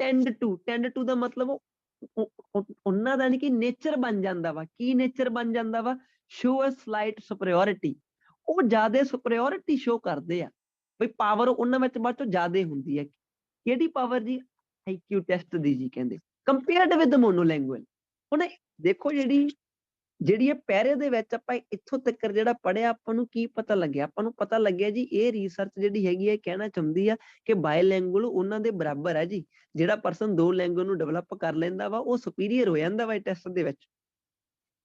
ਟੈਂਡ ਟੂ ਦਾ ਮਤਲਬ ਉਹਨਾਂ ਦਾ ਕਿ ਨੇਚਰ ਬਣ ਜਾਂਦਾ ਵਾ। ਕੀ ਨੇਚਰ ਬਣ ਜਾਂਦਾ ਵਾ? ਸ਼ੋ ਅ ਸਲਾਈਟ ਸੁਪਰੀਓਰਿਟੀ, ਉਹ ਜ਼ਿਆਦਾ ਸੁਪਰੀਓਰਿਟੀ ਸ਼ੋ ਕਰਦੇ ਆ ਬਈ, ਪਾਵਰ ਉਹਨਾਂ ਵਿੱਚ ਬਾਅਦ ਚੋਂ ਜ਼ਿਆਦਾ ਹੁੰਦੀ ਹੈ। ਕਿਹੜੀ ਪਾਵਰ ਜੀ? IQ ਟੈਸਟ ਦੀ ਜੀ, ਕਹਿੰਦੇ ਕੰਪੇਅਰਡ ਵਿਦ ਮੋਨੋਲੈਂਗੁਅਲ। ਹੁਣ ਦੇਖੋ ਜਿਹੜੀ ਇਹ ਪੈਰੇ ਦੇ ਵਿੱਚ ਆਪਾਂ ਇੱਥੋਂ ਤੱਕ ਜਿਹੜਾ ਪੜ੍ਹਿਆ, ਆਪਾਂ ਨੂੰ ਕੀ ਪਤਾ ਲੱਗਿਆ? ਆਪਾਂ ਨੂੰ ਪਤਾ ਲੱਗਿਆ ਜੀ ਇਹ ਰਿਸਰਚ ਜਿਹੜੀ ਹੈਗੀ ਹੈ ਕਹਿਣਾ ਚਾਹੁੰਦੀ ਆ ਕਿ ਬਾਇਲੈਂਗੁਅਲ ਉਹਨਾਂ ਦੇ ਬਰਾਬਰ ਹੈ ਜੀ। ਜਿਹੜਾ ਪਰਸਨ ਦੋ ਲੈਂਗੁਏਜ ਨੂੰ ਡਿਵੈਲਪ ਕਰ ਲੈਂਦਾ ਵਾ ਉਹ ਸੁਪੀਰੀਅਰ ਹੋ ਜਾਂਦਾ ਵਾ ਟੈਸਟ ਦੇ ਵਿੱਚ।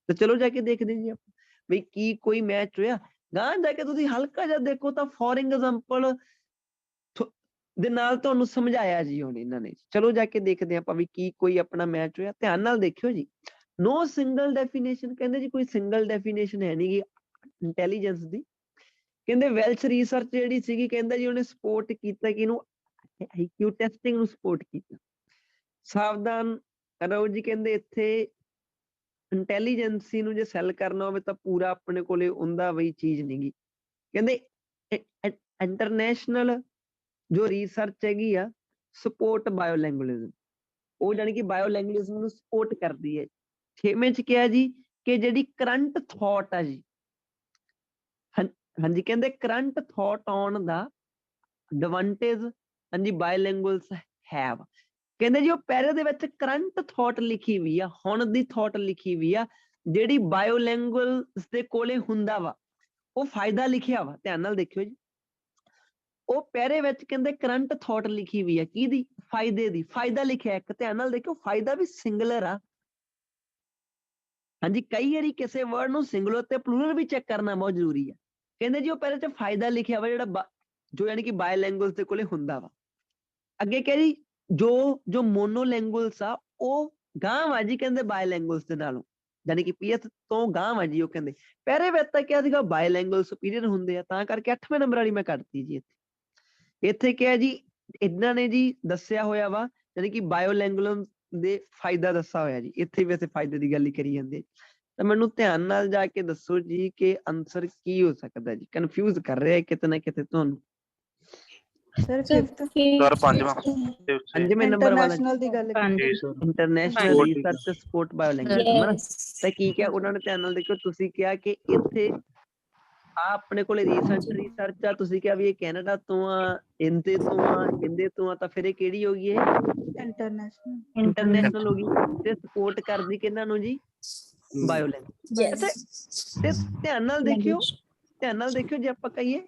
ਤੇ ਚਲੋ ਜਾ ਕੇ ਦੇਖਦੇ ਜੀ ਆਪਾਂ ਬਈ ਕੀ ਕੋਈ ਮੈਚ ਹੋਇਆ। ਗਾਂ ਜਾ ਕੇ ਤੁਸੀਂ ਹਲਕਾ ਜਿਹਾ ਦੇਖੋ ਤਾਂ ਫੋਰ ਐਗਜ਼ਾਮਪਲ ਦੇ ਨਾਲ ਤੁਹਾਨੂੰ ਸਮਝਾਇਆ ਜੀ ਹੁਣ ਇਹਨਾਂ ਨੇ। ਚਲੋ ਜਾ ਕੇ ਦੇਖਦੇ ਆਪਾਂ ਵੀ ਕੀ ਕੋਈ ਆਪਣਾ ਮੈਚ ਹੋਇਆ। ਧਿਆਨ ਨਾਲ ਦੇਖਿਓ ਜੀ। ਨੋ ਸਿੰਗਲ ਡੈਫੀਨੇਸ਼ਨ, ਕਹਿੰਦੇ ਜੀ ਕੋਈ ਸਿੰਗਲ ਡੈਫੀਨੇਸ਼ਨ ਹੈ ਨਹੀਂ ਗੀ ਇੰਟੈਲੀਜੈਂਸ ਦੀ। ਕਹਿੰਦੇ ਵੈਲਸ ਰਿਸਰਚ ਜਿਹੜੀ ਸੀਗੀ, ਕਹਿੰਦਾ ਜੀ ਉਹਨੇ ਸਪੋਰਟ ਕੀਤਾ ਕਿ ਇਹਨੂੰ IQ ਟੈਸਟਿੰਗ ਨੂੰ ਸਪੋਰਟ ਕੀਤਾ। ਸਾਵਧਾਨ ਰਹੋ ਜੀ, ਕਹਿੰਦੇ ਇੱਥੇ ਇੰਟੈਲੀਜੈਂਸੀ ਨੂੰ ਜੇ ਸੈੱਲ ਕਰਨਾ ਹੋਵੇ ਤਾਂ ਪੂਰਾ ਆਪਣੇ ਕੋਲੇ ਉਹਦਾ ਵਈ ਚੀਜ਼ ਨਹੀਂ ਗੀ। ਕਹਿੰਦੇ ਇੰਟਰਨੈਸ਼ਨਲ ਜੋ ਰਿਸਰਚ ਹੈਗੀ ਆ ਸਪੋਰਟ ਬਾਇਓਲੈਂਗੁਏਜਮ, ਉਹ ਜਾਨੀ ਕਿ ਬਾਇਓਲੈਂਗੁਏਜਮ ਨੂੰ ਸਪੋਰਟ ਕਰਦੀ ਹੈ। 6ਵੇਂ ਚ ਕਿਹਾ ਜੀ ਕਿ ਜਿਹੜੀ ਕਰੰਟ ਥਾਟ ਆ ਜੀ, ਹਾਂਜੀ ਕਹਿੰਦੇ ਕਰੰਟ ਥਾਟ ਆਨ ਦਾ ਐਡਵਾਂਟੇਜ ਹਾਂਜੀ ਬਾਇਲੈਂਗੁਅਲਸ ਹੈਵ। ਕਹਿੰਦੇ ਜੀ ਉਹ ਪੈਰੇ ਦੇ ਵਿੱਚ ਕਰੰਟ ਥਾਟ ਲਿਖੀ ਹੋਈ ਆ, ਹੁਣ ਦੀ ਥਾਟ ਲਿਖੀ ਹੋਈ ਆ, ਜਿਹੜੀ ਬਾਇਓਲੈਂਗੁਅਲਸ ਦੇ ਕੋਲੇ ਹੁੰਦਾ ਵਾ ਉਹ ਫਾਇਦਾ ਲਿਖਿਆ ਵਾ। ਧਿਆਨ ਨਾਲ ਦੇਖਿਓ ਜੀ, ਉਹ ਪੈਰੇ ਵਿੱਚ ਕਹਿੰਦੇ ਕਰੰਟ ਥਾਟ ਲਿਖੀ ਹੋਈ ਆ, ਕਿਹਦੀ? ਫਾਇਦੇ ਦੀ। ਫਾਇਦਾ ਲਿਖਿਆ ਇੱਕ, ਧਿਆਨ ਨਾਲ ਦੇਖਿਓ ਫਾਇਦਾ ਵੀ ਸਿੰਗਲਰ ਆ। ਹਾਂਜੀ, ਕਈ ਵਾਰੀ ਕਿਸੇ ਵਰਡ ਨੂੰ ਸਿੰਗੂਲਰ ਤੇ ਪਲੂਰਲ ਵੀ ਚੈੱਕ ਕਰਨਾ ਬਹੁਤ ਜ਼ਰੂਰੀ ਹੈ। ਕਹਿੰਦੇ ਜੀ ਉਹ ਪਹਿਲੇ ਚ ਫਾਇਦਾ ਲਿਖਿਆ ਵਾ ਜਿਹੜਾ ਜੋ ਯਾਨੀ ਕਿ ਬਾਇਲੈਂਗੁਅਲਸ ਦੇ ਕੋਲੇ ਹੁੰਦਾ ਵਾ। ਅੱਗੇ ਕਹੇ ਜੀ ਜੋ ਮੋਨੋਲੈਂਗੁਅਲਸ ਆ ਉਹ ਗਾਂਹ ਵਾ ਜੀ, ਕਹਿੰਦੇ ਬਾਇਲੈਂਗੁਅਲਸ ਦੇ ਨਾਲੋਂ, ਯਾਨੀ ਕਿ PS ਤੋਂ ਗਾਂਹ ਵਾ ਜੀ। ਉਹ ਕਹਿੰਦੇ ਪਹਿਰੇ ਵਿੱਚ ਤਾਂ ਕਿਹਾ ਸੀਗਾ ਬਾਇਲੈਂਗੁਅਲ ਸੁਪੀਰੀਅਰ ਹੁੰਦੇ ਆ, ਤਾਂ ਕਰਕੇ 8ਵੇਂ ਨੰਬਰ ਵਾਲੀ ਮੈਂ ਕੱਢਤੀ ਜੀ। ਇੱਥੇ ਕਿਹਾ ਜੀ ਇਹਨਾਂ ਨੇ ਜੀ ਦੱਸਿਆ ਹੋਇਆ ਵਾ, ਯਾਨੀ ਕਿ ਬਾਇਓਲੈਂਗੁਅਲ ਦੇ ਫਾਇਦਾ ਦੱਸਿਆ ਹੋਇਆ ਜੀ। ਇੱਥੇ ਵੀ ਅਸੀਂ ਫਾਇਦੇ ਦੀ ਗੱਲ ਹੀ ਕਰੀ ਜਾਂਦੇ। ਤਾਂ ਮੈਨੂੰ ਧਿਆਨ ਨਾਲ ਜਾ ਕੇ ਦੱਸੋ ਜੀ ਕਿ ਆਨਸਰ ਕੀ ਹੋ ਸਕਦਾ ਜੀ? ਕਨਫਿਊਜ਼ ਕਰ ਰਿਹਾ ਕਿਤੇ ਨਾ ਕਿਤੇ ਤੁਹਾਨੂੰ। ਸਰ ਫਿਫਥ ਸਰ ਪੰਜਵਾਂ ਪੰਜਵੇਂ ਨੰਬਰ ਵਾਲਾ ਇੰਟਰਨੈਸ਼ਨਲ ਦੀ ਗੱਲ ਜੀ sir. International research support biolanguage. ਤਾਂ ਕੀ ਕਿਹਾ ਉਹਨਾਂ ਨੇ? ਧਿਆਨ ਨਾਲ ਦੇਖੋ, ਤੁਸੀਂ ਕਿਹਾ ਕਿ ਇੱਥੇ ਆ ਆਪਣੇ ਕੋਲੇ ਰਿਸਰਚ ਆ, ਤੁਸੀਂ ਕਿਹਾ ਵੀ ਇਹ ਕੈਨੇਡਾ ਤੋਂ ਆ, ਇਹਦੇ ਤੋਂ ਆ, ਤਾਂ ਫਿਰ ਇਹ ਕਿਹੜੀ ਹੋ ਗਈ? ਇਹ ਇੰਟਰਨੈਸ਼ਨਲ ਹੋ ਗਈ ਤੇ ਸਪੋਰਟ ਕਰਦੀ ਕਿਹਨਾਂ ਨੂੰ ਜੀ? ਬਾਇਓਲੈਂਗੁਏਜ। ਤੇ ਧਿਆਨ ਨਾਲ ਦੇਖਿਓ ਜੇ ਆਪਾਂ ਕਹੀਏ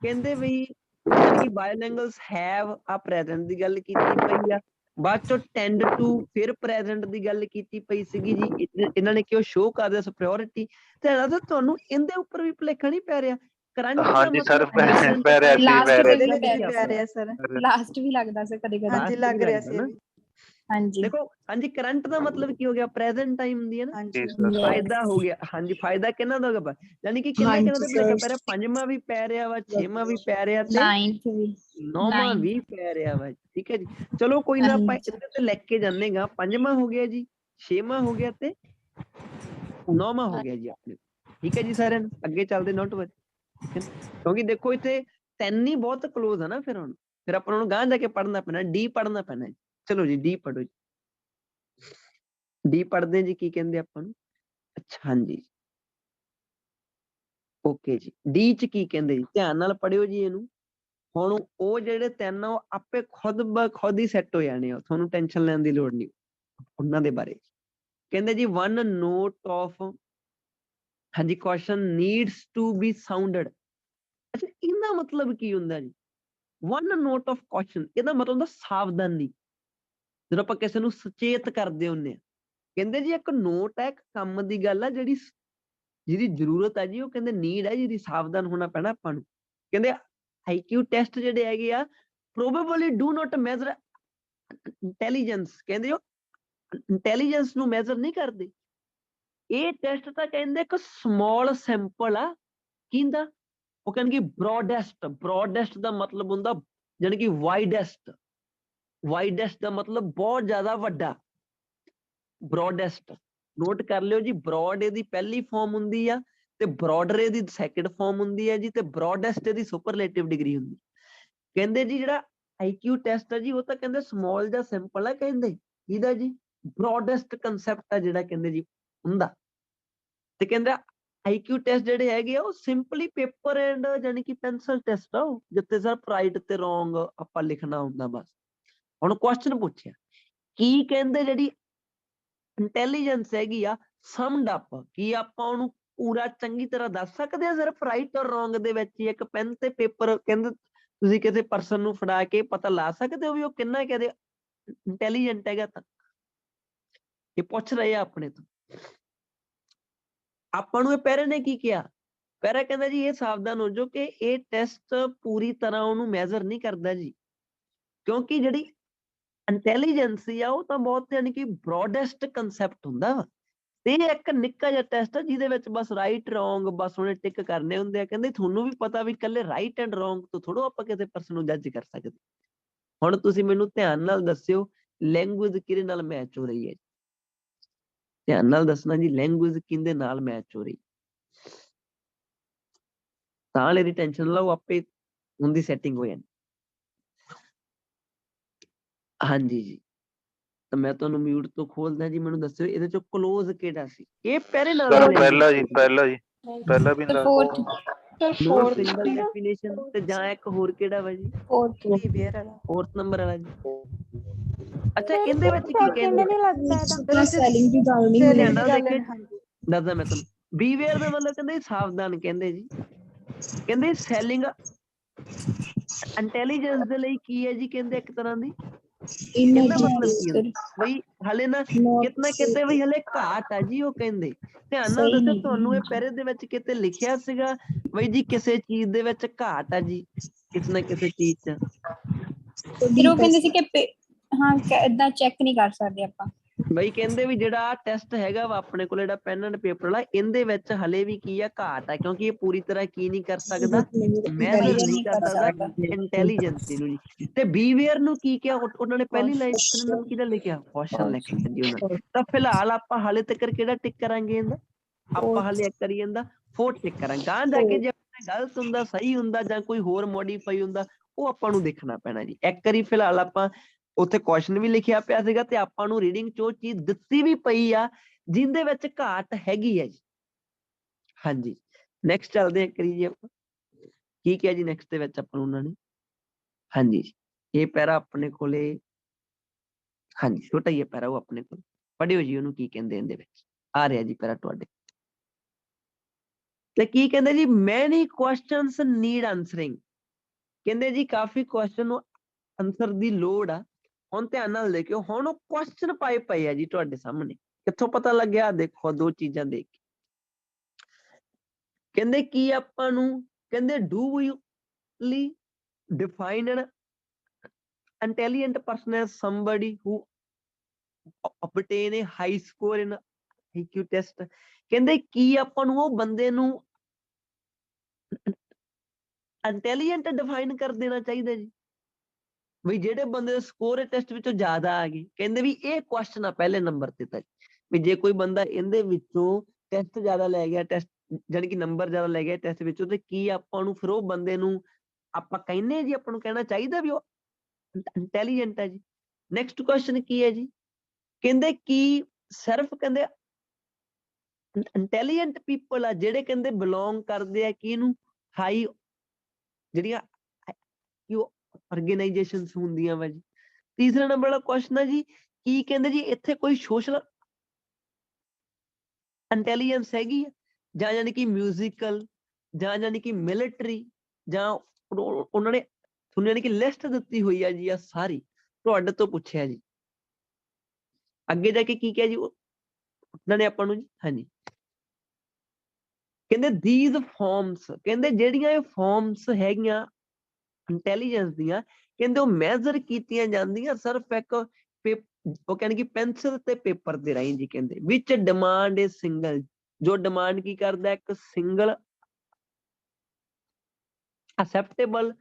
ਕਹਿੰਦੇ ਵੀ ਯਾਨੀ ਕਿ ਬਾਇਓਲੈਂਗੁਏਜਸ ਹੈਵ ਆ ਪ੍ਰੈਜ਼ੈਂਟ ਦੀ ਗੱਲ ਕੀਤੀ ਪਈ ਆ, ਬਾਅਦ ਚੋਂ ਟੈਂਡ ਟੂ ਫਿਰ ਪ੍ਰੈਜ਼ੈਂਟ ਦੀ ਗੱਲ ਕੀਤੀ ਪਈ ਸੀਗੀ ਜੀ। ਇਹਨਾਂ ਨੇ ਕਿਉਂ ਸ਼ੋਅ ਕਰਦੇ ਸੁਪਰੀਓਰਿਟੀ। ਤੇ ਤੁਹਾਨੂੰ ਇਹਦੇ ਉੱਪਰ ਵੀ ਭੁਲੇਖਾ ਨਹੀਂ ਪੈ ਰਿਹਾ? ਕਰੰਟ ਹਾਂਜੀ ਸਰ ਪੈ ਰਿਹਾ ਸੀ, ਸਰ ਲਾਸਟ ਵੀ ਲੱਗਦਾ ਸੀ ਕਦੇ ਕਦੇ। ਹਾਂਜੀ ਲੱਗ ਰਿਹਾ ਸੀ। ਹਾਂਜੀ देखो हाँ जी करंट का मतलब की हो गया प्रेजेंट टाइम दी है ना ਹਾਂਜੀ फायदा हो गया हाँ जी फायदा किन्ना ਦਾ ਹੋਗਾ ਯਾਨੀ ਕਿ ਕਿੰਨਾ ਕਿੰਨਾ ਦੇ ਭਲੇਖਾ ਪੈ ਰਿਹਾ ਪੰਜਵਾਂ ਵੀ ਪੈ ਰਿਹਾ ਵਾ ਛੇਵਾਂ ਵੀ ਪੈ ਰਿਹਾ ਤੇ 9th ਵੀ ਨੌਵਾਂ ਵੀ ਪੈ ਰਿਹਾ ਵਾ ਠੀਕ ਹੈ ਜੀ ਚਲੋ ਕੋਈ ਨਾ ਆਪਾਂ ਹਾਂਜੀ। ਇਹਦੇ ਤੇ ਲਿਖ ਕੇ ਜਾਣੇਗਾ ਪੰਜਵਾਂ ਹੋ ਗਿਆ ਜੀ ਛੇਵਾਂ ਹੋ ਗਿਆ ਤੇ ਨੌਵਾਂ ਹੋ ਗਿਆ ਜੀ ਆਪਣੇ ਠੀਕ ਹੈ ਜੀ ਸਾਰਿਆਂ ਨੂੰ ਅੱਗੇ ਚੱਲਦੇ ਨੋਟ ਵਰ ਕਿਉਂਕਿ ਦੇਖੋ ਇੱਥੇ ਤਿੰਨ ਹੀ ਬਹੁਤ ਕਲੋਜ਼ ਆ ਨਾ ਫਿਰ ਆਪਾਂ ਨੂੰ ਗਾਂਹ ਜਾ ਕੇ ਪੜ੍ਹਨਾ ਪੈਣਾ ਡੀ ਪੜ੍ਹਨਾ ਪੈਣਾ ਜੀ ਚਲੋ ਜੀ ਡੀ ਪੜ੍ਹੋ ਜੀ ਡੀ ਪੜ੍ਹਦੇ ਜੀ ਕੀ ਕਹਿੰਦੇ ਆਪਾਂ ਨੂੰ ਅੱਛਾ ਹਾਂਜੀ ਓਕੇ ਜੀ ਡੀ ਚ ਕੀ ਕਹਿੰਦੇ ਜੀ ਧਿਆਨ ਨਾਲ ਪੜਿਓ ਜੀ ਇਹਨੂੰ ਹੁਣ ਉਹ ਜਿਹੜੇ ਤਿੰਨ ਆ ਉਹ ਆਪੇ ਖੁਦ ਬ ਖੁਦ ਹੀ ਸੈੱਟ ਹੋ ਜਾਣੇ ਆ ਤੁਹਾਨੂੰ ਟੈਨਸ਼ਨ ਲੈਣ ਦੀ ਲੋੜ ਨਹੀਂ ਉਹਨਾਂ ਦੇ ਬਾਰੇ ਕਹਿੰਦੇ ਜੀ ਵਨ ਨੋਟ ਆਫ ਹਾਂਜੀ ਕੁਐਸਚਨ ਨੀਡਸ ਟੂ ਬੀ ਸਾਊਂਡਡ ਅੱਛਾ ਇਹਦਾ ਮਤਲਬ ਕੀ ਹੁੰਦਾ ਜੀ ਵਨ ਨੋਟ ਆਫ ਕੁਐਸਚਨ ਇਹਦਾ ਮਤਲਬ ਹੁੰਦਾ ਸਾਵਧਾਨੀ ਜਦੋਂ ਆਪਾਂ ਕਿਸੇ ਨੂੰ ਸੁਚੇਤ ਕਰਦੇ ਹੁੰਦੇ ਆ ਕਹਿੰਦੇ ਜੀ ਇੱਕ ਨੋਟ ਹੈ ਇੱਕ ਕੰਮ ਦੀ ਗੱਲ ਆ ਜਿਹਦੀ ਜ਼ਰੂਰਤ ਹੈ ਜੀ ਉਹ ਕਹਿੰਦੇ ਨੀਡ ਹੈ ਜਿਹਦੀ ਸਾਵਧਾਨ ਹੋਣਾ ਪੈਣਾ ਆਪਾਂ ਨੂੰ ਕਹਿੰਦੇ IQ ਟੈਸਟ ਜਿਹੜੇ ਹੈਗੇ ਆ probably do not measure intelligence ਕਹਿੰਦੇ ਉਹ ਇੰਟੈਲੀਜੈਂਸ ਨੂੰ ਮੈਜ਼ਰ ਨਹੀਂ ਕਰਦੇ ਇਹ ਟੈਸਟ ਤਾਂ ਕਹਿੰਦੇ ਇੱਕ ਸਮਾਲ ਸੈਂਪਲ ਆ ਕਿੰਦਾ ਉਹ ਕਹਿੰਦੇ ਬ੍ਰੌਡੈਸਟ ਦਾ ਮਤਲਬ ਹੁੰਦਾ ਜਾਨੀ ਕਿ ਵਾਈਡੈਸਟ ਦਾ ਮਤਲਬ ਬਹੁਤ ਜ਼ਿਆਦਾ ਵੱਡਾ ਬ੍ਰੌਡੈਸਟ ਨੋਟ ਕਰ ਲਿਓ ਜੀ ਬ੍ਰੌਡ ਇਹਦੀ ਪਹਿਲੀ ਫਾਰਮ ਹੁੰਦੀ ਆ ਤੇ ਬ੍ਰੌਡਰ ਇਹਦੀ ਸੈਕਿੰਡ ਫਾਰਮ ਹੁੰਦੀ ਹੈ ਜੀ ਤੇ ਬ੍ਰੌਡੈਸਟ ਇਹਦੀ ਸੁਪਰਲੇਟਿਵ ਡਿਗਰੀ ਹੁੰਦੀ ਕਹਿੰਦੇ ਜੀ ਜਿਹੜਾ IQ ਟੈਸਟ ਹੈ ਜੀ ਉਹ ਤਾਂ ਕਹਿੰਦੇ ਸਮਾਲ ਜਾਂ ਸਿੰਪਲ ਹੈ ਕਹਿੰਦੇ ਇਹਦਾ ਜੀ ਬ੍ਰੌਡੈਸਟ ਕਨਸੈਪਟ ਆ ਜਿਹੜਾ ਕਹਿੰਦੇ ਜੀ ਹੁੰਦਾ ਤੇ ਕਹਿੰਦਾ IQ ਟੈਸਟ ਜਿਹੜੇ ਹੈਗੇ ਆ ਉਹ ਸਿੰਪਲੀ ਪੇਪਰ ਐਂਡ ਜਾਨੀ ਕਿ ਪੈਨਸਲ ਟੈਸਟ ਆ ਜਿੱਤੇ ਸਰ ਰਾਈਟ ਤੇ ਰੋਂਗ ਆਪਾਂ ਲਿਖਣਾ ਹੁੰਦਾ ਬਸ ਹੁਣ ਕੁਐਸਚਨ ਪੁੱਛਿਆ ਕੀ ਕਹਿੰਦੇ ਜਿਹੜੀ ਇੰਟੈਲੀਜੈਂਸ ਹੈਗੀ ਆ ਸਮਡ ਅਪ ਕੀ ਆਪਾਂ ਉਹਨੂੰ ਪੂਰਾ ਚੰਗੀ ਤਰ੍ਹਾਂ ਦੱਸ ਸਕਦੇ ਆ ਸਿਰਫ ਰਾਈਟ ਔਰ ਰੋਂਗ ਦੇ ਵਿੱਚ ਹੀ ਇੱਕ ਪੈਨ ਤੇ ਪੇਪਰ ਕਹਿੰਦੇ ਤੁਸੀਂ ਕਿਸੇ ਪਰਸਨ ਨੂੰ ਫੜਾ ਕੇ ਪਤਾ ਲਾ ਸਕਦੇ ਹੋ ਵੀ ਉਹ ਕਿੰਨਾ ਕਹਦੇ ਇੰਟੈਲੀਜੈਂਟ ਹੈਗਾ ਤਾਂ ਇਹ ਪੁੱਛ ਰਹੇ ਆ ਆਪਣੇ ਤੋਂ ਆਪਾਂ ਨੂੰ ਇਹ ਪੈਰੇ ਨੇ ਕੀ ਕਿਹਾ ਪੈਰਾ ਕਹਿੰਦਾ ਜੀ ਇਹ ਸਾਵਧਾਨ ਹੋ ਜਾਓ ਕਿ ਇਹ ਟੈਸਟ ਪੂਰੀ ਤਰ੍ਹਾਂ ਉਹਨੂੰ ਮੈਜ਼ਰ ਨਹੀਂ ਕਰਦਾ ਜੀ ਕਿਉਂਕਿ ਜਿਹੜੀ ਇੰਟੈਲੀਜੈਂਸੀ ਆ ਉਹ ਤਾਂ ਬਹੁਤ ਯਾਨੀ ਕਿ ਬ੍ਰੌਡੈਸਟ ਕਨਸੈਪਟ ਹੁੰਦਾ ਵਾ ਤੇ ਇਹ ਇੱਕ ਨਿੱਕਾ ਜਿਹਾ ਟੈਸਟ ਆ ਜਿਹਦੇ ਵਿੱਚ ਬਸ ਰਾਈਟ ਰੋਂਗ ਬਸ ਉਹਨੇ ਟਿਕ ਕਰਨੇ ਹੁੰਦੇ ਆ ਕਹਿੰਦੇ ਤੁਹਾਨੂੰ ਵੀ ਪਤਾ ਵੀ ਇਕੱਲੇ ਰਾਈਟ ਐਂਡ ਰੋਂਗ ਤੋਂ ਥੋੜੋ ਆਪਾਂ ਕਿਸੇ ਪਰਸਨ ਨੂੰ ਜੱਜ ਕਰ ਸਕਦੇ ਹੁਣ ਤੁਸੀਂ ਮੈਨੂੰ ਧਿਆਨ ਨਾਲ ਦੱਸਿਓ ਲੈਂਗੁਏਜ ਕਿਹਦੇ ਨਾਲ ਮੈਚ ਹੋ ਰਹੀ ਹੈ ਧਿਆਨ ਨਾਲ ਦੱਸਣਾ ਜੀ ਲੈਂਗੁਏਜ ਕਿਹਦੇ ਨਾਲ ਮੈਚ ਹੋ ਰਹੀ ਤਾਂ ਇਹਦੀ ਟੈਨਸ਼ਨ ਲਓ ਆਪੇ ਉਹਦੀ ਸੈਟਿੰਗ ਹੋ ਜਾਣੀ ਹਾਂਜੀ ਜੀ ਤਾਂ ਮੈਂ ਤੁਹਾਨੂੰ ਮਿਊਟ ਤੋਂ ਖੋਲਦਾ ਜੀ ਮੈਨੂੰ ਦੱਸਿਓ ਇਹਦੇ ਚੋਂ ਕਲੋਜ਼ ਕਿਹੜਾ ਸੀ ਇਹ ਪਹਿਰੇ ਨਾਲ ਪਹਿਲਾ ਜੀ ਪਹਿਲਾ ਵੀ ਹੁੰਦਾ ਨੋ ਸਿੰਗਲ ਡੈਫੀਨੇਸ਼ਨ ਤੇ ਜਾਂ ਇੱਕ ਹੋਰ ਕਿਹੜਾ ਵਾ ਜੀ ਬਿਹੇਵੀਅਰ ਵਾਲਾ ਫੋਰਥ ਨੰਬਰ ਵਾਲਾ ਜੀ ਅੱਛਾ ਇਹਦੇ ਵਿੱਚ ਕੀ ਕਹਿੰਦੇ ਸੈਲਿੰਗ ਦੀ ਗੱਲ ਨਹੀਂ ਧਿਆਨ ਨਾਲ ਦੇਖਿਓ ਦੱਸਦਾ ਮੈਂ ਤੁਹਾਨੂੰ ਬੀਵੇਅਰ ਦਾ ਮਤਲਬ ਕਹਿੰਦੇ ਸਾਵਧਾਨ ਕਹਿੰਦੇ ਜੀ ਕਹਿੰਦੇ ਸੈਲਿੰਗ ਇੰਟੈਲੀਜੈਂਸ ਦੇ ਲਈ ਕੀ ਹੈ ਜੀ ਕਹਿੰਦੇ ਇੱਕ ਤਰ੍ਹਾਂ ਦੀ ਇਹਦਾ ਮਤਲਬ ਕੀ ਹੈ ਬਈ ਹਲੇ ਨਾ ਕਿਤਨਾ ਕਿਤੇ ਵੀ ਹਲੇ ਘਾਟ ਆ ਜੀ ਉਹ ਕਹਿੰਦੇ ਧਿਆਨ ਨਾਲ ਦੱਸੋ ਤੁਹਾਨੂੰ ਇਹ ਪੈਰੇ ਦੇ ਵਿੱਚ ਕਿਤੇ ਲਿਖਿਆ ਸੀਗਾ ਬਈ ਜੀ ਕਿਸੇ ਚੀਜ਼ ਦੇ ਵਿੱਚ ਘਾਟ ਆ ਜੀ ਕਿਸੇ ਨਾ ਕਿਸੇ ਚੀਜ਼ 'ਚ ਫਿਰ ਉਹ ਕਹਿੰਦੇ ਸੀ ਕਿ ਹਾਂ ਏਦਾਂ ਚੈੱਕ ਨਹੀਂ ਕਰ ਸਕਦੇ ਆਪਾਂ ਬਈ ਕਹਿੰਦੇ ਵੀ ਜਿਹੜਾ ਟੈਸਟ ਹੈਗਾ ਵਾ ਆਪਣੇ ਕੋਲ ਜਿਹੜਾ ਪੈਨ ਐਂਡ ਪੇਪਰ ਵਾਲਾ ਇਹਦੇ ਵਿੱਚ ਹਲੇ ਵੀ ਕੀ ਆ ਘਾਟ ਆ ਕਿਉਂਕਿ ਇਹ ਪੂਰੀ ਤਰ੍ਹਾਂ ਕੀ ਨਹੀਂ ਕਰ ਸਕਦਾ ਮੈਜ਼ਰ ਨਹੀਂ ਕਰ ਸਕਦਾ ਇੰਟੈਲੀਜੈਂਸੀ ਨੂੰ ਜੀ ਤੇ ਬੀਵੇਅਰ ਨੂੰ ਕੀ ਕਿਹਾ ਉਹਨਾਂ ਨੇ ਪਹਿਲੀ ਲਾਈਨ ਕਿਹਦਾ ਲਿਖਿਆ ਕੁਐਸਚਨ ਲਿਖਿਆ ਜੀ ਉਹਨਾਂ ਤਾਂ ਫਿਲਹਾਲ ਆਪਾਂ ਹਾਲੇ ਤੱਕ ਕਿਹੜਾ ਟਿਕ ਕਰਾਂਗੇ ਇਹਦਾ ਆਪਾਂ ਹਾਲੇ ਇੱਕ ਕਰੀ ਜਾਂਦਾ 4 ਟਿਕ ਕਰਾਂਗੇ ਗਾਂ ਜਾ ਕੇ ਜੇ ਗਲਤ ਹੁੰਦਾ ਸਹੀ ਹੁੰਦਾ ਜਾਂ ਕੋਈ ਹੋਰ ਮੋਡੀਫਾਈ ਹੁੰਦਾ ਉਹ ਆਪਾਂ ਨੂੰ ਦੇਖਣਾ ਪੈਣਾ ਜੀ ਇੱਕ ਵਾਰੀ ਫਿਲਹਾਲ ਆਪਾਂ ਉੱਥੇ ਕੁਐਸਚਨ ਵੀ ਲਿਖਿਆ ਪਿਆ ਸੀਗਾ ਤੇ ਆਪਾਂ ਨੂੰ ਰੀਡਿੰਗ ਚ ਉਹ ਚੀਜ਼ ਦਿੱਤੀ ਵੀ ਪਈ ਆ ਜਿਹਦੇ ਵਿੱਚ ਘਾਟ ਹੈਗੀ ਹੈ ਜੀ ਹਾਂਜੀ ਨੈਕਸਟ ਚੱਲਦੇ ਆ ਕਰੀ ਜੀ ਆਪਾਂ ਕੀ ਕਿਹਾ ਜੀ ਨੈਕਸਟ ਦੇ ਵਿੱਚ ਆਪਾਂ ਨੂੰ ਉਹਨਾਂ ਨੇ ਹਾਂਜੀ ਇਹ ਪੈਰਾ ਆਪਣੇ ਕੋਲੇ ਹਾਂਜੀ ਛੋਟਾ ਹੀ ਪੈਰਾ ਉਹ ਆਪਣੇ ਕੋਲ ਪੜਿਓ ਜੀ ਉਹਨੂੰ ਕੀ ਕਹਿੰਦੇ ਇਹਦੇ ਵਿੱਚ ਆ ਰਿਹਾ ਜੀ ਪੈਰਾ ਤੁਹਾਡੇ ਤੇ ਕੀ ਕਹਿੰਦੇ ਜੀ ਮੈਨੀ ਕੁਐਸਚਨਸ ਨੀਡ ਆਨਸਰਿੰਗ ਕਹਿੰਦੇ ਜੀ ਕਾਫੀ ਕੁਐਸਚਨ ਨੂੰ ਆਨਸਰ ਦੀ ਲੋੜ ਆ ਹੁਣ ਧਿਆਨ ਨਾਲ ਦੇਖਿਓ ਹੁਣ ਉਹ ਕੁਐਸਚਨ ਪਾਏ ਪਏ ਆ ਜੀ ਤੁਹਾਡੇ ਸਾਹਮਣੇ ਕਿੱਥੋਂ ਪਤਾ ਲੱਗਿਆ ਦੇਖੋ ਦੋ ਚੀਜ਼ਾਂ ਦੇਖ ਕੇ ਕਹਿੰਦੇ ਕੀ ਆਪਾਂ ਨੂੰ ਕਹਿੰਦੇ do you define an intelligent person as somebody who obtain a high score in IQ test ਕਹਿੰਦੇ ਕੀ ਆਪਾਂ ਨੂੰ ਉਹ ਬੰਦੇ ਨੂੰ ਇੰਟੈਲੀਜੈਂਟ ਡਿਫਾਈਨ ਕਰ ਦੇਣਾ ਚਾਹੀਦਾ ਜੀ ਵੀ ਜਿਹੜੇ ਬੰਦੇ ਦਾ ਸਕੋਰ ਟੈਸਟ ਵਿੱਚੋਂ ਜ਼ਿਆਦਾ ਆ ਗਏ ਕਹਿੰਦੇ ਵੀ ਇਹ ਕੁਐਸਚਨ ਆ ਪਹਿਲੇ ਨੰਬਰ ਤੇ ਤਾਂ ਵੀ ਜੇ ਕੋਈ ਬੰਦਾ ਇਹਦੇ ਵਿੱਚੋਂ ਟੈਸਟ ਜ਼ਿਆਦਾ ਲੈ ਗਿਆ ਟੈਸਟ ਜਾਣੀ ਕਿ ਨੰਬਰ ਜ਼ਿਆਦਾ ਲੈ ਗਿਆ ਟੈਸਟ ਵਿੱਚੋਂ ਤੇ ਕੀ ਆਪਾਂ ਨੂੰ ਫਿਰ ਉਹ ਬੰਦੇ ਨੂੰ ਆਪਾਂ ਕਹਿੰਦੇ ਜੀ ਆਪਾਂ ਨੂੰ ਕਹਿਣਾ ਚਾਹੀਦਾ ਵੀ ਉਹ ਇੰਟੈਲੀਜੈਂਟ ਹੈ ਜੀ ਨੈਕਸਟ ਕੁਐਸਚਨ ਕੀ ਹੈ ਜੀ ਕਹਿੰਦੇ ਕੀ ਸਿਰਫ ਕਹਿੰਦੇ ਇੰਟੈਲੀਜੈਂਟ ਪੀਪਲ ਆ ਜਿਹੜੇ ਕਹਿੰਦੇ ਬਿਲੋਂਗ ਕਰਦੇ ਆ ਕਿ ਇਹਨੂੰ ਹਾਈ ਜਿਹੜੀਆਂ ਕਿ ਉਹ ਆਰਗੇਨਾਈਜੇਸ਼ਨਸ ਹੁੰਦੀਆਂ ਵਾ ਜੀ ਤੀਸਰਾ ਨੰਬਰ ਵਾਲਾ ਕੁਐਸਚਨ ਹੈ ਜੀ ਕੀ ਕਹਿੰਦੇ ਜੀ ਇੱਥੇ ਕੋਈ ਸੋਸ਼ਲ ਇੰਟੈਲੀਜੈਂਸ ਹੈਗੀ ਆ ਜਾਂ ਯਾਨੀ ਕਿ ਮਿਊਜ਼ੀਕਲ ਜਾਂ ਯਾਨੀ ਕਿ ਮਿਲਟਰੀ ਜਾਂ ਉਹਨਾਂ ਨੇ ਤੁਹਾਨੂੰ ਯਾਨੀ ਕਿ ਲਿਸਟ ਦਿੱਤੀ ਹੋਈ ਆ ਜੀ ਆ ਸਾਰੀ ਤੁਹਾਡੇ ਤੋਂ ਪੁੱਛਿਆ ਜੀ ਅੱਗੇ ਜਾ ਕੇ ਕੀ ਕਿਹਾ ਜੀ ਉਹਨਾਂ ਨੇ ਆਪਾਂ ਨੂੰ ਜੀ ਹਾਂਜੀ ਕਹਿੰਦੇ these forms ਕਹਿੰਦੇ ਜਿਹੜੀਆਂ ਇਹ ਫਾਰਮਸ ਹੈਗੀਆਂ ਇੰਟੈਲੀਜੈਂਸ ਦੀਆਂ ਕਹਿੰਦੇ ਉਹ ਮੈਜ਼ਰ ਕੀਤੀਆਂ ਜਾਂਦੀਆਂ ਸਿਰਫ ਇੱਕ ਉਹ ਕਹਿੰਦੇ ਕਿ ਪੈਨਸਿਲ ਤੇ ਪੇਪਰ ਦੇ ਰਾਹੀਂ ਜੀ ਕਹਿੰਦੇ ਵਿੱਚ ਡਿਮਾਂਡ ਇਜ਼ ਸਿੰਗਲ ਜੋ ਡਿਮਾਂਡ ਕੀ ਕਰਦਾ ਇੱਕ ਸਿੰਗਲ acceptable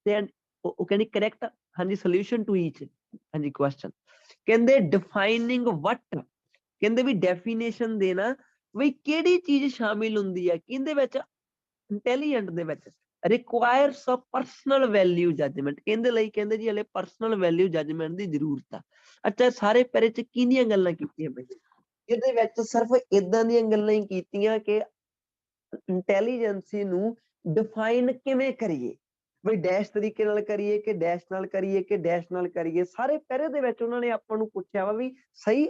ਤੇ ਉਹ ਕਹਿੰਦੀ correct ਹਾਂਜੀ solution to each ਹਾਂਜੀ question ਕਹਿੰਦੇ defining what ਕਹਿੰਦੇ ਵੀ definition ਦੇਣਾ ਵੀ ਕਿਹੜੀ ਚੀਜ਼ ਸ਼ਾਮਿਲ ਹੁੰਦੀ ਹੈ ਕਿਹਦੇ ਵਿੱਚ ਇੰਟੈਲੀਜੈਂਟ ਦੇ ਵਿੱਚ requires a personal value judgment ਕਹਿੰਦੇ ਲਈ ਕਹਿੰਦੇ ਜੀ ਹਲੇ personal value judgment ਦੀ ਜ਼ਰੂਰਤ ਆ ਅੱਛਾ ਸਾਰੇ ਪੈਰੇ ਚ ਕਿਹਦੀਆਂ ਗੱਲਾਂ ਕੀਤੀਆਂ ਪਈਆਂ ਇਹਦੇ ਵਿੱਚ ਸਿਰਫ ਇਦਾਂ ਦੀਆਂ ਗੱਲਾਂ ਹੀ ਕੀਤੀਆਂ ਕਿ ਇੰਟੈਲੀਜੈਂਸੀ ਨੂੰ ਡਿਫਾਈਨ ਕਿਵੇਂ ਕਰੀਏ ਵੀ ਡੈਸ਼ ਤਰੀਕੇ ਨਾਲ ਕਰੀਏ ਕਿ ਡੈਸ਼ ਨਾਲ ਕਰੀਏ ਕਿ ਡੈਸ਼ ਨਾਲ ਕਰੀਏ ਸਾਰੇ ਪੈਰੇ ਦੇ ਵਿੱਚ ਉਹਨਾਂ ਨੇ ਆਪਾਂ ਨੂੰ ਪੁੱਛਿਆ ਵਾ ਵੀ ਸਹੀ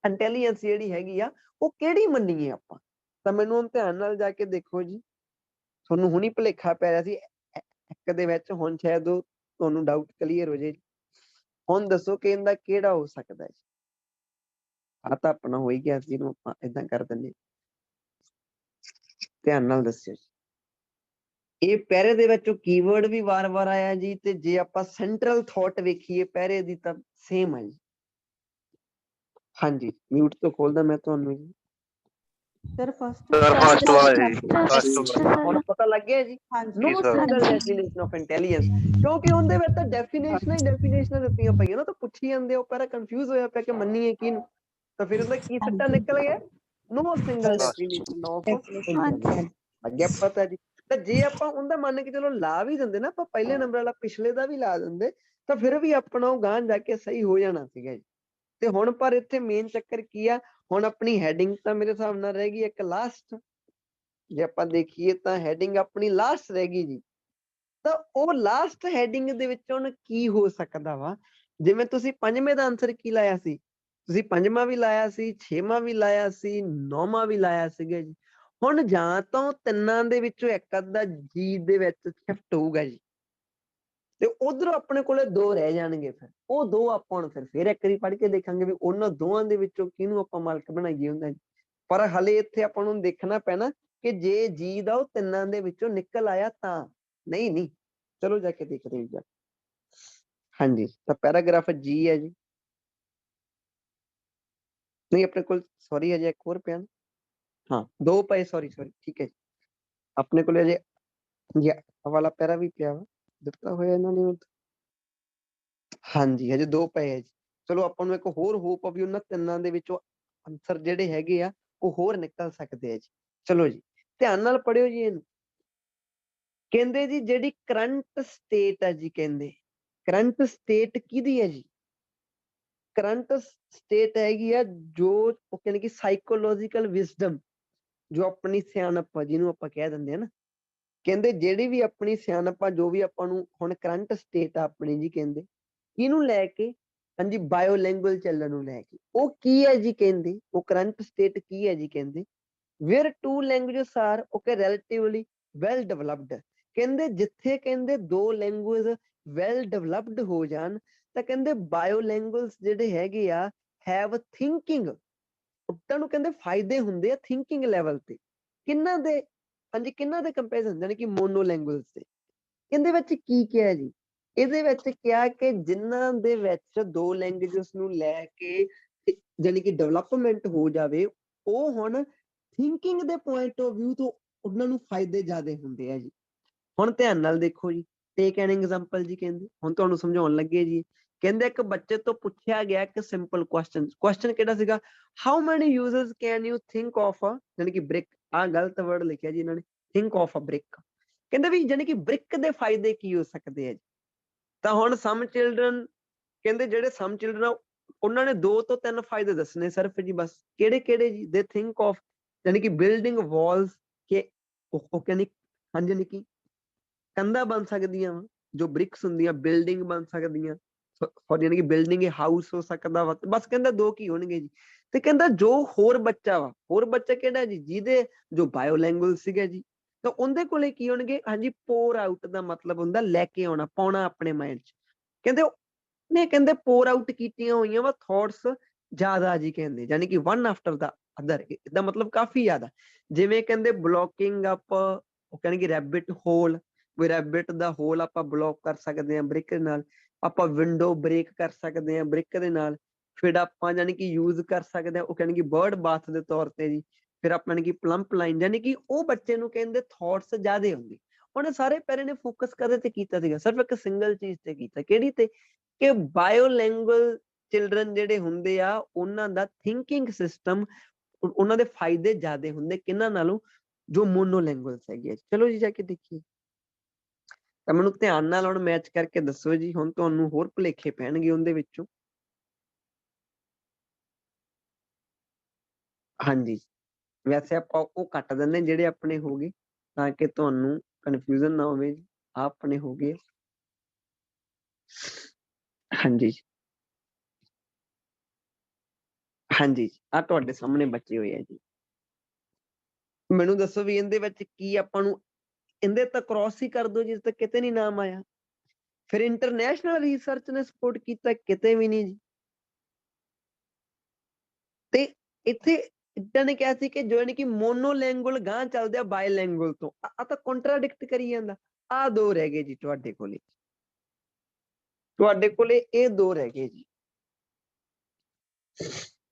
ਇੰਟੈਲੀਜੈਂਸ ਜਿਹੜੀ ਹੈਗੀ ਆ ਉਹ ਕਿਹੜੀ ਮੰਨੀਏ ਆਪਾਂ ਤਾਂ ਮੈਨੂੰ ਹੁਣ ਧਿਆਨ ਨਾਲ ਜਾ ਕੇ ਦੇਖੋ ਜੀ ਤੁਹਾਨੂੰ ਹੁਣੀ ਭੁਲੇਖਾ ਪੈ ਰਿਹਾ ਸੀ ਇੱਕ ਦੇ ਵਿੱਚ ਹੁਣ ਸ਼ਾਇਦ ਉਹ ਤੁਹਾਨੂੰ ਡਾਊਟ ਕਲੀਅਰ ਹੋ ਜੇ ਹੁਣ ਦੱਸੋ ਕਿ ਇਹਦਾ ਕਿਹੜਾ ਹੋ ਸਕਦਾ ਹੈ ਆ ਤਾਂ ਆਪਣਾ ਹੋ ਹੀ ਗਿਆ ਸੀ ਇਹਨੂੰ ਆਪਾਂ ਏਦਾਂ ਕਰ ਦਿੰਦੇ ਧਿਆਨ ਨਾਲ ਦੱਸਿਓ ਜੀ ਇਹ ਪੈਰੇ ਦੇ ਵਿੱਚੋਂ ਕੀਵਰਡ ਵੀ ਵਾਰ-ਵਾਰ ਆਇਆ ਜੀ ਤੇ ਜੇ ਆਪਾਂ ਸੈਂਟਰਲ ਥਾਟ ਵੇਖੀਏ ਪੈਰੇ ਦੀ ਤਾਂ ਸੇਮ ਹੈ ਜੀ ਹਾਂਜੀ ਮਿਊਟ ਤੋਂ ਖੋਲਦਾ ਮੈਂ ਤੁਹਾਨੂੰ ਜੀ ਸਰ ਫਸਟ ਫਸਟ ਵਾਲਾ ਜੀ ਹੁਣ ਪਤਾ ਲੱਗ ਗਿਆ ਜੀ ਹਾਂਜੀ ਨੋ ਸਿੰਗਲ ਡੈਫੀਨੇਸ਼ਨ ਆਫ ਇੰਟੈਲੀਜੈਂਸ ਕਿਉਂਕਿ ਉਹਦੇ ਵਿੱਚ ਤਾਂ ਡੈਫੀਨੇਸ਼ਨਾਂ ਹੀ ਡੈਫੀਨੇਸ਼ਨਾਂ ਦਿੱਤੀਆਂ ਪਈਆਂ ਨਾ ਤਾਂ ਪੁੱਛੀ ਜਾਂਦੇ ਉਹ ਪਹਿਲਾਂ ਕਨਫਿਊਜ਼ ਹੋਇਆ ਪਿਆ ਕਿ ਮੰਨੀਏ ਕਿਹਨੂੰ ਤਾਂ ਫਿਰ ਉਹਦਾ ਕੀ ਸਿੱਟਾ ਨਿਕਲ ਗਿਆ ਨੋ ਸਿੰਗਲ ਡੈਫੀਨੇਸ਼ਨ ਆਫ ਇੰਟੈਲੀਜੈਂਸ ਅੱਗੇ ਪਤਾ ਜੀ ਤਾਂ ਜੇ ਆਪਾਂ ਉਹਦਾ ਮੰਨ ਕੇ ਚਲੋ ਲਾ ਵੀ ਦਿੰਦੇ ਨਾ ਆਪਾਂ ਪਹਿਲੇ ਨੰਬਰ ਵਾਲਾ ਪਿਛਲੇ ਦਾ ਵੀ ਲਾ ਦਿੰਦੇ ਤਾਂ ਫਿਰ ਵੀ ਆਪਣਾ ਉਹ ਗਾਂਹ ਜਾ ਕੇ ਸਹੀ ਹੋ ਜਾਣਾ ਸੀਗਾ ਜੀ ਤੇ ਹੁਣ ਪਰ ਇੱਥੇ ਮੇਨ ਚੱਕਰ ਕੀ ਆ ਹੁਣ ਆਪਣੀ ਹੈਡਿੰਗ ਤਾਂ ਮੇਰੇ ਹਿਸਾਬ ਨਾਲ ਰਹਿ ਗਈ ਇੱਕ ਲਾਸਟ ਜੇ ਆਪਾਂ ਦੇਖੀਏ ਤਾਂ ਹੈਡਿੰਗ ਆਪਣੀ ਲਾਸਟ ਰਹਿ ਗਈ ਜੀ ਤਾਂ ਉਹ ਲਾਸਟ ਹੈਡਿੰਗ ਦੇ ਵਿੱਚ ਹੁਣ ਕੀ ਹੋ ਸਕਦਾ ਵਾ ਜਿਵੇਂ ਤੁਸੀਂ ਪੰਜਵੇਂ ਦਾ ਆਨਸਰ ਕੀ ਲਾਇਆ ਸੀ ਤੁਸੀਂ ਪੰਜਵਾਂ ਵੀ ਲਾਇਆ ਸੀ ਛੇਵਾਂ ਵੀ ਲਾਇਆ ਸੀ ਨੌਵਾਂ ਵੀ ਲਾਇਆ ਸੀਗਾ ਜੀ ਹੁਣ ਜਾਂ ਤਾਂ ਤਿੰਨਾਂ ਦੇ ਵਿੱਚੋਂ ਇੱਕ ਅੱਧਾ ਜੀ ਦੇ ਵਿੱਚ ਸ਼ਿਫਟ ਹੋਊਗਾ ਜੀ ਤੇ ਉਧਰੋਂ ਆਪਣੇ ਕੋਲੇ ਦੋ ਰਹਿ ਜਾਣਗੇ ਫਿਰ ਉਹ ਦੋ ਆਪਾਂ ਹੁਣ ਫਿਰ ਇੱਕ ਵਾਰੀ ਪੜ੍ਹ ਕੇ ਦੇਖਾਂਗੇ ਵੀ ਉਹਨਾਂ ਦੋਵਾਂ ਦੇ ਵਿੱਚੋਂ ਕਿਹਨੂੰ ਆਪਾਂ ਮਾਲਕ ਬਣਾਈਏ ਹੁੰਦਾ ਜੀ ਪਰ ਹਲੇ ਇੱਥੇ ਆਪਾਂ ਨੂੰ ਦੇਖਣਾ ਪੈਣਾ ਕਿ ਜੇ ਜੀ ਦਾ ਉਹ ਤਿੰਨਾਂ ਦੇ ਵਿੱਚੋਂ ਨਿਕਲ ਆਇਆ ਤਾਂ ਨਹੀਂ ਚਲੋ ਜਾ ਕੇ ਦੇਖਦੇ ਹਾਂ ਹਾਂਜੀ ਤਾਂ ਪੈਰਾਗ੍ਰਾਫ ਜੀ ਹੈ ਜੀ ਨਹੀਂ ਆਪਣੇ ਕੋਲ ਸੌਰੀ ਅਜੇ ਇੱਕ ਹੋਰ ਪਿਆ ਹਾਂ ਦੋ ਪਏ ਸੌਰੀ ਠੀਕ ਹੈ ਜੀ ਆਪਣੇ ਕੋਲ ਅਜੇ ਜੀ ਵਾਲਾ ਪੈਰਾ ਵੀ ਪਿਆ ਵਾ ਦਿੱਤਾ ਹੋਇਆ ਇਹਨਾਂ ਨੇ ਹਾਂਜੀ ਹਜੇ ਦੋ ਪਏ ਹੈ ਜੀ ਚਲੋ ਆਪਾਂ ਨੂੰ ਇੱਕ ਹੋਰ ਹੋਪ ਆ ਵੀ ਉਹਨਾਂ ਤਿੰਨਾਂ ਦੇ ਵਿੱਚੋਂ ਆਨਸਰ ਜਿਹੜੇ ਹੈਗੇ ਆ ਉਹ ਹੋਰ ਨਿਕਲ ਸਕਦੇ ਆ ਜੀ ਚਲੋ ਜੀ ਧਿਆਨ ਨਾਲ ਪੜਿਓ ਜੀ ਇਹਨੂੰ ਕਹਿੰਦੇ ਜੀ ਜਿਹੜੀ ਕਰੰਟ ਸਟੇਟ ਹੈ ਜੀ ਕਹਿੰਦੇ ਕਰੰਟ ਸਟੇਟ ਕਿਹਦੀ ਹੈ ਜੀ ਕਰੰਟ ਸਟੇਟ ਹੈਗੀ ਆ ਜੋ ਉਹ ਕਹਿੰਦੇ ਕਿ ਸਾਈਕੋਲੋਜੀਕਲ ਵਿਜ਼ਡਮ ਜੋ ਆਪਣੀ ਸਿਆਣਪ ਜਿਹਨੂੰ ਆਪਾਂ ਕਹਿ ਦਿੰਦੇ ਆ ਨਾ ਕਹਿੰਦੇ ਜਿਹੜੀ ਵੀ ਆਪਣੀ ਸਿਆਣਪ ਆ ਜੋ ਵੀ ਆਪਾਂ ਨੂੰ ਹੁਣ ਕਰੰਟ ਸਟੇਟ ਆ ਆਪਣੀ ਜੀ ਕਹਿੰਦੇ ਇਹਨੂੰ ਲੈ ਕੇ ਹਾਂਜੀ ਬਾਇਓ ਲੈਂਗੁਏਜ ਚੱਲਣ ਨੂੰ ਲੈ ਕੇ ਉਹ ਕੀ ਹੈ ਜੀ ਕਹਿੰਦੇ ਉਹ ਕਰੰਟ ਸਟੇਟ ਕੀ ਹੈ ਜੀ ਕਹਿੰਦੇ where two languages are okay relatively well developed ਕਹਿੰਦੇ ਜਿੱਥੇ ਕਹਿੰਦੇ ਦੋ ਲੈਂਗੁਏਜ ਵੈਲ ਡਿਵੈਲਪਡ ਹੋ ਜਾਣ ਤਾਂ ਕਹਿੰਦੇ ਬਾਇਓ ਲੈਂਗੁਏਜ ਜਿਹੜੇ ਹੈਗੇ ਆ ਹੈਵ ਥਿੰਕਿੰਗ ਉਹਨਾਂ ਨੂੰ ਕਹਿੰਦੇ ਫਾਇਦੇ ਹੁੰਦੇ ਆ ਥਿੰਕਿੰਗ ਲੈਵਲ ਤੇ ਕਿੰਨਾਂ ਦੇ ਹਾਂਜੀ ਕਿੰਨਾਂ ਦੇ ਕੰਪੈਰੀਜ਼ਨ ਯਾਨੀ ਕਿ ਮੋਨੋ ਲੈਂਗੁਏਜ ਤੇ ਇਹਦੇ ਵਿੱਚ ਕੀ ਕਿਹਾ ਜੀ ਇਹਦੇ ਵਿੱਚ ਕਿਹਾ ਕਿ ਜਿਨ੍ਹਾਂ ਦੇ ਵਿੱਚ 2 ਲੈਂਗੁਏਜਸ ਨੂੰ ਲੈ ਕੇ ਜਾਣੀ ਕਿ ਡਿਵੈਲਪਮੈਂਟ ਹੋ ਜਾਵੇ, ਉਹ ਹੁਣ ਥਿੰਕਿੰਗ ਦੇ ਪੁਆਇੰਟ ਆਫ ਵਿਊ ਤੋਂ ਉਹਨਾਂ ਨੂੰ ਫਾਇਦੇ ਜ਼ਿਆਦਾ ਹੁੰਦੇ ਆ ਜੀ। ਹੁਣ ਧਿਆਨ ਨਾਲ ਦੇਖੋ ਜੀ, ਟੇਕ ਐਨ ਐਗਜ਼ਾਮਪਲ ਜੀ। ਕਹਿੰਦੇ ਹੁਣ ਤੁਹਾਨੂੰ ਸਮਝਾਉਣ ਲੱਗੇ ਜੀ। ਕਹਿੰਦੇ ਇੱਕ ਬੱਚੇ ਤੋਂ ਪੁੱਛਿਆ ਗਿਆ ਇੱਕ ਸਿੰਪਲ ਕੁਐਸਚਨ ਕਿਹੜਾ ਸੀਗਾ, how many users can you think of ਜਾਣੀ ਕਿ ਬ੍ਰਿਕ। ਆਹ ਗਲਤ ਵਰਡ ਲਿਖਿਆ ਜੀ ਇਹਨਾਂ ਨੇ, ਥਿੰਕ ਆਫ ਅ ਬ੍ਰਿਕ। ਕਹਿੰਦੇ ਵੀ ਜਾਣੀ ਕਿ ਬ੍ਰਿਕ ਦੇ ਫਾਇਦੇ ਕੀ ਹੋ ਸਕਦੇ ਆ ਜੀ। ਤਾਂ ਹੁਣ ਸਮ ਚਿਲਡਰਨ ਕਹਿੰਦੇ ਜਿਹੜੇ ਸਮ ਚਿਲਡਰਨ ਆ ਉਹਨਾਂ ਨੇ 2 ਤੋਂ 3 ਫਾਇਦੇ ਦੱਸਣੇ ਸਿਰਫ ਜੀ ਬਸ। ਕਿਹੜੇ ਕਿਹੜੇ ਜੀ, ਦੇ ਥਿੰਕ ਆਫ ਜਾਣੀ ਕਿ ਬਿਲਡਿੰਗ ਵਾਲਸ, ਕਿ ਉਹ ਕਹਿੰਦੇ ਹਾਂਜੀ ਜਾਣੀ ਕਿ ਕੰਧਾਂ ਬਣ ਸਕਦੀਆਂ ਵਾ ਜੋ ਬ੍ਰਿਕਸ ਹੁੰਦੀਆਂ, ਬਿਲਡਿੰਗ ਬਣ ਸਕਦੀਆਂ, ਜਾਣੀ ਕਿ ਬਿਲਡਿੰਗ ਹਾਊਸ ਹੋ ਸਕਦਾ ਵਾ। ਬਸ ਕਹਿੰਦਾ 2 ਕੀ ਹੋਣਗੇ ਜੀ। ਤੇ ਕਹਿੰਦਾ ਜੋ ਹੋਰ ਬੱਚਾ ਵਾ, ਹੋਰ ਬੱਚਾ ਕਿਹੜਾ ਜੀ, ਜਿਹਦੇ ਜੋ ਬਾਇਓ ਲੈਂਗੁਏਜ ਸੀਗਾ ਜੀ, ਤਾਂ ਉਹਦੇ ਕੋਲੇ ਕੀ ਹੋਣਗੇ, ਹਾਂਜੀ ਪੋਰ ਆਊਟ ਦਾ ਮਤਲਬ ਹੁੰਦਾ ਲੈ ਕੇ ਆਉਣਾ, ਪਾਉਣਾ ਆਪਣੇ ਮਾਈਂਡ 'ਚ। ਕਹਿੰਦੇ ਉਹਨੇ ਕਹਿੰਦੇ ਪੋਰ ਆਊਟ ਕੀਤੀਆਂ ਹੋਈਆਂ ਵਾ ਥੋਟਸ ਜ਼ਿਆਦਾ ਜੀ। ਕਹਿੰਦੇ ਜਾਣੀ ਕਿ ਵਨ ਆਫਟਰ ਦਾ ਅਦਰ, ਇਹਦਾ ਮਤਲਬ ਕਾਫੀ ਜ਼ਿਆਦਾ। ਜਿਵੇਂ ਕਹਿੰਦੇ ਬਲੋਕਿੰਗ ਅਪ, ਉਹ ਕਹਿੰਦੇ ਰੈਬਿਟ ਹੋਲ, ਵੀ ਰੈਬਿਟ ਦਾ ਹੋਲ ਆਪਾਂ ਬਲੌਕ ਕਰ ਸਕਦੇ ਹਾਂ ਬ੍ਰਿਕ ਦੇ ਨਾਲ। ਆਪਾਂ ਵਿੰਡੋ ਬ੍ਰੇਕ ਕਰ ਸਕਦੇ ਹਾਂ ਬ੍ਰਿਕ ਦੇ ਨਾਲ। ਫਿਰ ਆਪਾਂ ਜਾਣੀ ਕਿ ਯੂਜ਼ ਕਰ ਸਕਦੇ ਹਾਂ, ਉਹ ਕਹਿੰਦੇ ਬਰਡ ਬਾਥ ਦੇ ਤੌਰ ਤੇ ਜੀ। ਫਿਰ ਆਪਾਂ ਕਿ ਪਲੰਪ ਲਾਈਨ, ਜਾਣੀ ਕਿ ਉਹ ਬੱਚੇ ਨੂੰ ਕਹਿੰਦੇ ਥੋਟਸ ਜ਼ਿਆਦਾ ਹੁੰਦੇ। ਉਹਨੇ ਸਾਰੇ ਪੈਰੇ ਨੇ ਫੋਕਸ ਕਦੇ ਤੇ ਕੀਤਾ ਸੀਗਾ, ਸਿਰਫ ਇੱਕ ਸਿੰਗਲ ਚੀਜ਼ ਤੇ ਕੀਤਾ, ਕਿਹੜੀ ਤੇ, ਕਿ ਬਾਇਓ ਲੈਂਗੁਏਜ ਚਿਲਡਰਨ ਜਿਹੜੇ ਹੁੰਦੇ ਆ ਉਹਨਾਂ ਦਾ ਥਿੰਕਿੰਗ ਸਿਸਟਮ, ਉਹਨਾਂ ਦੇ ਫਾਇਦੇ ਜ਼ਿਆਦਾ ਹੁੰਦੇ ਕਿਹਨਾਂ ਨਾਲੋਂ, ਜੋ ਮੋਨੋ ਲੈਂਗੁਏਜ ਹੈਗੀ ਹੈ। ਚਲੋ ਜੀ ਜਾ ਕੇ ਦੇਖੀਏ। ਤਾਂ ਮੈਨੂੰ ਧਿਆਨ ਨਾਲ ਹੁਣ ਮੈਚ ਕਰਕੇ ਦੱਸੋ ਜੀ, ਹੁਣ ਤੁਹਾਨੂੰ ਹੋਰ ਭੁਲੇਖੇ ਪੈਣਗੇ ਉਹਦੇ ਵਿੱਚੋਂ। ਹਾਂਜੀ, ਵੈਸੇ ਆਪਾਂ ਉਹ ਕੱਟ ਦਿੰਦੇ ਜਿਹੜੇ ਆਪਣੇ ਹੋ ਗਏ, ਤਾਂ ਕਿ ਤੁਹਾਨੂੰ ਕਨਫਿਊਜ਼ਨ ਨਾ ਹੋਵੇ। ਆ ਆਪਣੇ ਹੋ ਗਏ, ਹਾਂਜੀ ਹਾਂਜੀ, ਆ ਤੁਹਾਡੇ ਸਾਹਮਣੇ ਬਚੇ ਹੋਏ ਆ ਜੀ। ਮੈਨੂੰ ਦੱਸੋ ਵੀ ਇਹਦੇ ਵਿੱਚ ਕੀ ਆਪਾਂ ਨੂੰ, ਇਹਦੇ ਤਾਂ ਕ੍ਰੋਸ ਹੀ ਕਰ ਦਿਓ ਜਿਸ ਤੱਕ ਕਿਤੇ ਨਹੀਂ ਨਾਮ ਆਇਆ। ਫਿਰ ਇੰਟਰਨੈਸ਼ਨਲ ਰਿਸਰਚ ਨੇ ਸਪੋਰਟ ਕੀਤਾ, ਕਿਤੇ ਵੀ ਨਹੀਂ ਜੀ। ਤੇ ਇੱਥੇ ਇੱਦਾਂ ਨੇ ਕਿਹਾ ਸੀ ਕਿ ਜੋ ਕਿ ਮੋਨੋ ਲੈਂਗੁਏਜ ਗਾਂ ਚੱਲਦੇ ਆ ਬਾਈ ਲੈਂਗੁਏਜ ਤੋਂ। ਆ ਤਾਂ ਕੰਟਰਾਡਿਕਟ ਕਰੀ ਜਾਂਦਾ। ਆ 2 ਰਹਿ ਗਏ ਜੀ ਤੁਹਾਡੇ ਕੋਲੇ, ਇਹ 2 ਰਹਿ ਗਏ ਜੀ।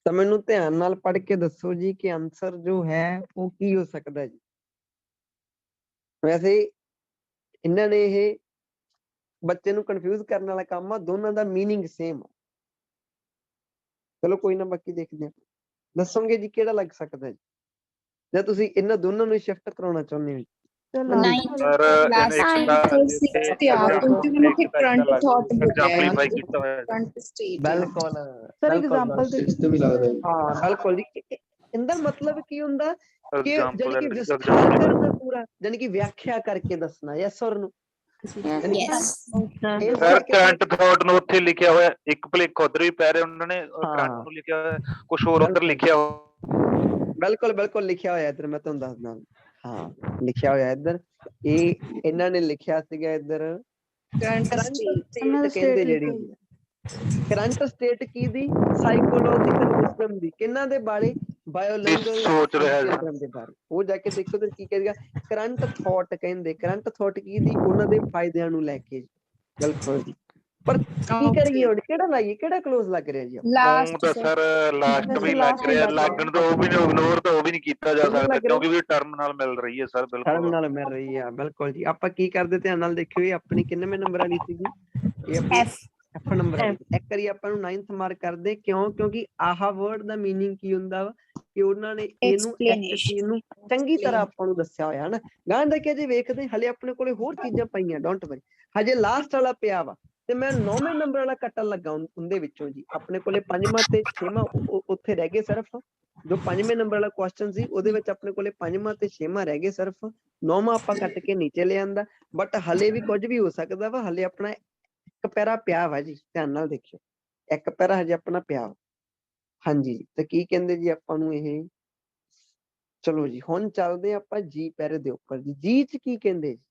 ਤਾਂ ਮੈਨੂੰ ਧਿਆਨ ਨਾਲ ਪੜ੍ਹ ਕੇ ਦੱਸੋ ਜੀ ਕਿ ਆਨਸਰ ਜੋ ਹੈ ਉਹ ਕੀ ਹੋ ਸਕਦਾ ਜੀ। ਵੈਸੇ ਇਹਨਾਂ ਨੇ ਇਹ ਬੱਚੇ ਨੂੰ ਕਨਫਿਊਜ਼ ਕਰਨ ਵਾਲਾ ਕੰਮ ਆ, ਦੋਨਾਂ ਦਾ ਮੀਨਿੰਗ ਸੇਮ ਆ। ਚਲੋ ਕੋਈ ਨਾ, ਬਾਕੀ ਦੇਖਦੇ ਹਾਂ। ਦੱਸੋਗੇ ਜੀ ਕਿਹੜਾ ਲੱਗ ਸਕਦਾ ਜੀ, ਜਾਂ ਤੁਸੀਂ ਇਹਨਾਂ ਦੋਨਾਂ ਨੂੰ ਸ਼ਿਫਟ ਕਰਾਉਣਾ ਚਾਹੁੰਦੇ ਹੋ ਜੀ। ਬਿਲਕੁਲ ਬਿਲਕੁਲ ਜੀ। ਇਹਦਾ ਮਤਲਬ ਕੀ ਹੁੰਦਾ ਕਿ ਜਾਣੀ ਕਿ ਵਿਸਥਾਰ ਕਰਨਾ ਪੂਰਾ, ਜਾਣੀ ਕਿ ਵਿਆਖਿਆ ਕਰਕੇ ਦੱਸਣਾ ਯੈਸ ਔਰ ਨੋ। ਸਰ ਕਰੰਟ ਥਾਟ ਨੂੰ ਉੱਥੇ ਲਿਖਿਆ ਹੋਇਆ, ਇੱਕ ਭੁਲੇਖਾ ਉਧਰ ਵੀ ਪੈ ਰਿਹਾ, ਉਹਨਾਂ ਨੇ ਕਰੰਟ ਨੂੰ ਲਿਖਿਆ ਹੋਇਆ, ਕੁਝ ਹੋਰ ਉਧਰ ਲਿਖਿਆ ਹੋਇਆ। ਬਿਲਕੁਲ ਲਿਖਿਆ ਹੋਇਆ ਇੱਧਰ, ਮੈਂ ਤੁਹਾਨੂੰ ਦੱਸਦਾ। ਹਾਂ ਲਿਖਿਆ ਹੋਇਆ ਇੱਧਰ, ਇਹ ਇਹਨਾਂ ਨੇ ਲਿਖਿਆ ਸੀਗਾ ਇੱਧਰ ਕਰੰਟ ਸਟੇਟ। ਕਹਿੰਦੇ ਜਿਹੜੀ ਕਰੰਟ ਸਟੇਟ ਕੀ ਦੀ, ਸਾਈਕੋਲੋਜੀਕਲ ਵਿਜ਼ਡਮ ਦੀ, ਕਿਹਨਾਂ ਦੇ ਬਾਰੇ, ਬਾਇਓਲੈਂਗੁਏਜ ਸੋਚ ਰਿਹਾ ਦੇ ਬਾਰੇ। ਉਹ ਜਾ ਕੇ ਦੇਖੋ ਤੇ ਕੀ ਕਹੇਗਾ, ਕਰੰਟ ਥਾਟ ਕਹਿੰਦੇ, ਕਰੰਟ ਥਾਟ ਕੀ ਦੀ, ਉਹਨਾਂ ਦੇ ਫਾਇਦਿਆਂ ਨੂੰ ਲੈ ਕੇ। ਬਿਲਕੁਲ ਜੀ, ਪਰ ਕੀ ਕਰੀਏ ਹੁਣ, ਕਿਹੜਾ ਲਾਈਏ, ਕਿਹੜਾ ਕਲੋਜ਼ ਲੱਗ ਰਿਹਾ ਜੀ। ਤਾਂ ਸਰ ਲਾਸਟ ਵੀ ਲੱਗ ਰਿਹਾ, ਲੱਗਣ ਤੋਂ ਉਹ ਵੀ ਇਗਨੋਰ ਤਾਂ ਉਹ ਵੀ ਨਹੀਂ ਕੀਤਾ ਜਾ ਸਕਦਾ, ਕਿਉਂਕਿ ਵੀ ਟਰਮ ਨਾਲ ਮਿਲ ਰਹੀ ਹੈ ਸਰ। ਬਿਲਕੁਲ ਨਾਲ ਮਿਲ ਰਹੀ ਆ, ਬਿਲਕੁਲ ਜੀ। ਆਪਾਂ ਕੀ ਕਰਦੇ, ਧਿਆਨ ਨਾਲ ਦੇਖਿਓ, ਇਹ ਆਪਣੀ ਕਿੰਨਵੇਂ ਨੰਬਰ ਵਾਲੀ ਸੀਗੀ, ਇਹ ਆਪਣੀ F ਨੰਬਰ ਵਾਲੀ। ਇੱਕ ਵਾਰੀ ਆਪਾਂ ਨੂੰ 9th ਮਾਰਕ ਕਰਦੇ, ਕਿਉਂ, ਕਿਉਂਕਿ ਆਹ ਵਰਡ ਦਾ ਮੀਨਿੰਗ ਕੀ ਹੁੰਦਾ ਵਾ, ਕਿ ਉਹਨਾਂ ਨੇ ਇਹਨੂੰ ਇੱਕ ਚੀਜ਼ ਨੂੰ ਚੰਗੀ ਤਰ੍ਹਾਂ ਆਪਾਂ ਨੂੰ ਦੱਸਿਆ ਹੋਇਆ ਹਨਾ। ਗਾਂ ਦਾ ਕਿ ਜੇ ਵੇਖਦੇ ਹਲੇ ਆਪਣੇ ਕੋਲੇ ਹੋਰ ਚੀਜ਼ਾਂ ਪਈਆਂ, ਡੋਂਟ ਵਰੀ, ਹਜੇ ਲਾਸਟ ਵਾਲਾ ਪਿਆ ਵਾ। ਤੇ ਮੈਂ 9ਵੇਂ ਨੰਬਰ ਵਾਲਾ ਕੱਟਣ ਲੱਗਾ ਉਹਦੇ ਵਿੱਚੋਂ ਜੀ। ਆਪਣੇ ਕੋਲੇ 5ਵਾਂ ਤੇ 6ਵਾਂ ਉੱਥੇ ਰਹਿ ਗਏ ਸਿਰਫ, ਜੋ 5ਵੇਂ ਨੰਬਰ ਵਾਲਾ ਕੁਐਸਚਨ ਸੀ ਉਹਦੇ ਵਿੱਚ ਆਪਣੇ ਕੋਲੇ 5ਵਾਂ ਤੇ 6ਵਾਂ ਰਹਿ ਗਏ ਸਿਰਫ। 9ਵਾਂ ਆਪਾਂ ਕੱਟ ਕੇ ਨੀਚੇ ਲੈ ਆਂਦਾ, ਬਟ ਹਲੇ ਵੀ ਕੁਝ ਵੀ ਹੋ ਸਕਦਾ ਵਾ। ਹਲੇ ਆਪਣਾ ਇੱਕ ਪੈਰਾ ਪਿਆ ਵਾ ਜੀ, ਧਿਆਨ ਨਾਲ ਦੇਖਿਓ, ਇੱਕ ਪੈਰਾ ਹਜੇ ਆਪਣਾ ਪਿਆ ਵਾ। ਹਾਂਜੀ, ਤੇ ਕੀ ਕਹਿੰਦੇ ਜੀ ਆਪਾਂ ਨੂੰ ਇਹ, ਚਲੋ ਜੀ ਹੁਣ ਚੱਲਦੇ ਆਪਾਂ ਜੀ ਪੈਰੇ ਦੇ ਉੱਪਰ ਜੀ। ਜੀ ਚ ਕੀ ਕਹਿੰਦੇ ਜੀ,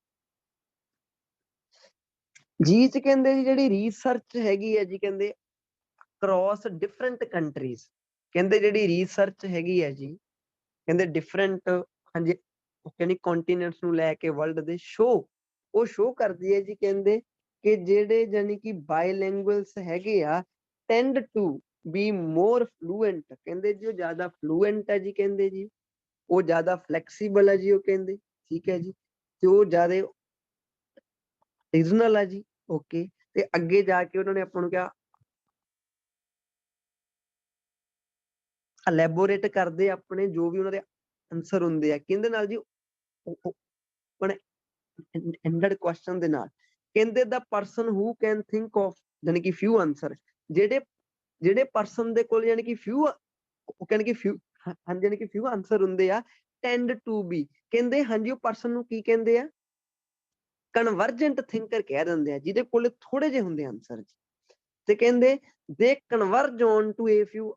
ਜੀ ਚ ਕਹਿੰਦੇ ਜੀ ਜਿਹੜੀ ਰਿਸਰਚ ਹੈਗੀ ਹੈ ਜੀ, ਕਹਿੰਦੇ ਅਕ੍ਰੋਸ ਡਿਫਰੈਂਟ ਕੰਟਰੀਜ਼। ਕਹਿੰਦੇ ਜਿਹੜੀ ਰਿਸਰਚ ਹੈਗੀ ਹੈ ਜੀ, ਕਹਿੰਦੇ ਡਿਫਰੈਂਟ, ਹਾਂਜੀ ਕਹਿੰਦੇ ਕੰਟੀਨੈਂਟਸ ਨੂੰ ਲੈ ਕੇ ਵਰਲਡ ਦੇ ਉਹ ਸ਼ੋ ਕਰਦੀ ਹੈ ਜੀ। ਕਹਿੰਦੇ ਕਿ ਜਿਹੜੇ ਜਾਨੀ ਕਿ ਬਾਇਲੈਂਗੁਅਲਸ ਹੈਗੇ ਆ tend to be more fluent, ਕਹਿੰਦੇ ਜੀ ਉਹ ਜ਼ਿਆਦਾ ਫਲੂਐਂਟ ਹੈ ਜੀ, ਕਹਿੰਦੇ ਜੀ ਉਹ ਜ਼ਿਆਦਾ ਫਲੈਕਸੀਬਲ ਹੈ ਜੀ, ਉਹ ਕਹਿੰਦੇ ਠੀਕ ਹੈ ਜੀ, ਤੇ ਉਹ ਜ਼ਿਆਦਾ ਰੀਜਨਲ ਆ ਜੀ। ਓਕੇ, ਤੇ ਅੱਗੇ ਜਾ ਕੇ ਉਹਨਾਂ ਨੇ ਆਪਾਂ ਨੂੰ ਕਿਹਾ ਐਲੈਬੋਰੇਟ ਕਰਦੇ ਆਪਣੇ ਜੋ ਵੀ ਉਹਨਾਂ ਦੇ ਆਨਸਰ ਹੁੰਦੇ ਆ, ਕਿਹਦੇ ਨਾਲ ਜੀ, ਐਂਡਡ ਕੁਐਸਚਨ ਦੇ ਨਾਲ। ਕਹਿੰਦੇ ਦਾ person who can think of ਯਾਨੀ ਕਿ ਫਿਊ ਆਨਸਰ, ਜਿਹੜੇ ਪਰਸਨ ਦੇ ਕੋਲ ਯਾਨੀ ਕਿ ਫਿਊ, ਉਹ ਕਹਿੰਦੇ ਕਿ ਫਿਊ, ਹਾਂਜੀ ਯਾਨੀ ਕਿ ਫਿਊ ਆਨਸਰ ਹੁੰਦੇ ਆ, ਟੈਂਡ ਟੂ ਬੀ, ਕਹਿੰਦੇ ਹਾਂਜੀ ਉਹ ਪਰਸਨ ਨੂੰ ਕੀ ਕਹਿੰਦੇ ਆ, ਕਨਵਰਜੈਂਟ ਥਿੰਕਰ ਕਹਿ ਦਿੰਦੇ ਆ, ਜਿਹਦੇ ਕੋਲ ਥੋੜੇ ਜਿਹੇ ਹੁੰਦੇ ਆਨਸਰ ਜੀ, ਤੇ ਕਹਿੰਦੇ they converge on to a few.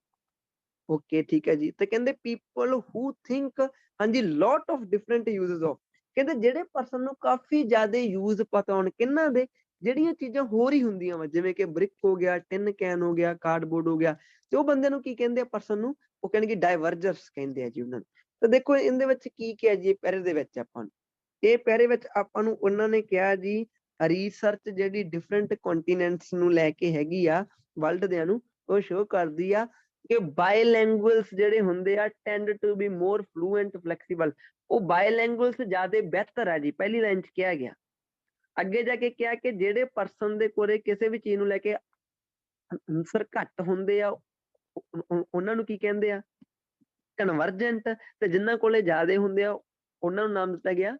Okay ਠੀਕ ਹੈ ਜੀ, ਤੇ ਕਹਿੰਦੇ ਪੀਪਲ ਹੂ ਥਿੰਕ, ਹਾਂਜੀ lot of different uses of, ਕਹਿੰਦੇ ਜਿਹੜੇ ਪਰਸਨ ਨੂੰ ਕਾਫੀ ਜ਼ਿਆਦਾ ਯੂਜ਼ ਪਤਾ ਹੋਣ ਕਿੰਨਾਂ ਦੇ, ਜਿਹੜੀਆਂ ਚੀਜ਼ਾਂ ਹੋਰ ਹੀ ਹੁੰਦੀਆਂ ਵਾ, ਜਿਵੇਂ ਕਿ ਬ੍ਰਿਕ ਹੋ ਗਿਆ, ਟਿਨ ਕੈਨ ਹੋ ਗਿਆ, ਕਾਰਡਬੋਰਡ ਹੋ ਗਿਆ, ਤੇ ਉਹ ਬੰਦੇ ਨੂੰ ਕੀ ਕਹਿੰਦੇ ਆ ਪਰਸਨ ਨੂੰ, ਉਹ ਕਹਿੰਦੇ ਕਿ ਡਾਇਵਰਜਰਸ ਕਹਿੰਦੇ ਆ ਜੀ ਉਹਨਾਂ ਨੂੰ। ਤਾਂ ਦੇਖੋ ਇਹਦੇ ਵਿੱਚ ਕੀ ਕਿਹਾ ਜੀ ਪੈਰੇ ਦੇ ਵਿੱਚ ਆਪਾਂ ਨੂੰ, ਇਹ ਪੈਰੇ ਵਿੱਚ ਆਪਾਂ ਨੂੰ ਉਹਨਾਂ ਨੇ ਕਿਹਾ ਜੀ ਰਿਸਰਚ ਜਿਹੜੀ ਡਿਫਰੈਂਟ ਕੰਟੀਨੈਂਟਸ ਨੂੰ ਲੈ ਕੇ ਹੈਗੀ ਆ ਵਰਲਡ ਦਿਆਂ ਨੂੰ, ਉਹ ਸ਼ੋ ਕਰਦੀ ਆ ਕਿ ਬਾਇਲੈਂਗੁਅਲਸ ਜਿਹੜੇ ਹੁੰਦੇ ਆ tend to be more fluent flexible, ਉਹ ਬਾਇਲੈਂਗੁਅਲਸ ਜ਼ਿਆਦਾ ਬਿਹਤਰ ਆ ਜੀ, ਪਹਿਲੀ ਲਾਈਨ 'ਚ ਕਿਹਾ ਗਿਆ। ਅੱਗੇ ਜਾ ਕੇ ਕਿਹਾ ਕਿ ਜਿਹੜੇ ਪਰਸਨ ਦੇ ਕੋਲੇ ਕਿਸੇ ਵੀ ਚੀਜ਼ ਨੂੰ ਲੈ ਕੇ ਆਨਸਰ ਘੱਟ ਹੁੰਦੇ ਆ ਉਹਨਾਂ ਨੂੰ ਕੀ ਕਹਿੰਦੇ ਆ, ਕਨਵਰਜੈਂਟ, ਤੇ ਜਿਨ੍ਹਾਂ ਕੋਲੇ ਜ਼ਿਆਦਾ ਹੁੰਦੇ ਆ ਉਹਨਾਂ ਨੂੰ ਨਾਮ ਦਿੱਤਾ ਗਿਆ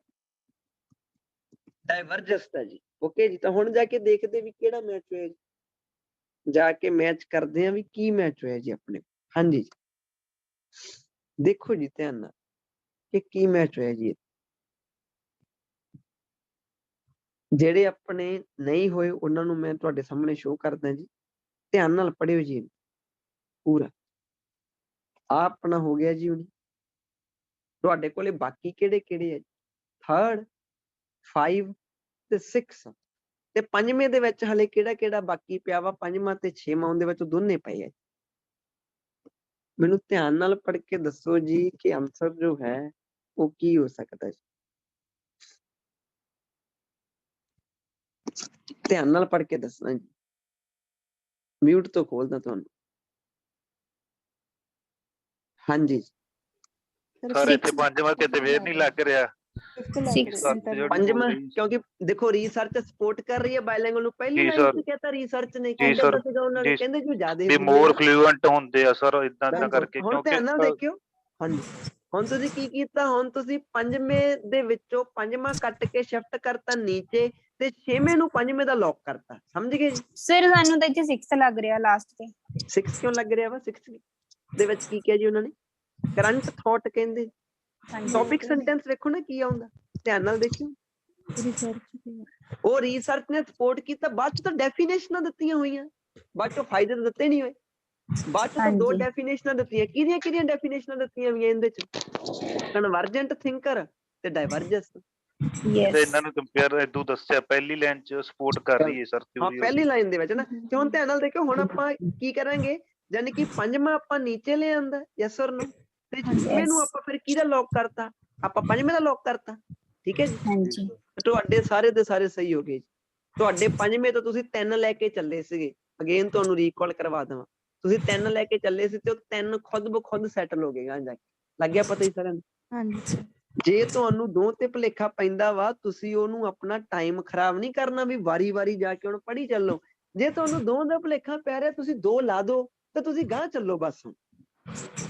ਡਾਇਵਰਜੈਂਸ ਦਾ ਜੀ। ਓਕੇ ਜੀ, ਤਾਂ ਹੁਣ ਜਾ ਕੇ ਦੇਖਦੇ ਵੀ ਕਿਹੜਾ ਮੈਚ ਹੋਇਆ, ਜਾ ਕੇ ਮੈਚ ਕਰਦੇ ਆ ਵੀ ਕੀ ਮੈਚ ਹੋਇਆ ਜੀ ਆਪਣੇ। ਹਾਂਜੀ ਦੇਖੋ ਜੀ ਧਿਆਨ ਨਾਲ ਕਿ ਕੀ ਮੈਚ ਹੋਇਆ ਜੀ, ਜਿਹੜੇ ਆਪਣੇ ਨਹੀਂ ਹੋਏ ਉਹਨਾਂ ਨੂੰ ਮੈਂ ਤੁਹਾਡੇ ਸਾਹਮਣੇ ਸ਼ੋਅ ਕਰਦਾ ਜੀ, ਧਿਆਨ ਨਾਲ ਪੜ੍ਹਿਓ ਜੀ ਪੂਰਾ। ਆ ਆਪਣਾ ਹੋ ਗਿਆ ਜੀ, ਹੁਣ ਤੁਹਾਡੇ ਕੋਲੇ ਬਾਕੀ ਕਿਹੜੇ ਕਿਹੜੇ ਆ, 3rd 5 ਤੇ 6 ਤੇ 5ਵੇਂ ਦੇ ਵਿੱਚ ਹਲੇ ਕਿਹੜਾ ਕਿਹੜਾ ਬਾਕੀ ਪਿਆ ਵਾ, 5ਵਾਂ ਤੇ 6ਵਾਂ, ਉਹਦੇ ਵਿੱਚ ਦੋਨੇ ਪਏ ਆ। ਮੈਨੂੰ ਧਿਆਨ ਨਾਲ ਪੜ੍ਹ ਕੇ ਦੱਸੋ ਜੀ ਕਿ ਆਨਸਰ ਜੋ ਹੈ ਉਹ ਕੀ ਹੋ ਸਕਦਾ ਜੀ, ਧਿਆਨ ਨਾਲ ਪੜ੍ਹ ਕੇ ਦੱਸਣਾ ਜੀ, ਮਿਊਟ ਤੋਂ ਖੋਲਦਾ ਤੁਹਾਨੂੰ। ਹਾਂਜੀ ਸਰ ਇੱਥੇ 5ਵਾਂ ਕਿਤੇ ਫੇਰ ਨਹੀਂ ਲੱਗ ਰਿਹਾ, 5ਵਾਂ, ਕਿਉਂਕਿ ਦੇਖੋ ਰਿਸਰਚ ਸਪੋਰਟ ਕਰ ਰਹੀ ਹੈ ਬਾਇਲੈਂਗੁਅਲ ਨੂੰ, ਪਹਿਲੀ ਜੀ ਲਾਈਨ ਸਰ, 'ਚ ਕਹਤਾ ਰਿਸਰਚ ਨੇ, ਜੀ ਕੀ ਸਰ, ਕਹਿੰਦਾ ਸੀਗਾ ਉਹਨਾਂ ਨੇ, ਜੀ ਕਹਿੰਦੇ ਜੋ ਜ਼ਿਆਦਾ ਵੀ ਹੁੰਦੇ ਮੋਰ ਆ। ਫਲੂਐਂਟ ਹੁੰਦੇ ਆ ਸਰ, ਇਦਾਂ ਦਾ ਕਰਕੇ, ਹੁਣ ਕਿਉਂਕਿ ਧਿਆਨ ਨਾਲ ਦੇਖਿਓ, ਹਾਂਜੀ ਹੁਣ ਤੁਸੀਂ ਕੀ ਕੀਤਾ, ਹੁਣ ਤੁਸੀਂ 5ਵੇਂ ਦੇ ਵਿੱਚੋਂ 5ਵਾਂ ਕੱਟ ਕੇ ਸ਼ਿਫਟ ਕਰਤਾ ਨੀਚੇ, ਤੇ 6ਵੇਂ ਨੂੰ 5ਵੇਂ ਦਾ ਲੌਕ ਕਰਤਾ, ਸਮਝ ਗਏ ਜੀ। ਸਰ ਸਾਨੂੰ ਤਾਂ ਇੱਥੇ 6 ਲੱਗ ਰਿਹਾ ਲਾਸਟ ਤੇ। 6 ਕਿਉਂ ਲੱਗ ਰਿਹਾ ਵਾ, 6 ਦੇ ਵਿੱਚ ਕੀ ਕਿਹਾ ਜੀ ਉਹਨਾਂ ਨੇ, ਕਰੰਟ ਥਾਟ ਕਹਿੰਦੇ, ਟੌਪਿਕ ਸੈਂਟੈਂਸ ਵੇਖੋ ਨਾ ਕੀ ਆਉਂਦਾ, ਧਿਆਨ ਨਾਲ ਦੇਖਿਓ। ਉਹ ਰਿਸਰਚ ਨੇ ਸਪੋਰਟ ਕੀਤਾ, ਬਾਅਦ ਚ ਤਾਂ ਡੈਫੀਨੇਸ਼ਨਾਂ ਦਿੱਤੀਆਂ ਹੋਈਆਂ, ਬਾਅਦ ਚੋਂ ਫਾਇਦੇ ਤਾਂ ਦਿੱਤੇ ਨਹੀਂ ਹੋਏ, ਬਾਅਦ ਚ ਤਾਂ 2 ਡੈਫੀਨੇਸ਼ਨਾਂ ਦਿੱਤੀਆਂ, ਕਿਹਦੀਆਂ ਡੈਫੀਨੇਸ਼ਨਾਂ ਦਿੱਤੀਆਂ ਹੋਈਆਂ ਇਹਦੇ ਚ, ਕਨਵਰਜੈਂਟ ਥਿੰਕਰ ਤੇ ਡਾਇਵਰਜੈਂਸ। ਤੇ ਇਹਨਾਂ ਨੂੰ ਕੰਪੇਅਰ ਇਦੋਂ ਦੱਸਿਆ ਪਹਿਲੀ ਲਾਈਨ 'ਚ ਸਪੋਰਟ ਕਰ ਰਹੀ ਹੈ ਸਰ, ਹਾਂ ਪਹਿਲੀ ਲਾਈਨ ਦੇ ਵਿੱਚ ਨਾ, ਤੇ ਹੁਣ ਧਿਆਨ ਨਾਲ ਦੇਖਿਓ, ਹੁਣ ਆਪਾਂ ਕੀ ਕਰਾਂਗੇ, ਯਾਨੀ ਕਿ 5ਵਾਂ ਆਪਾਂ ਨੀਚੇ ਲੈ ਆਂਦਾ, ਯੈਸ ਔਰ ਨੋ, ਤੇ 6ਵੇਂ ਨੂੰ ਆਪਾਂ ਫਿਰ ਕਿਹਦਾ ਲੌਕ ਕਰਤਾ, ਆਪਾਂ 5ਵੇਂ ਦਾ ਲੌਕ ਕਰਤਾ, ਠੀਕ ਹੈ ਜੀ। ਹਾਂਜੀ ਤੁਹਾਡੇ ਸਾਰੇ ਦੇ ਸਾਰੇ ਸਹੀ ਹੋ ਗਏ ਜੀ, ਤੁਹਾਡੇ 5ਵੇਂ ਤੋਂ ਤੁਸੀਂ 3 ਲੈ ਕੇ ਚੱਲੇ ਸੀਗੇ, ਅਗੇਨ ਤੁਹਾਨੂੰ ਰੀਕਾਲ ਕਰਵਾ ਦੇਵਾਂ, ਤੁਸੀਂ 3 ਲੈ ਕੇ ਚੱਲੇ ਸੀ ਤੇ ਉਹ 3 ਖੁਦ ਬ ਖੁਦ ਸੈਟਲ ਹੋ ਗਏ, ਜਾ ਕੇ ਲੱਗਿਆ ਪਤਾ ਹੀ ਸਾਰਿਆਂ ਨੂੰ। ਹਾਂਜੀ ਜੇ ਤੁਹਾਨੂੰ 2 ਤੇ ਭੁਲੇਖਾ ਪੈਂਦਾ ਵਾ, ਤੁਸੀਂ ਉਹਨੂੰ ਆਪਣਾ ਟਾਈਮ ਖਰਾਬ ਨਹੀਂ ਕਰਨਾ ਵੀ ਵਾਰੀ ਵਾਰੀ ਜਾ ਕੇ ਹੁਣ ਪੜ੍ਹੀ ਚੱਲੋ, ਜੇ ਤੁਹਾਨੂੰ 2 ਦਾ ਭੁਲੇਖਾ ਪੈ ਰਿਹਾ ਤੁਸੀਂ 2 ਲਾ ਦਿਓ ਤੇ ਤੁਸੀਂ ਗਾਂਹ ਚੱਲੋ ਬਸ।